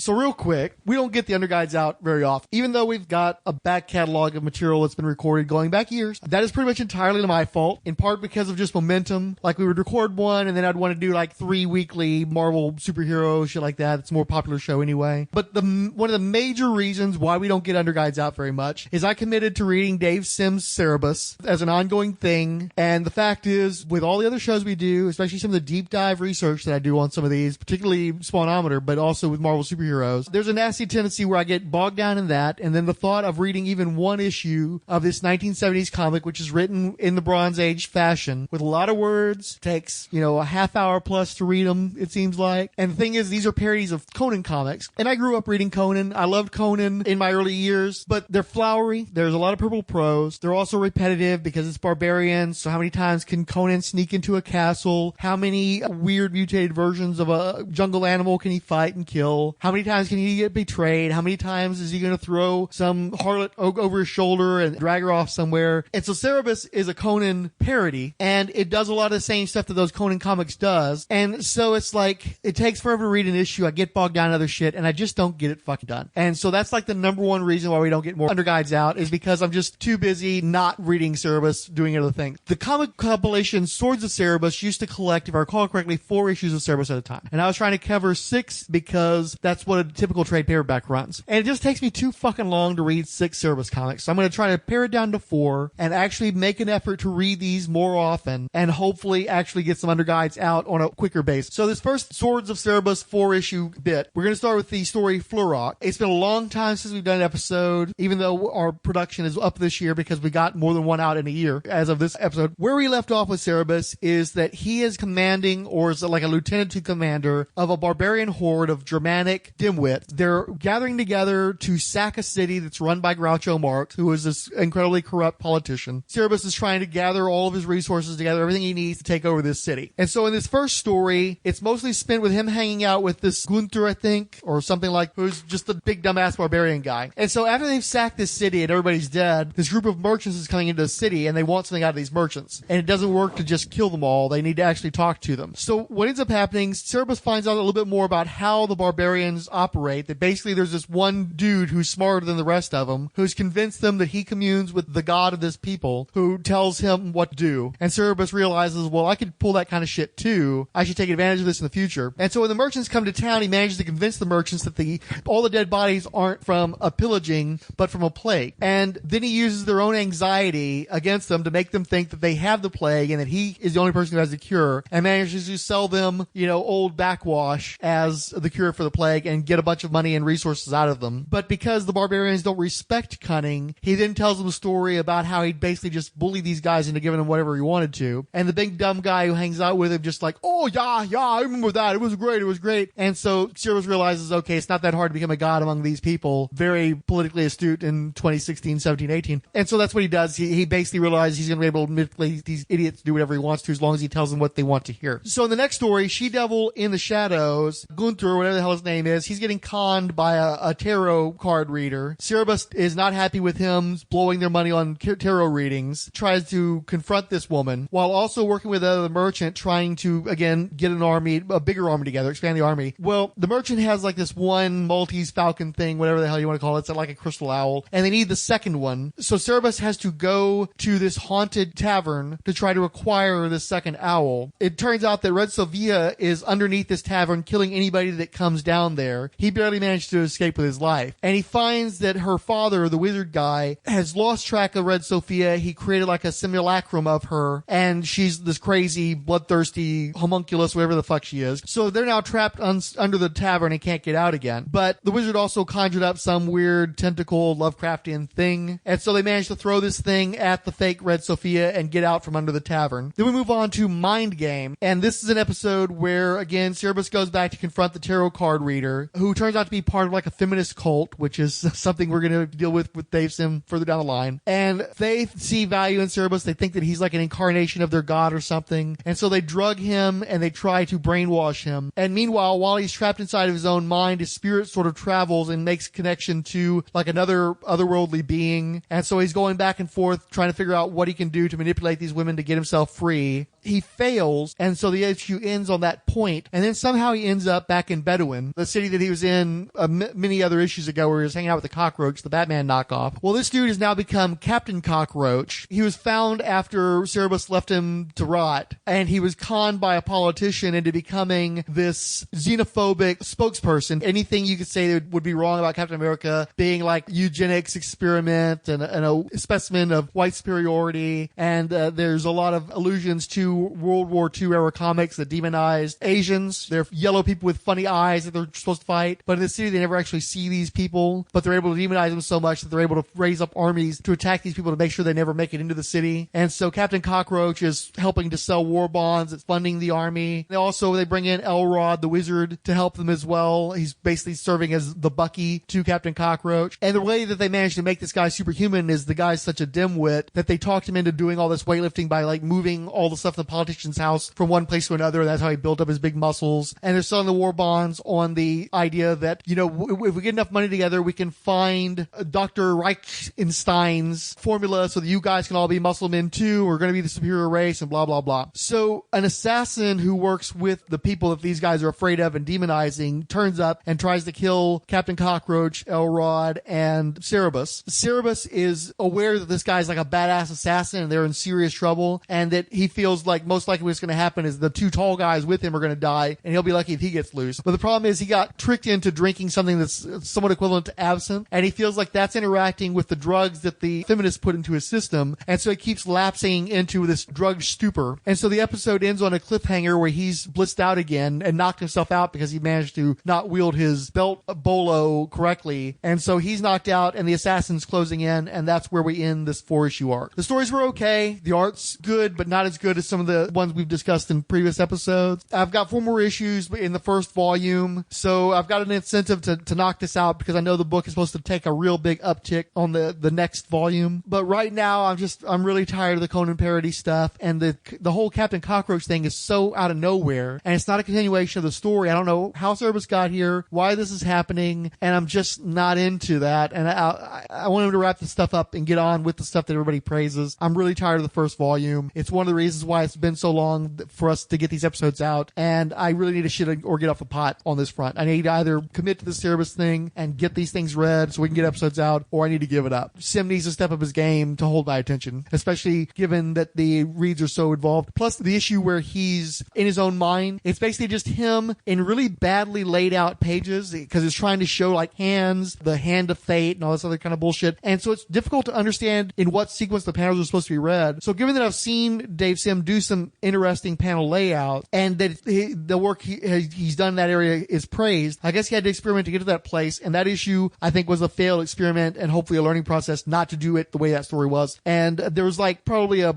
So real quick, we don't get the underguides out very often, even though we've got a back catalog of material that's been recorded going back years. That is pretty much entirely my fault, in part because of just momentum. Like, we would record one, and then I'd want to do like 3 weekly Marvel superhero shit like that. It's a more popular show anyway. But one of the major reasons why we don't get underguides out very much is I committed to reading Dave Sims' Cerebus as an ongoing thing. And the fact is, with all the other shows we do, especially some of the deep dive research that I do on some of these, particularly Spawnometer, but also with Marvel superheroes, there's a nasty tendency where I get bogged down in that, and then the thought of reading even one issue of this 1970s comic, which is written in the Bronze Age fashion, with a lot of words, takes, a half hour plus to read them, it seems like. And the thing is, these are parodies of Conan comics, and I grew up reading Conan. I loved Conan in my early years, but they're flowery. There's a lot of purple prose. They're also repetitive because it's barbarians, so how many times can Conan sneak into a castle? How many weird mutated versions of a jungle animal can he fight and kill? How many times can he get betrayed? How many times is he going to throw some harlot over his shoulder and drag her off somewhere? And so Cerebus is a Conan parody, and it does a lot of the same stuff that those Conan comics does. And so it's like, it takes forever to read an issue. I get bogged down in other shit, and I just don't get it fucking done. And so that's like the number one reason why we don't get more underguides out, is because I'm just too busy not reading Cerebus, doing other things. The comic compilation Swords of Cerebus used to collect, if I recall correctly, 4 issues of Cerebus at a time. And I was trying to cover 6 because that's what a typical trade paperback runs. And it just takes me too fucking long to read 6 Cerebus comics. So I'm going to try to pare it down to 4 and actually make an effort to read these more often and hopefully actually get some underguides out on a quicker basis. So this first Swords of Cerebus 4-issue bit, we're going to start with the story Flurrock. It's been a long time since we've done an episode, even though our production is up this year because we got more than one out in a year as of this episode. Where we left off with Cerebus is that he is commanding, or is like a lieutenant to commander, of a barbarian horde of Germanic dimwit. They're gathering together to sack a city that's run by Groucho Marx, who is this incredibly corrupt politician. Cerebus is trying to gather all of his resources together, everything he needs to take over this city. And so in this first story, it's mostly spent with him hanging out with this Gunther, I think, or something like, who's just a big dumbass barbarian guy. And so after they've sacked this city and everybody's dead, this group of merchants is coming into the city and they want something out of these merchants. And it doesn't work to just kill them all. They need to actually talk to them. So what ends up happening, Cerebus finds out a little bit more about how the barbarians operate, that basically there's this one dude who's smarter than the rest of them, who's convinced them that he communes with the god of this people, who tells him what to do. And Cerebus realizes, well, I could pull that kind of shit too. I should take advantage of this in the future. And so when the merchants come to town, he manages to convince the merchants that all the dead bodies aren't from a pillaging, but from a plague. And then he uses their own anxiety against them to make them think that they have the plague and that he is the only person who has the cure, and manages to sell them, old backwash as the cure for the plague and get a bunch of money and resources out of them. But because the barbarians don't respect cunning, he then tells them a story about how he basically just bullied these guys into giving them whatever he wanted to. And the big dumb guy who hangs out with him just like, oh yeah, I remember that. It was great. And so Cerebus realizes, okay, it's not that hard to become a god among these people. Very politically astute in 2016, 17, 18. And so that's what he does. He basically realizes he's going to be able to manipulate these idiots to do whatever he wants to, as long as he tells them what they want to hear. So in the next story, She-Devil in the Shadows, Gunther, whatever the hell his name is, he's getting conned by a tarot card reader. Cerebus is not happy with him blowing their money on tarot readings, tries to confront this woman, while also working with another merchant, trying to, again, get a bigger army together, expand the army. Well, the merchant has like this one Maltese falcon thing, whatever the hell you want to call it. It's like a crystal owl, and they need the second one. So Cerebus has to go to this haunted tavern to try to acquire this second owl. It turns out that Red Sophia is underneath this tavern, killing anybody that comes down there. He barely managed to escape with his life. And he finds that her father, the wizard guy, has lost track of Red Sophia. He created like a simulacrum of her, and she's this crazy, bloodthirsty homunculus, whatever the fuck she is. So they're now trapped under the tavern and can't get out again. But the wizard also conjured up some weird tentacle Lovecraftian thing. And so they managed to throw this thing at the fake Red Sophia and get out from under the tavern. Then we move on to Mind Game. And this is an episode where, again, Cerebus goes back to confront the tarot card reader, who turns out to be part of like a feminist cult, which is something we're going to deal with Dave Sim further down the line. And they see value in Cerebus. They think that he's like an incarnation of their god or something. And so they drug him and they try to brainwash him. And meanwhile, while he's trapped inside of his own mind, his spirit sort of travels and makes connection to like another otherworldly being. And so he's going back and forth trying to figure out what he can do to manipulate these women to get himself free. He fails, and so the issue ends on that point. And then somehow he ends up back in Bedouin, the city that he was in many other issues ago, where he was hanging out with the cockroach, the Batman knockoff. Well, this dude has now become Captain Cockroach. He was found after Cerebus left him to rot, and he was conned by a politician into becoming this xenophobic spokesperson. Anything you could say that would be wrong about Captain America being like eugenics experiment and a specimen of white superiority. And there's a lot of allusions to World War II era comics that demonized Asians. They're yellow people with funny eyes that they're supposed to fight. But in the city, they never actually see these people. But they're able to demonize them so much that they're able to raise up armies to attack these people to make sure they never make it into the city. And so Captain Cockroach is helping to sell war bonds. It's funding the army. They bring in Elrod, the wizard, to help them as well. He's basically serving as the Bucky to Captain Cockroach. And the way that they managed to make this guy superhuman is the guy's such a dimwit that they talked him into doing all this weightlifting by like moving all the stuff in the politician's house from one place to another. That's how he built up his big muscles. And they're selling the war bonds on the idea that, if we get enough money together, we can find Dr. Reichenstein's formula so that you guys can all be muscle men too. We're going to be the superior race and blah, blah, blah. So an assassin who works with the people that these guys are afraid of and demonizing turns up and tries to kill Captain Cockroach, Elrod, and Cerebus. Cerebus is aware that this guy's like a badass assassin and they're in serious trouble, and that he feels like most likely what's going to happen is the two tall guys with him are going to die, and he'll be lucky if he gets loose. But the problem is he got tricked into drinking something that's somewhat equivalent to absinthe, and he feels like that's interacting with the drugs that the feminists put into his system, and so he keeps lapsing into this drug stupor. And so the episode ends on a cliffhanger where he's blitzed out again and knocked himself out because he managed to not wield his belt bolo correctly, and so he's knocked out and the assassin's closing in, and that's where we end this 4-issue arc. The stories were okay. The art's good, but not as good as some some of the ones we've discussed in previous episodes. I've got 4 more issues in the first volume, so I've got an incentive to knock this out because I know the book is supposed to take a real big uptick on the next volume. But right now, I'm really tired of the Conan parody stuff, and the whole Captain Cockroach thing is so out of nowhere, and it's not a continuation of the story. I don't know how Cerebus got here, why this is happening, and I'm just not into that. And I want him to wrap this stuff up and get on with the stuff that everybody praises. I'm really tired of the first volume. It's one of the reasons why it's been so long for us to get these episodes out, and I really need to shit or get off the pot on this front. I need to either commit to the Cerebus thing and get these things read so we can get episodes out, or I need to give it up. Sim needs to step up his game to hold my attention, especially given that the reads are so involved. Plus the issue where he's in his own mind, it's basically just him in really badly laid out pages because it's trying to show like hands, the hand of fate and all this other kind of bullshit. And so it's difficult to understand in what sequence the panels are supposed to be read. So given that I've seen Dave Sim do some interesting panel layout and that the work he's done in that area is praised, I guess he had to experiment to get to that place. And that issue, I think, was a failed experiment and hopefully a learning process not to do it the way that story was. And there was like probably a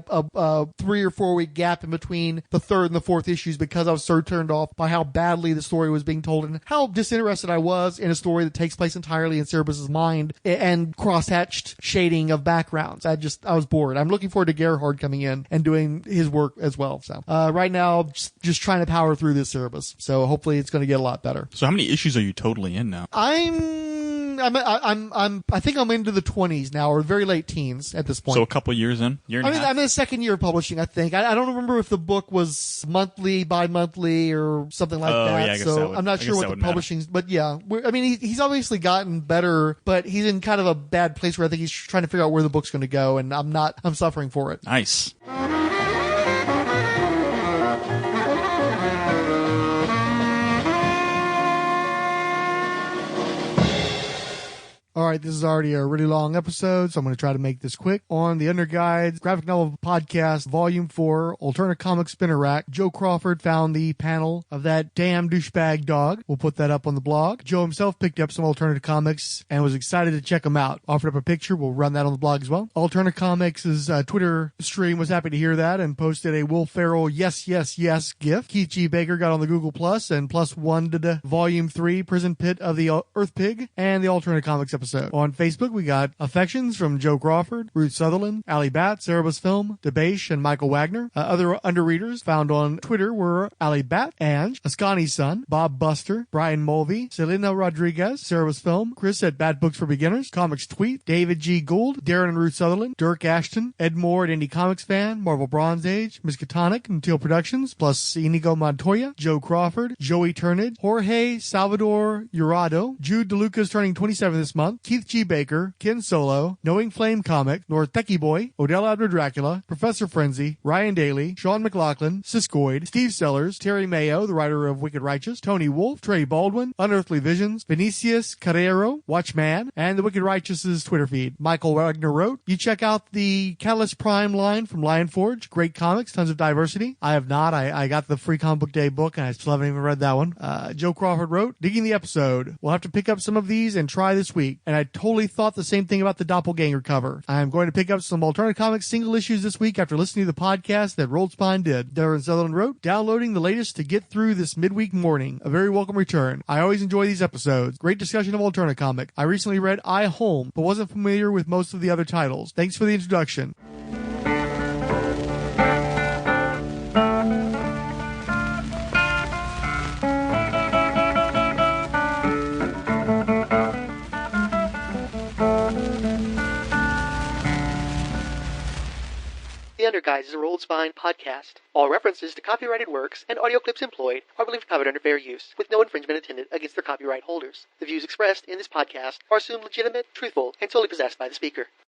3 or 4 week gap in between the third and the fourth issues because I was so turned off by how badly the story was being told and how disinterested I was in a story that takes place entirely in Cerebus's mind and cross-hatched shading of backgrounds. I was bored. I'm looking forward to Gerhard coming in and doing his work as well. So right now, just trying to power through this Cerebus. So hopefully it's going to get a lot better. So how many issues are you totally in now? I think I'm into the 20s now, or very late teens at this point. So a couple years in? Year and a half? I'm in the second year of publishing, I think. I don't remember if the book was monthly, bi-monthly, or something like that. Yeah, I guess so that would, I'm not sure what the publishing's, but yeah. He's obviously gotten better, but he's in kind of a bad place where I think he's trying to figure out where the book's going to go, and I'm suffering for it. Nice. All right, this is already a really long episode, so I'm going to try to make this quick. On the Underguides Graphic Novel Podcast, Volume 4, Alternate Comic Spinner Rack, Joe Crawford found the panel of that damn douchebag dog. We'll put that up on the blog. Joe himself picked up some alternative comics and was excited to check them out. Offered up a picture. We'll run that on the blog as well. Alternative Comics' Twitter stream was happy to hear that and posted a Will Ferrell yes, yes, yes gif. Keith G. Baker got on the Google Plus and +1 Volume 3, Prison Pit of the Earth Pig, and the Alternative Comics episode. On Facebook, we got affections from Joe Crawford, Ruth Sutherland, Ali Bat, Cerebus Film, Debache, and Michael Wagner. Other underreaders found on Twitter were Ali Bat, Ange, Ascani's son, Bob Buster, Brian Mulvey, Selena Rodriguez, Cerebus Film, Chris at Bad Books for Beginners, Comics Tweet, David G. Gould, Darren and Ruth Sutherland, Dirk Ashton, Ed Moore at Indie Comics Fan, Marvel Bronze Age, Miskatonic, and Teal Productions, plus Inigo Montoya, Joe Crawford, Joey Turnid, Jorge Salvador Urado, Jude DeLuca's turning 27 this month, Keith G. Baker, Ken Solo, Knowing Flame Comic, North Techie Boy, Odell Abner Dracula, Professor Frenzy, Ryan Daly, Sean McLaughlin, Siskoid, Steve Sellers, Terry Mayo, the writer of Wicked Righteous, Tony Wolf, Trey Baldwin, Unearthly Visions, Vinicius Carrero, Watchman, and the Wicked Righteous's Twitter feed. Michael Wagner wrote, you check out the Catalyst Prime line from Lion Forge. Great comics, tons of diversity. I have not. I got the free comic book day book and I still haven't even read that one. Joe Crawford wrote, digging the episode. We'll have to pick up some of these and try this week. And I totally thought the same thing about the Doppelganger cover. I'm going to pick up some alternative comics single issues this week after listening to the podcast that Rolled Spine did. Darren Sutherland wrote, downloading the latest to get through this midweek morning. A very welcome return. I always enjoy these episodes. Great discussion of alternative comic. I recently read I Home, but wasn't familiar with most of the other titles. Thanks for the introduction. The Underguides is a Rolled Spine podcast. All references to copyrighted works and audio clips employed are believed covered under fair use, with no infringement intended against their copyright holders. The views expressed in this podcast are assumed legitimate, truthful, and solely possessed by the speaker.